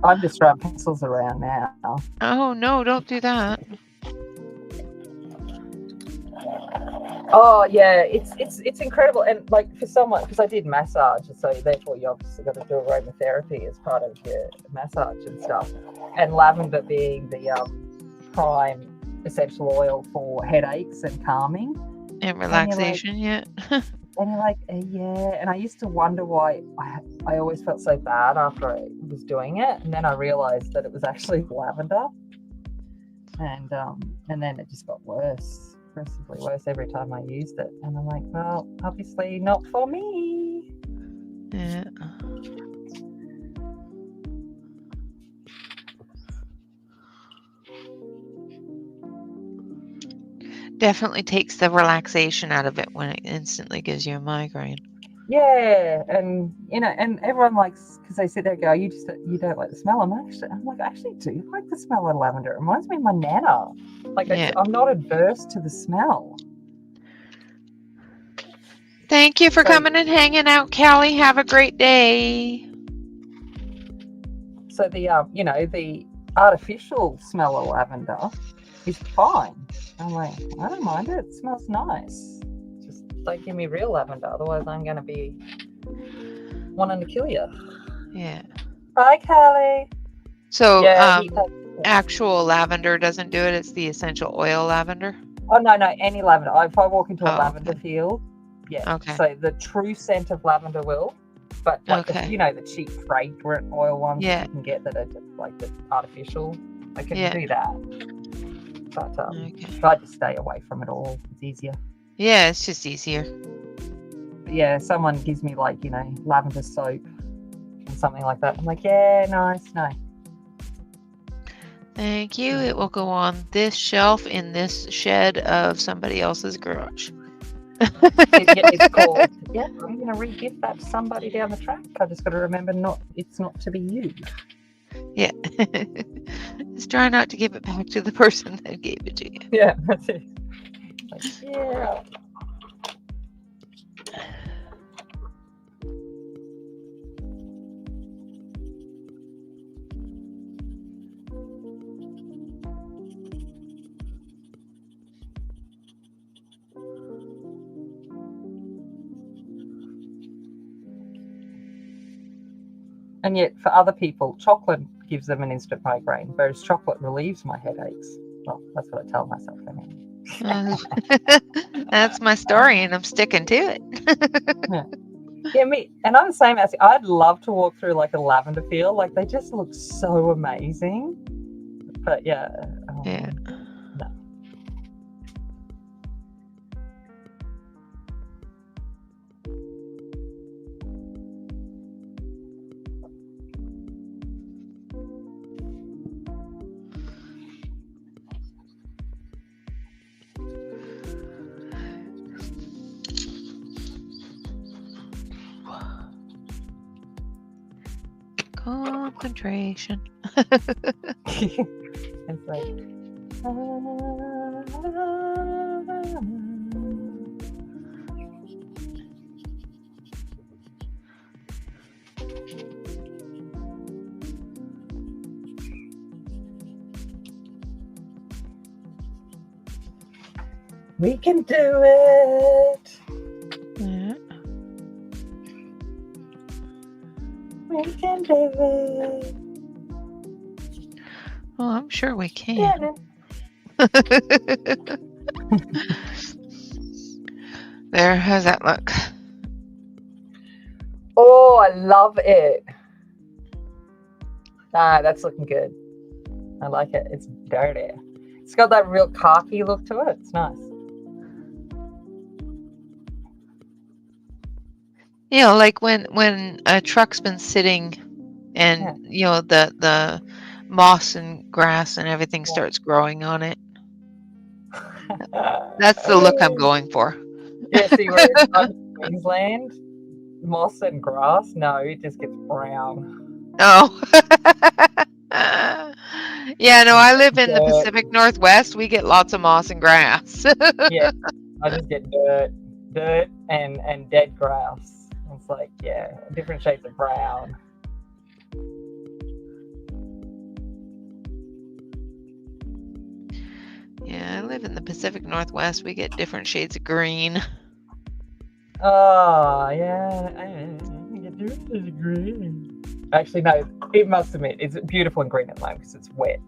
I've just rubbed pencils around now. Oh no, don't do that. Oh yeah, it's incredible, and like for someone, because I did massage, so therefore you obviously got to do aromatherapy as part of your massage and stuff. And lavender being the prime essential oil for headaches and calming. And relaxation, yeah. And you're like, yeah. And I used to wonder why I always felt so bad after I was doing it. And then I realized that it was actually lavender. And then it just got worse, progressively worse every time I used it. And I'm like, well, obviously not for me. Yeah. Definitely takes the relaxation out of it when it instantly gives you a migraine. Yeah, and and everyone likes, because they sit there and go, you don't like the smell. I'm like, I actually do like the smell of lavender. It reminds me of my nana. Like, Yeah. I'm not adverse to the smell. Thank you for coming and hanging out, Callie. Have a great day. So the the artificial smell of lavender is fine. I'm like, I don't mind it. It smells nice. Just don't give me real lavender, otherwise I'm going to be wanting to kill you. Yeah. Bye, Callie. So, Yeah, actual lavender doesn't do it. It's the essential oil lavender. Oh no, any lavender. If I walk into a lavender field, yeah. Okay. So the true scent of lavender will, but like the cheap fragrant oil ones that you can get that are just like the artificial, I can do that. But I just stay away from it all. It's easier. Yeah, it's just easier. But yeah, someone gives me like lavender soap or something like that. I'm like, yeah, nice, no. Thank you. It will go on this shelf in this shed of somebody else's garage. It's called. Yeah, I'm going to re-gift that to somebody down the track. I just got to remember it's not to be used. Yeah. Just try not to give it back to the person that gave it to you. Yeah, that's it. Like, yeah. And yet, for other people, chocolate gives them an instant migraine, whereas chocolate relieves my headaches. Well, that's what I tell myself anyway. That's my story, and I'm sticking to it. Yeah, me, and I'm the same as I'd love to walk through like a lavender field. Like, they just look so amazing. But yeah. No. Concentration. It's like, we can do it. Yeah. We can do it. Well, I'm sure we can. There, how's that look? Oh, I love it. Ah, that's looking good. I like it. It's dirty. It's got that real khaki look to it. It's nice. You know, like when a truck's been sitting and the moss and grass and everything starts growing on it. That's the look I'm going for. Yeah, see, where it's in Queensland, moss and grass, no, it just gets brown. Oh. Yeah, no, I live in the Pacific Northwest. We get lots of moss and grass. Yeah, I just get dirt and dead grass. It's like, yeah, different shades of brown. Yeah, I live in the Pacific Northwest. We get different shades of green. Oh, yeah. You get different shades of green. Actually, no, it must admit, it's beautiful and green at the moment because it's wet.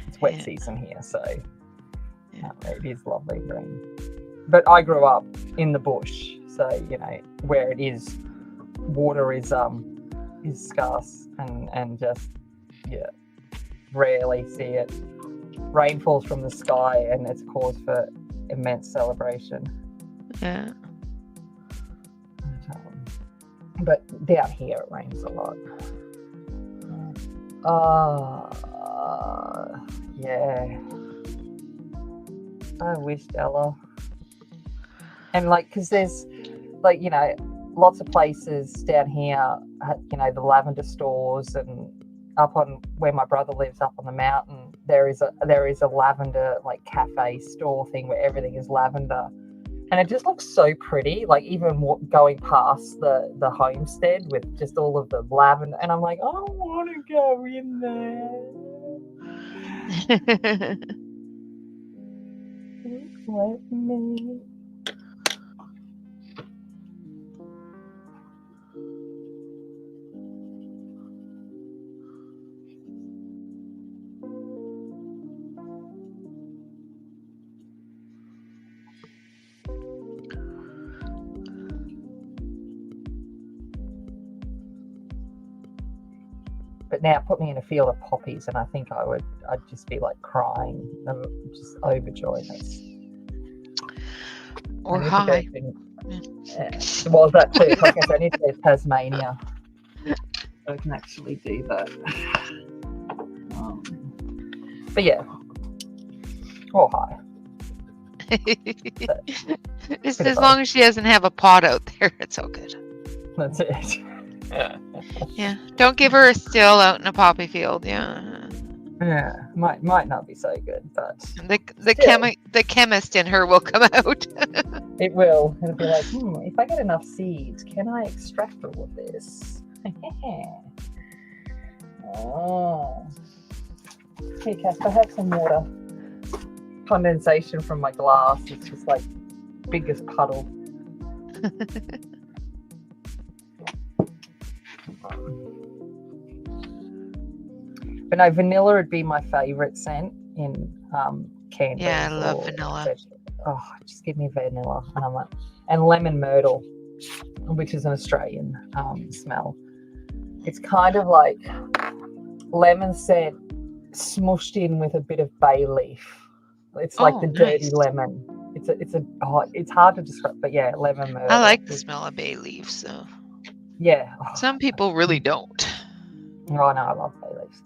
It's wet season here, so It is lovely green. But I grew up in the bush, so where it is, water is scarce and just rarely see it. Rain falls from the sky and it's cause for immense celebration. Yeah. But down here it rains a lot. Yeah. I wish, Ella. And because there's lots of places down here, the lavender stores, and up on where my brother lives up on the mountain, there is a lavender cafe store thing where everything is lavender. And it just looks so pretty, even going past the homestead with just all of the lavender. And I'm like, I want to go in there. Let me. But now put me in a field of poppies and I think I'd just be crying. I'm just overjoyed. Or high. Well, that too. I guess I need to go to Tasmania so I can actually do that. But yeah. Or high. Just as long as she doesn't have a pot out there, it's all good. That's it. Yeah, don't give her a still out in a poppy field. Yeah, might not be so good, but the chemist in her will come out. It will. It'll be like, if I get enough seeds, can I extract all of this? Oh, hey Casper, have some water. Condensation from my glass. It's just biggest puddle. But no, vanilla would be my favourite scent in candles. Yeah, I love vanilla. Just give me vanilla. And lemon myrtle, which is an Australian smell. It's kind of like lemon scent smushed in with a bit of bay leaf. It's like the dirty lemon. It's hard to describe, but yeah, lemon myrtle. I like the smell of bay leaf, so yeah. Some people really don't. Oh no, I love bay leaves.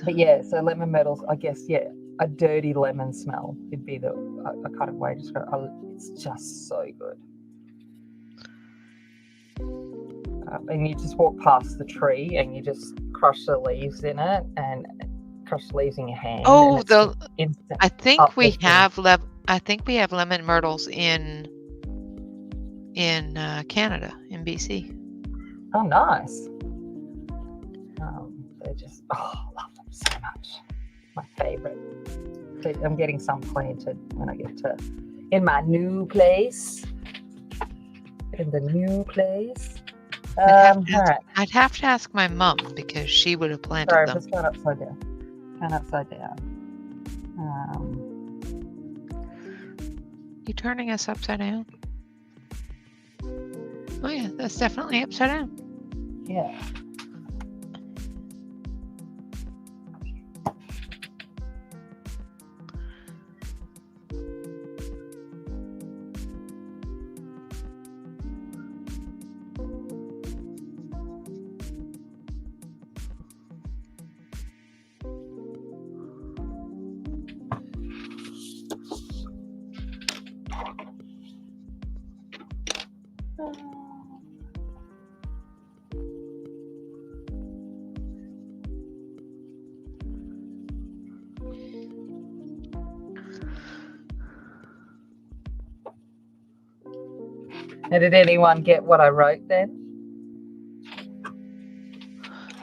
But yeah, so lemon myrtles, I guess, a dirty lemon smell would be a kind of way to describe it. It's just so good. And you just walk past the tree and you just crush the leaves in it and crush the leaves in your hand. Oh, I think we have lemon myrtles in Canada, in BC. Oh, nice. They're just I love them so much. My favorite. I'm getting some planted when I get in my new place. In the new place. I'd have to ask my mum because she would have planted them. Just going upside down. Turn upside down. You turning us upside down? Oh yeah, that's definitely upside down. Yeah. And did anyone get what I wrote then?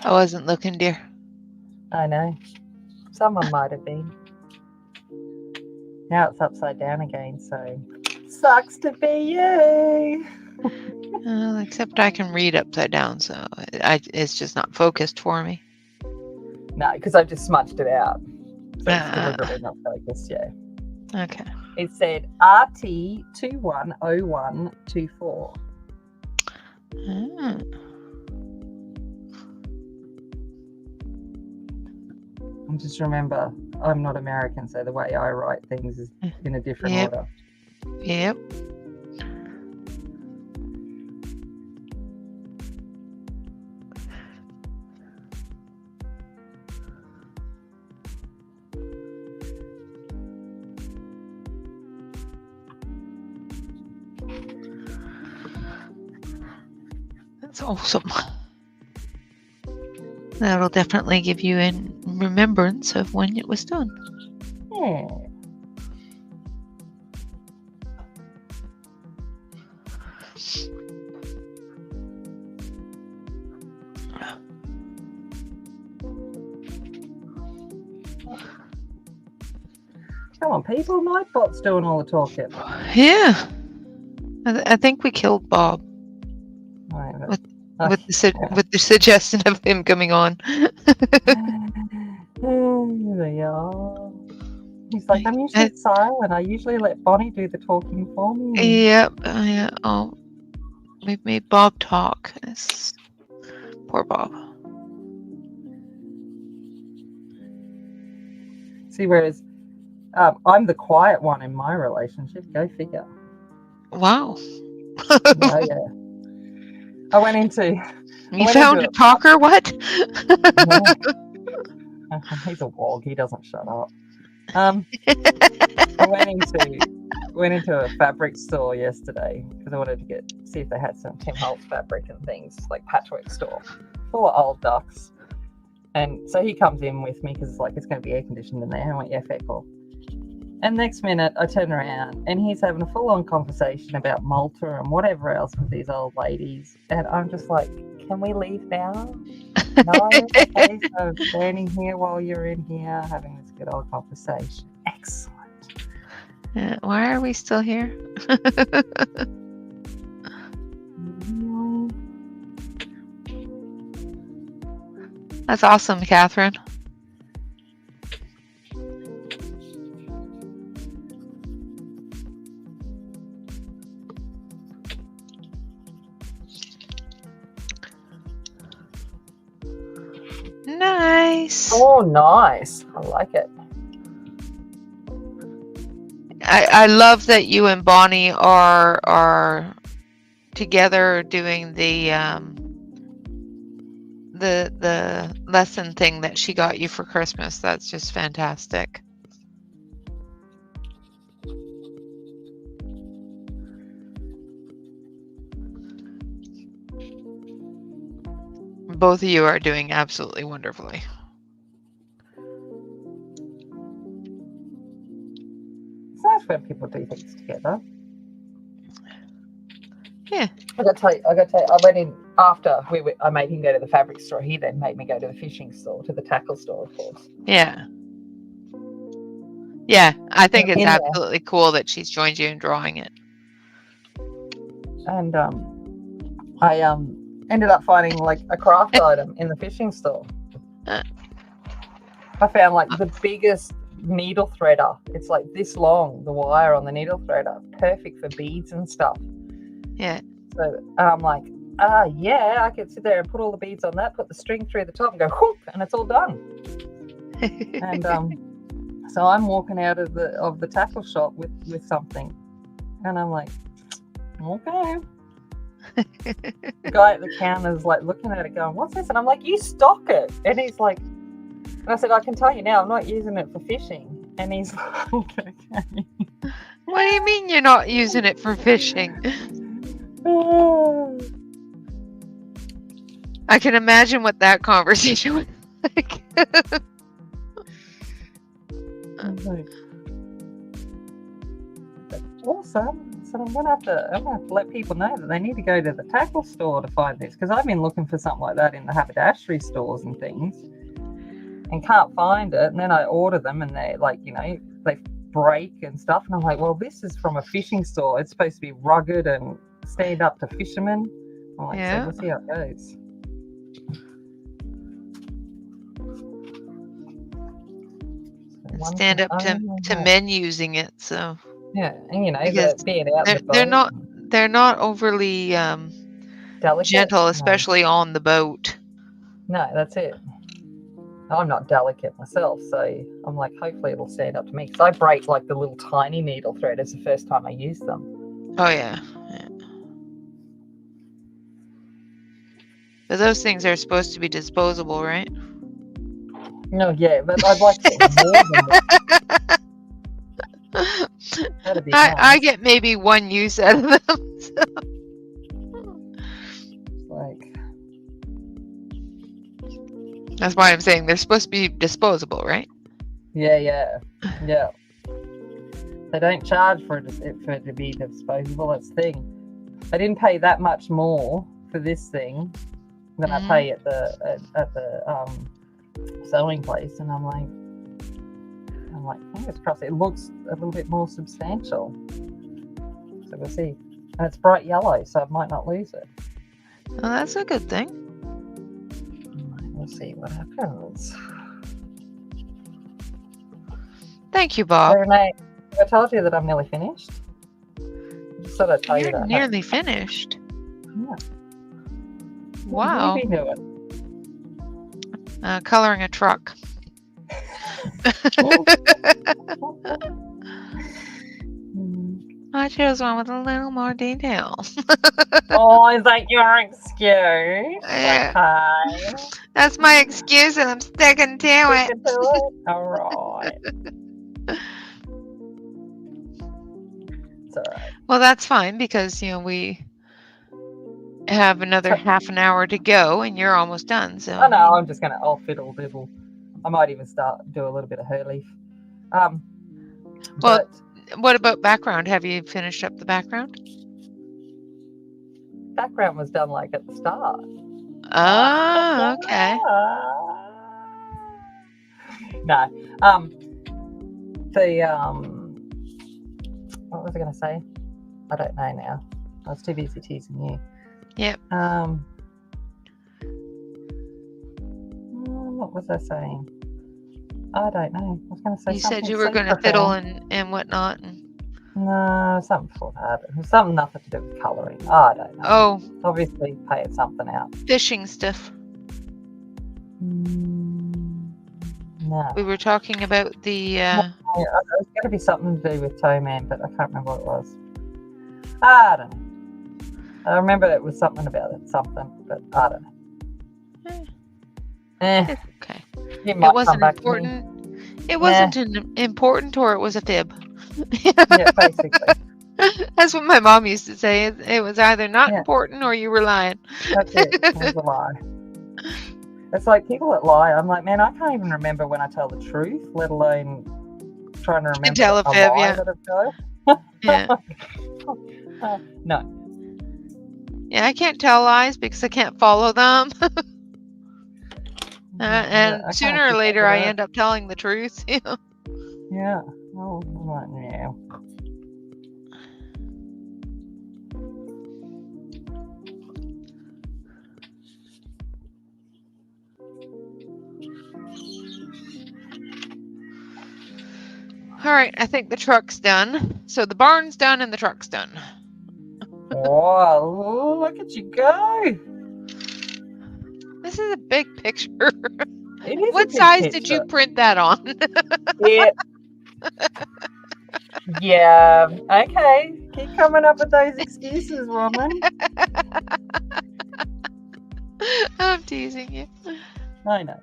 I wasn't looking, dear. I know. Someone might have been. Now it's upside down again, so sucks to be you. Except I can read upside down, so it's just not focused for me. No, because I've just smudged it out. So it's deliberately not focused, yeah. Okay. It said RT210124. And just remember, I'm not American, so the way I write things is in a different order. Yep. That's awesome. That'll definitely give you a remembrance of when it was done. Yeah. Come on, people. My bot's doing all the talking. Yeah. I think we killed Bob Right, with the suggestion of him coming on. There they are. He's like, I'm usually silent. I usually let Bonnie do the talking for me. Yep. Yeah. Oh, we've made Bob talk. Poor Bob. See, whereas I'm the quiet one in my relationship. Go figure. Wow. Yeah. I went into. You found a talker? What? He's a wog. He doesn't shut up. I went into a fabric store yesterday because I wanted to see if they had some Tim Holtz fabric and things, like patchwork store, full of old ducks. And so he comes in with me because it's like it's going to be air conditioned in there. I went, yeah, fair call. And next minute, I turn around and he's having a full-on conversation about Malta and whatever else with these old ladies. And I'm just like, can we leave now? No, okay, so I'm standing here while you're in here having this good old conversation. Excellent. Why are we still here? That's awesome, Catherine. Nice. Oh, nice. I like it. I love that you and Bonnie are together doing the lesson thing that she got you for Christmas. That's just fantastic. Both of you are doing absolutely wonderfully. It's nice when people do things together. Yeah. I got to tell you, I went in after I made him go to the fabric store. He then made me go to the fishing store, to the tackle store, of course. Yeah. Yeah, I think it's absolutely cool that she's joined you in drawing it. And I ended up finding like a craft item in the fishing store. I found like the biggest needle threader. It's like this long, the wire on the needle threader, perfect for beads and stuff. Yeah. So I'm like, yeah, I could sit there and put all the beads on that, put the string through the top and go whoop, and it's all done. And so I'm walking out of the tackle shop with something, and I'm like, okay. The guy at the counter's like looking at it going, what's this? And I'm like, you stock it. And he's like, and I said, I can tell you now, I'm not using it for fishing. And he's like, okay. What do you mean you're not using it for fishing? I can imagine what that conversation was like. Awesome. So I'm gonna have to let people know that they need to go to the tackle store to find this, because I've been looking for something like that in the haberdashery stores and things and can't find it. And then I order them and they like, they break and stuff. And I'm like, well, this is from a fishing store. It's supposed to be rugged and stand up to fishermen. I'm like, so we'll see how it goes. So, One stand up to oh, men using it. So yeah, and because being out in the they're boat, not overly delicate. gentle, No, especially on the boat. no, that's it. I'm not delicate myself, so I'm like, hopefully it'll stand up to me because I break like the little tiny needle thread. It's the first time I use them. Oh yeah. But those things are supposed to be disposable, right? No, yeah, but I'd like to get more than one. That'd be I nice. get maybe one use out of them. So. Like, That's why I'm saying they're supposed to be disposable, right? yeah. They don't charge for it to be disposable. That's the thing. I didn't pay that much more for this thing than I pay at the sewing place, and I'm like, fingers crossed. It looks a little bit more substantial, so we'll see. And it's bright yellow, so I might not lose it. Well, that's a good thing. We'll see what happens. Thank you, Bob. So, Renee, I told you that I'm nearly finished. Just thought I'd tell you You're that. nearly finished. Yeah. Wow. What have you been doing? Coloring a truck. I chose one with a little more detail. Oh, is that your excuse? Yeah. Okay. That's my excuse, and I'm sticking to it. Sticking to it? All right. It's all right. Well, that's fine because we have another half an hour to go, and you're almost done. So. Oh no, I'm just gonna. I'll fiddle diddle. I might even do a little bit of her leaf. Well, but what about background? Have you finished up the background? Background was done like at the start. Oh, okay. No. What was I gonna say? I don't know now. I was too busy teasing you. Yep. What was I saying? I don't know. I was going to say you something. You said you were going to fiddle and whatnot. No, something before that. It was something nothing to do with colouring. I don't know. Oh. Obviously, pay something out. Fishing stuff. No. We were talking about the... it was going to be something to do with Toe Man, but I can't remember what it was. I don't know. I remember it was something about it, but I don't know. Okay. It wasn't important. It wasn't important, or it was a fib. Yeah, basically. That's what my mom used to say. It was either not important or you were lying. That's it. It was a lie. It's like people that lie. I'm like, man, I can't even remember when I tell the truth, let alone trying to remember tell a fib, lie that I've told. Yeah. No. Yeah, I can't tell lies because I can't follow them. And sooner or later, I end up telling the truth. Yeah. Oh, I'm like, yeah. All right, I think the truck's done. So the barn's done and the truck's done. Oh, look at you go. This is a big picture. It is what size did you print that on? Yeah. Yeah. Okay. Keep coming up with those excuses, woman. I'm teasing you. I know.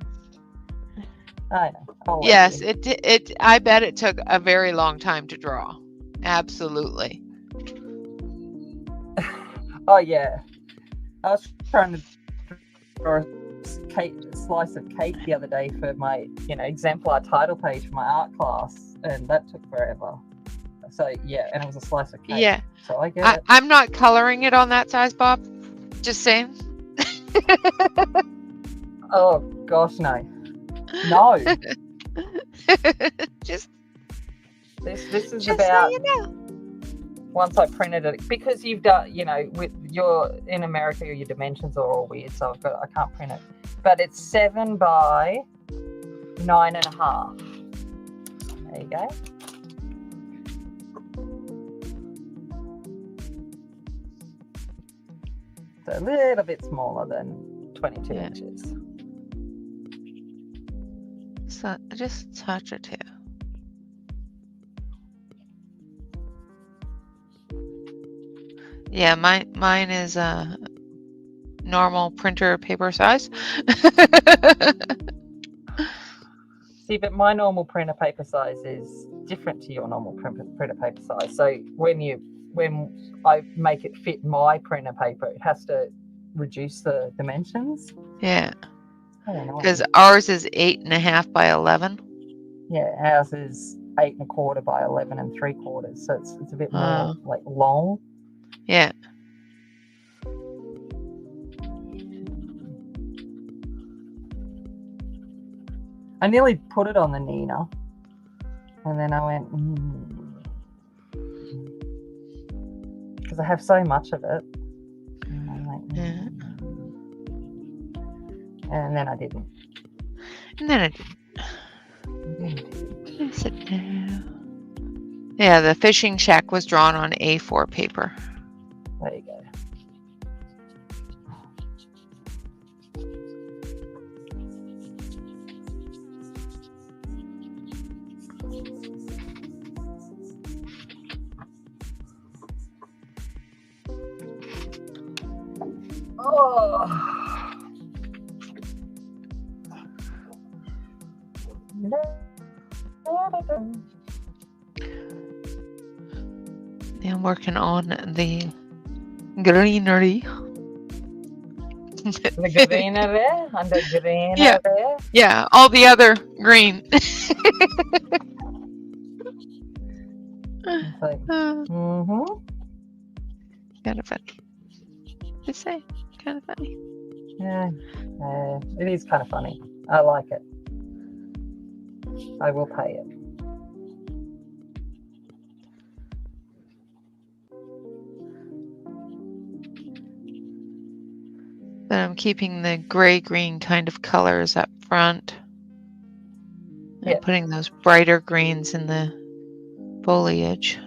Yes, it. I bet it took a very long time to draw. Absolutely. Oh yeah. I was trying to draw a slice of cake the other day for my, exemplar title page for my art class, and that took forever. So yeah, and it was a slice of cake. Yeah. So I get it. I'm not coloring it on that size, Bob. Just saying. Oh gosh, no. No. This is just about. So you know. Once I printed it, because you've done, with your in America, your dimensions are all weird, so I can't print it. But it's 7 by 9.5. There you go. So a little bit smaller than 22 inches. So just touch it too. Yeah, mine is normal printer paper size. See, but my normal printer paper size is different to your normal printer paper size. So when I make it fit my printer paper, it has to reduce the dimensions. Yeah. Because ours is 8.5 by 11. Yeah, ours is 8 1/4 by 11 3/4. So it's a bit more like long. Yeah. I nearly put it on the Nina, and then I went because I have so much of it. And I'm like, and then I didn't. And then I didn't. Sit down. Yeah, the fishing shack was drawn on A4 paper. There you go. Oh. I'm working on the greenery. The greenery and the greenery. Yeah, all the other green. It's like, kind of funny. Just say, kind of funny. Yeah, it is kind of funny. I like it. I will pay it. But I'm keeping the gray-green kind of colors up front. And putting those brighter greens in the foliage.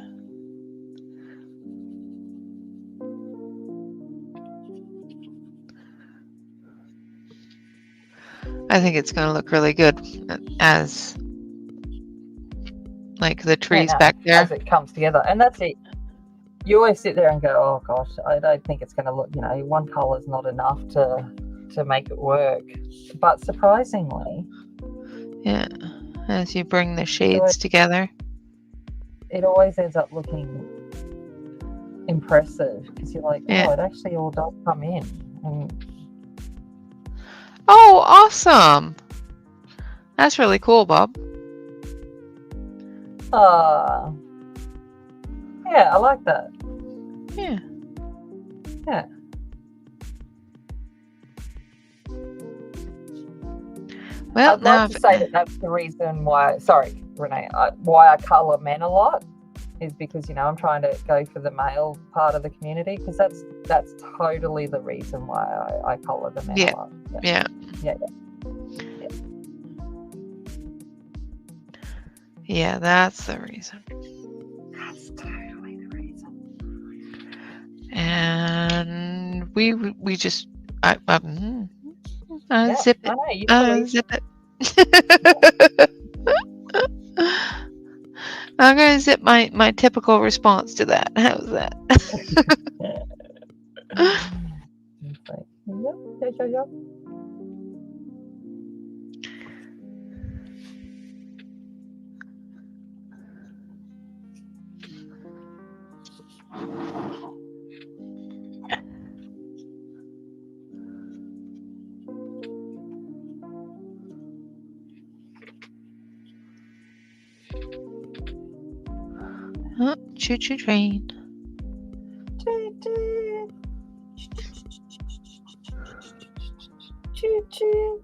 I think it's going to look really good as like the trees back there. As it comes together. And that's it. You always sit there and go, oh gosh, I don't think it's going to look, one colour is not enough to make it work. But surprisingly, yeah, as you bring the shades together, it always ends up looking impressive because you're like, oh, it actually all does come in. And oh, awesome! That's really cool, Bob. Yeah, I like that. Yeah. Yeah. Well, I'd like to say that that's the reason why. Sorry, Renee. Why I colour men a lot is because I'm trying to go for the male part of the community because that's totally the reason why I colour the men a lot. Yeah. Yeah, that's the reason. That's totally the reason. And we just zip it. I know, zip it. I'm gonna zip my typical response to that. How's that? Yep. Oh, choo-choo train. Choo-choo.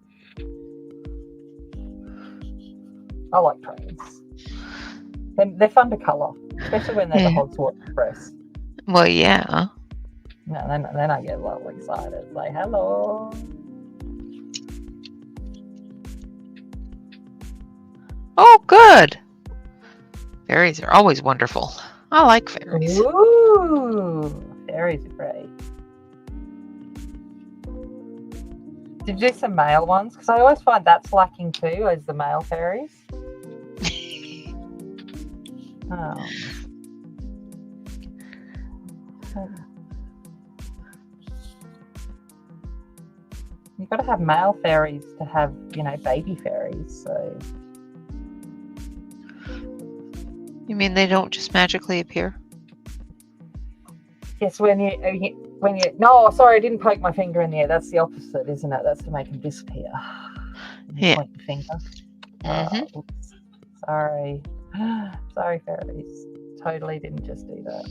I like trains. They're fun to colour, especially when they're the Hogswater Express. Well, yeah. No, then I get a little excited. It's like, hello. Oh, good. Fairies are always wonderful. I like fairies. Ooh, fairies are great. Did you do some male ones? Because I always find that's lacking too, as the male fairies. You've got to have male fairies to have, baby fairies. So. You mean they don't just magically appear? Yes, when you no, sorry, I didn't poke my finger in the air. That's the opposite, isn't it? That's to make them disappear. Yeah. Point your finger. Mm-hmm. Oops. Sorry. Sorry, fairies. Totally didn't just do that.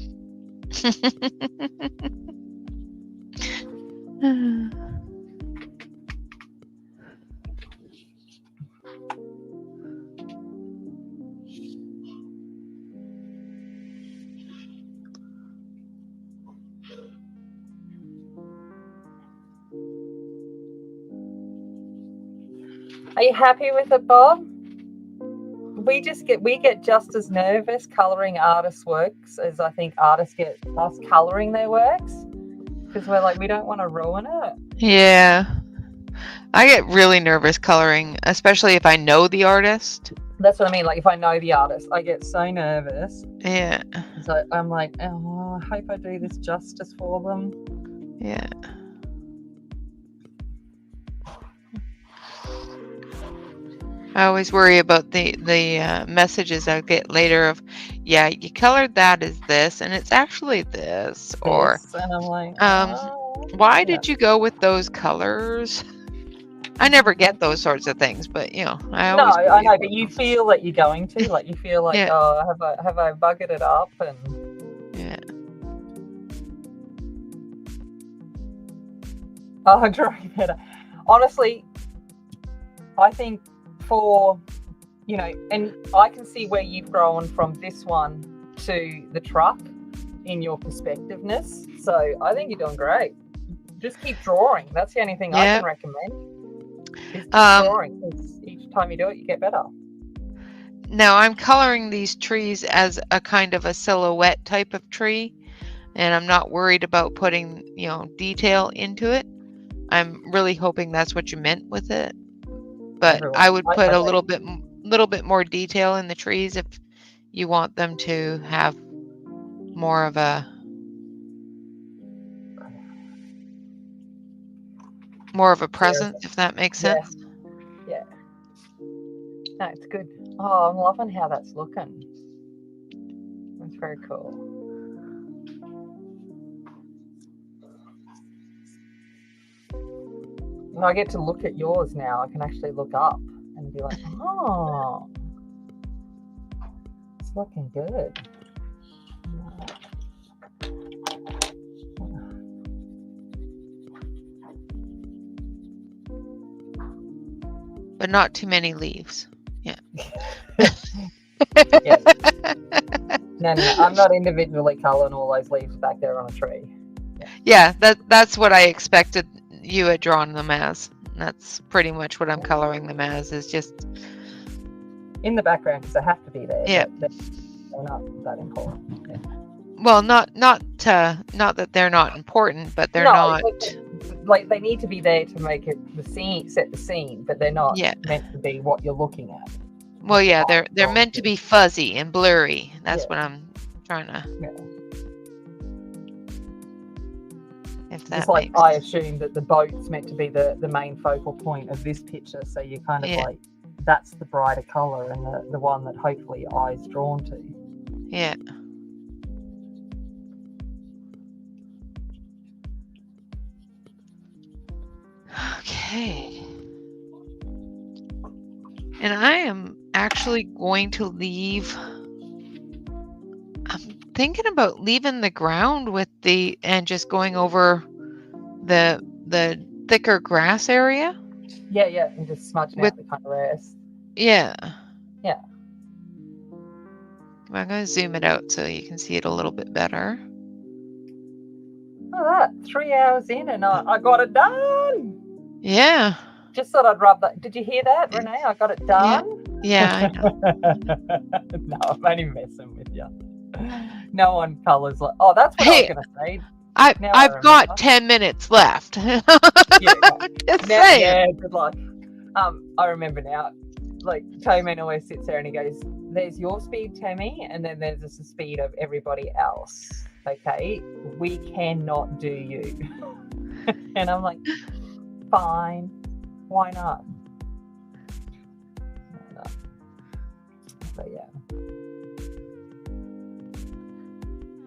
Are you happy with it, Bob? We get just as nervous colouring artists' works as I think artists get us colouring their works, because we're like, we don't want to ruin it. Yeah. I get really nervous coloring, especially if I know the artist. That's what I mean. Like, if I know the artist, I get so nervous. Yeah. So I'm like, oh, I hope I do this justice for them. Yeah. I always worry about the messages I get later of, yeah, you colored that as this, and it's actually this, or and I'm like, why did you go with those colors? I never get those sorts of things, but I always. No, I know, but you feel that you're going to, like, you feel like, Yeah. oh, have I buggered it up, and yeah. Oh, drawing better. Honestly, I think for, and I can see where you've grown from this one to the truck in your perspectiveness. So I think you're doing great. Just keep drawing. That's the only thing I can recommend. Is keep drawing. Because each time you do it, you get better. Now I'm coloring these trees as a kind of a silhouette type of tree, and I'm not worried about putting, detail into it. I'm really hoping that's what you meant with it. But I would put a little bit more detail in the trees if you want them to have more of a presence, if that makes sense. Yeah. No, it's good. Oh, I'm loving how that's looking. That's very cool. And I get to look at yours now. I can actually look up and be like, oh, it's looking good. But not too many leaves. Yeah. Yeah. No, I'm not individually colouring all those leaves back there on a tree. Yeah, that's what I expected you had drawn them as. That's pretty much what I'm coloring them as, is just in the background, because they have to be there. Yeah. They're not that important. Yeah. Well, not that they're not important, but they're not. Like, they need to be there to make it set the scene, but they're not meant to be what you're looking at. Well, yeah, they're meant to be fuzzy and blurry. That's what I'm trying to. Yeah. If that just like I assume that the boat's meant to be the main focal point of this picture, so you kind of like, that's the brighter colour and the one that hopefully your eye's drawn to. Yeah. Okay. And I am actually going to leave. I'm thinking about leaving the ground and just going over the thicker grass area. Yeah, and just smudging out the kind of rest. Yeah. Yeah. I'm going to zoom it out so you can see it a little bit better. Oh, that 3 hours in and I got it done. Yeah. Just thought I'd rub that. Did you hear that, Renee? I got it done. Yeah, I know. No, I'm only messing with you. No one colours like. Oh, that's what I was Hey, going to say. I Now I I've got remember. 10 minutes left. Yeah, Just now, saying. yeah, good luck. I remember now. Like Tayman always sits there and he goes, "There's your speed, Tammy, and then there's the speed of everybody else. Okay, we cannot do you." And I'm like, "Fine, why not?" But yeah.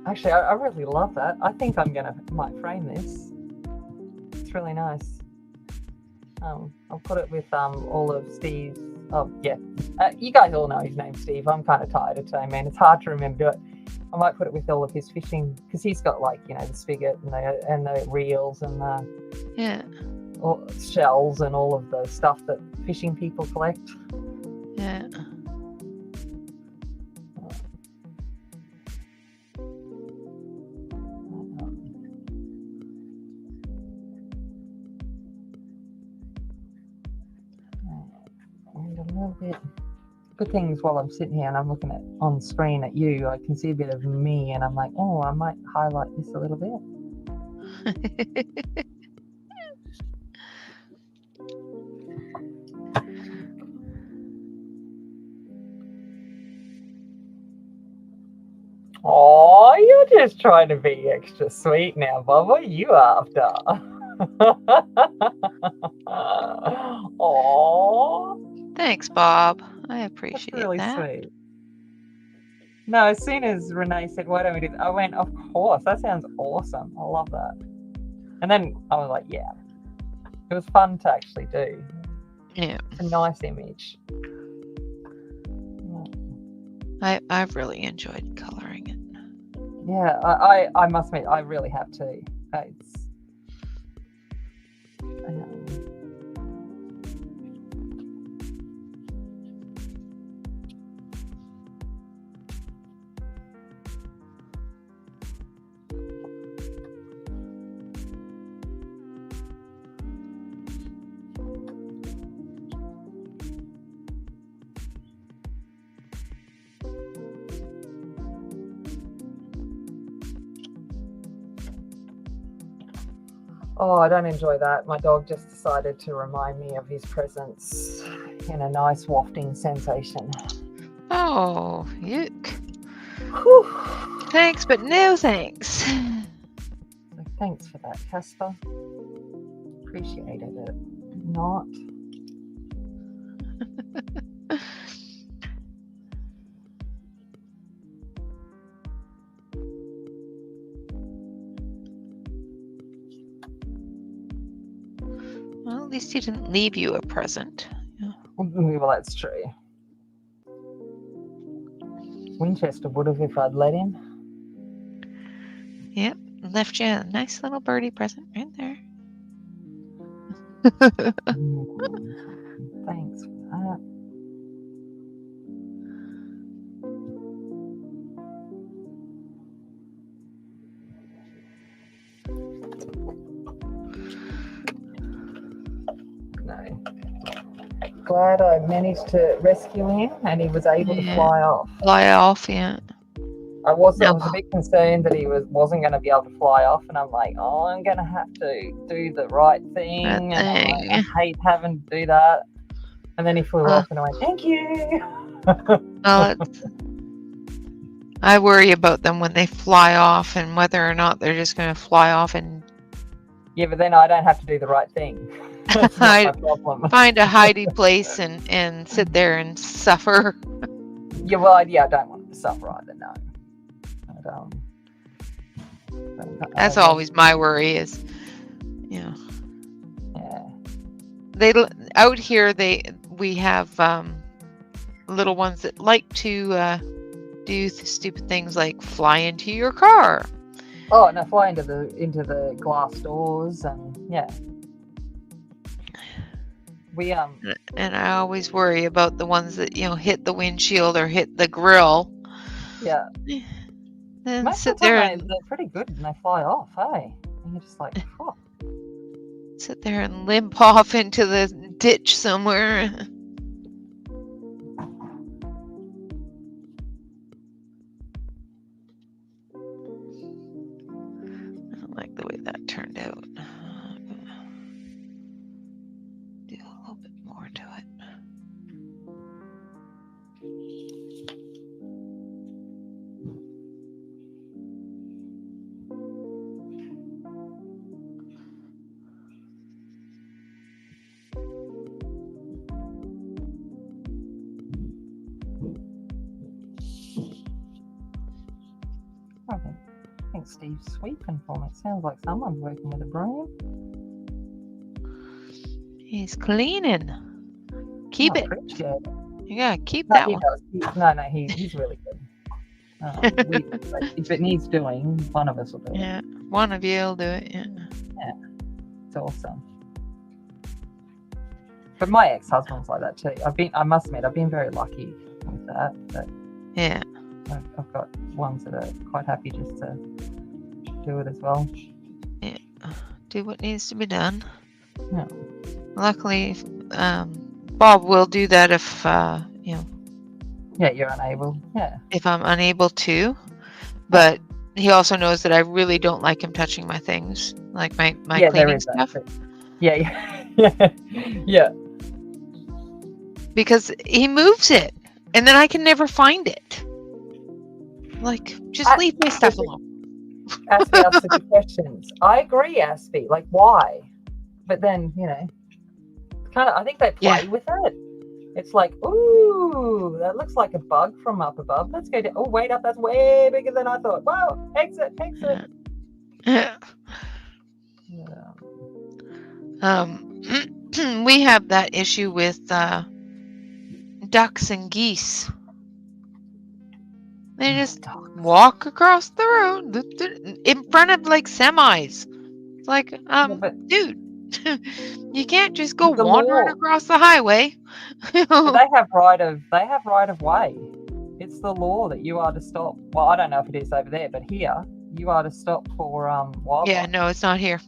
Actually, I really love that. I think I might frame this. It's really nice. I'll put it with all of Steve's. Oh yeah, you guys all know his name, Steve. I'm kind of tired of today, man. It's hard to remember it. I might put it with all of his fishing because he's got like the spigot and the reels and the shells and all of the stuff that fishing people collect. Yeah. And a little bit. Good thing is while I'm sitting here and I'm looking at on screen at you, I can see a bit of me, and I'm like, oh, I might highlight this a little bit. Oh, you're just trying to be extra sweet now, Bob. What are you after? Oh, Thanks, Bob. I that's appreciate really that. sweet. No, as soon as Renee said, why don't we do that? I went, of course, that sounds awesome. I love that. And then I was like, yeah. It was fun to actually do. Yeah. It's a nice image. I've really enjoyed coloring it. Yeah, I must admit, I really have too. It's Oh, I don't enjoy that. My dog just decided to remind me of his presence in a nice wafting sensation. Oh, yuck. Whew. Thanks, but no thanks. So thanks for that, Casper. Appreciated it. Not. Well, at least he didn't leave you a present. Yeah. Well, that's true. Winchester would have if I'd let him. Yep, left you a nice little birdie present right there. Thanks for that. No. Glad I managed to rescue him and he was able to fly off. Fly off, yeah. I was a bit concerned that he wasn't going to be able to fly off, and I'm like, oh, I'm going to have to do the right thing. And I'm like, I hate having to do that. And then he flew off, and I went, thank you. I worry about them when they fly off and whether or not they're just going to fly off and. Yeah, but then I don't have to do the right thing. That's not my problem. Find a hidey place and sit there and suffer. Yeah, well, I don't want to suffer either. No. That's always my worry is, Yeah. They out here we have little ones that like to do stupid things like fly into your car. Oh no, fly into the glass doors and yeah. We And I always worry about the ones that hit the windshield or hit the grill. Yeah. And most sit of the there time they're pretty good and they fly off, hey? And you're just like, oh. Sit there and limp off into the ditch somewhere. Do a little bit more to it. I think Steve's sweeping for me. It sounds like someone's working with a broom. He's cleaning. Keep it. Appreciate it. You gotta keep No, that he one. does. He's really good. If it needs doing, one of us will do it. Yeah, one of you will do it. Yeah. It's awesome. But my ex-husband's like that too. I must admit, I've been very lucky with that. But Yeah. I've got ones that are quite happy just to do it as well. Yeah. Do what needs to be done. Yeah. Luckily, Bob will do that if you know. Yeah, you're unable. Yeah. If I'm unable to, but he also knows that I really don't like him touching my things, like my cleaning stuff. Yeah. Yeah. Because he moves it, and then I can never find it. Like, just leave my stuff alone. Aspie asks the good questions. I agree, Aspie. Like, why? But then, kind of. I think they play with it. It's like, ooh, that looks like a bug from up above. Let's go down. Oh, wait up. That's way bigger than I thought. Wow. Exit. Yeah. We have that issue with ducks and geese. They just walk across the road in front of like semis. It's like, dude, you can't just go wandering across the highway. But they have right of way. It's the law that you are to stop. Well, I don't know if it is over there, but here you are to stop for wildlife. Yeah, no, it's not here.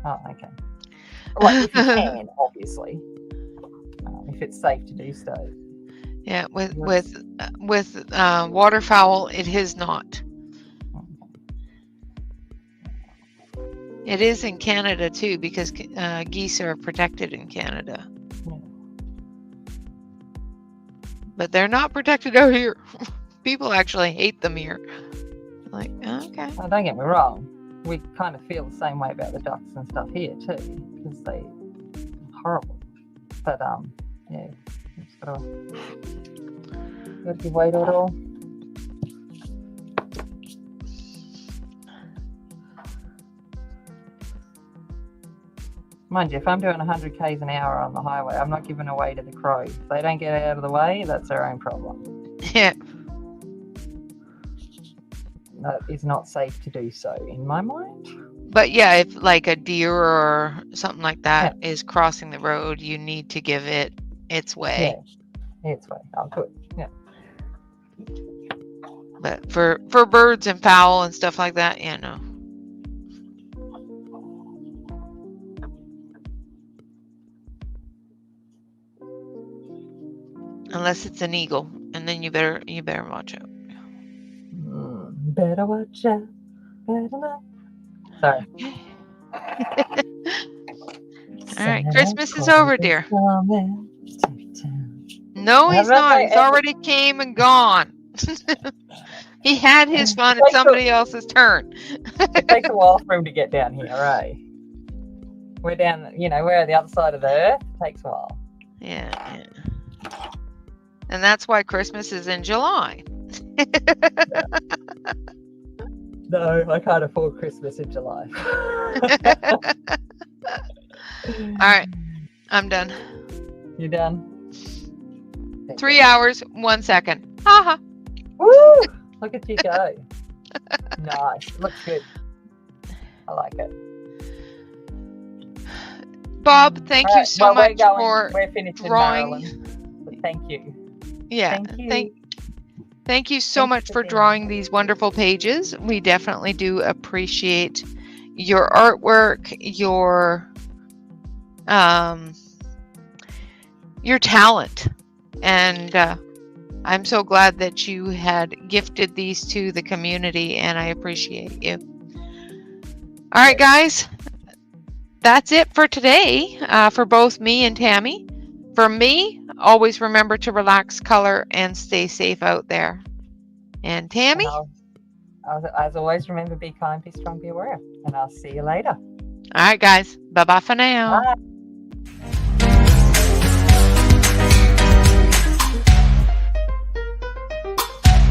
Oh, okay. Like if you can, obviously, if it's safe to do so. Yeah, with waterfowl, it is not. It is in Canada too, because geese are protected in Canada. But they're not protected out here. People actually hate them here. Like, okay. Well, don't get me wrong. We kind of feel the same way about the ducks and stuff here too, because they're horrible. But yeah, just gotta give way to it all. Mind you, if I'm doing 100 k's an hour on the highway, I'm not giving away to the crows. If they don't get out of the way, that's their own problem. Yeah. That is not safe to do so, in my mind. But yeah, if like a deer or something like that is crossing the road, you need to give it its way. Yeah, its way. I'll do it. Yeah. But for birds and fowl and stuff like that, yeah, no. Unless it's an eagle, and then you better watch out. Better watch out. Better not. Sorry. All right, Christmas is over, dear. No, he's not. He's already came and gone. He had his fun. It's somebody else's turn. It takes a while for him to get down here, right? We're down, we're at the other side of the earth. It takes a while. Yeah. And that's why Christmas is in July. No, I can't afford Christmas in July. All right, I'm done. You done? 3 hours, 1 second. Haha. Woo! Look at you go. Nice. Looks good. I like it. Bob, thank you so much for we're finished drawing. In Maryland, but thank you. Yeah. Thank you so much for drawing these wonderful pages. We definitely do appreciate your artwork, your talent, and I'm so glad that you had gifted these to the community, and I appreciate you. All right, guys, that's it for today for both me and Tammy. For me, always remember to relax, color, and stay safe out there. And And Tammy? as always, remember, be kind, be strong, be aware. And I'll see you later. All right, guys. Bye-bye for now. Bye.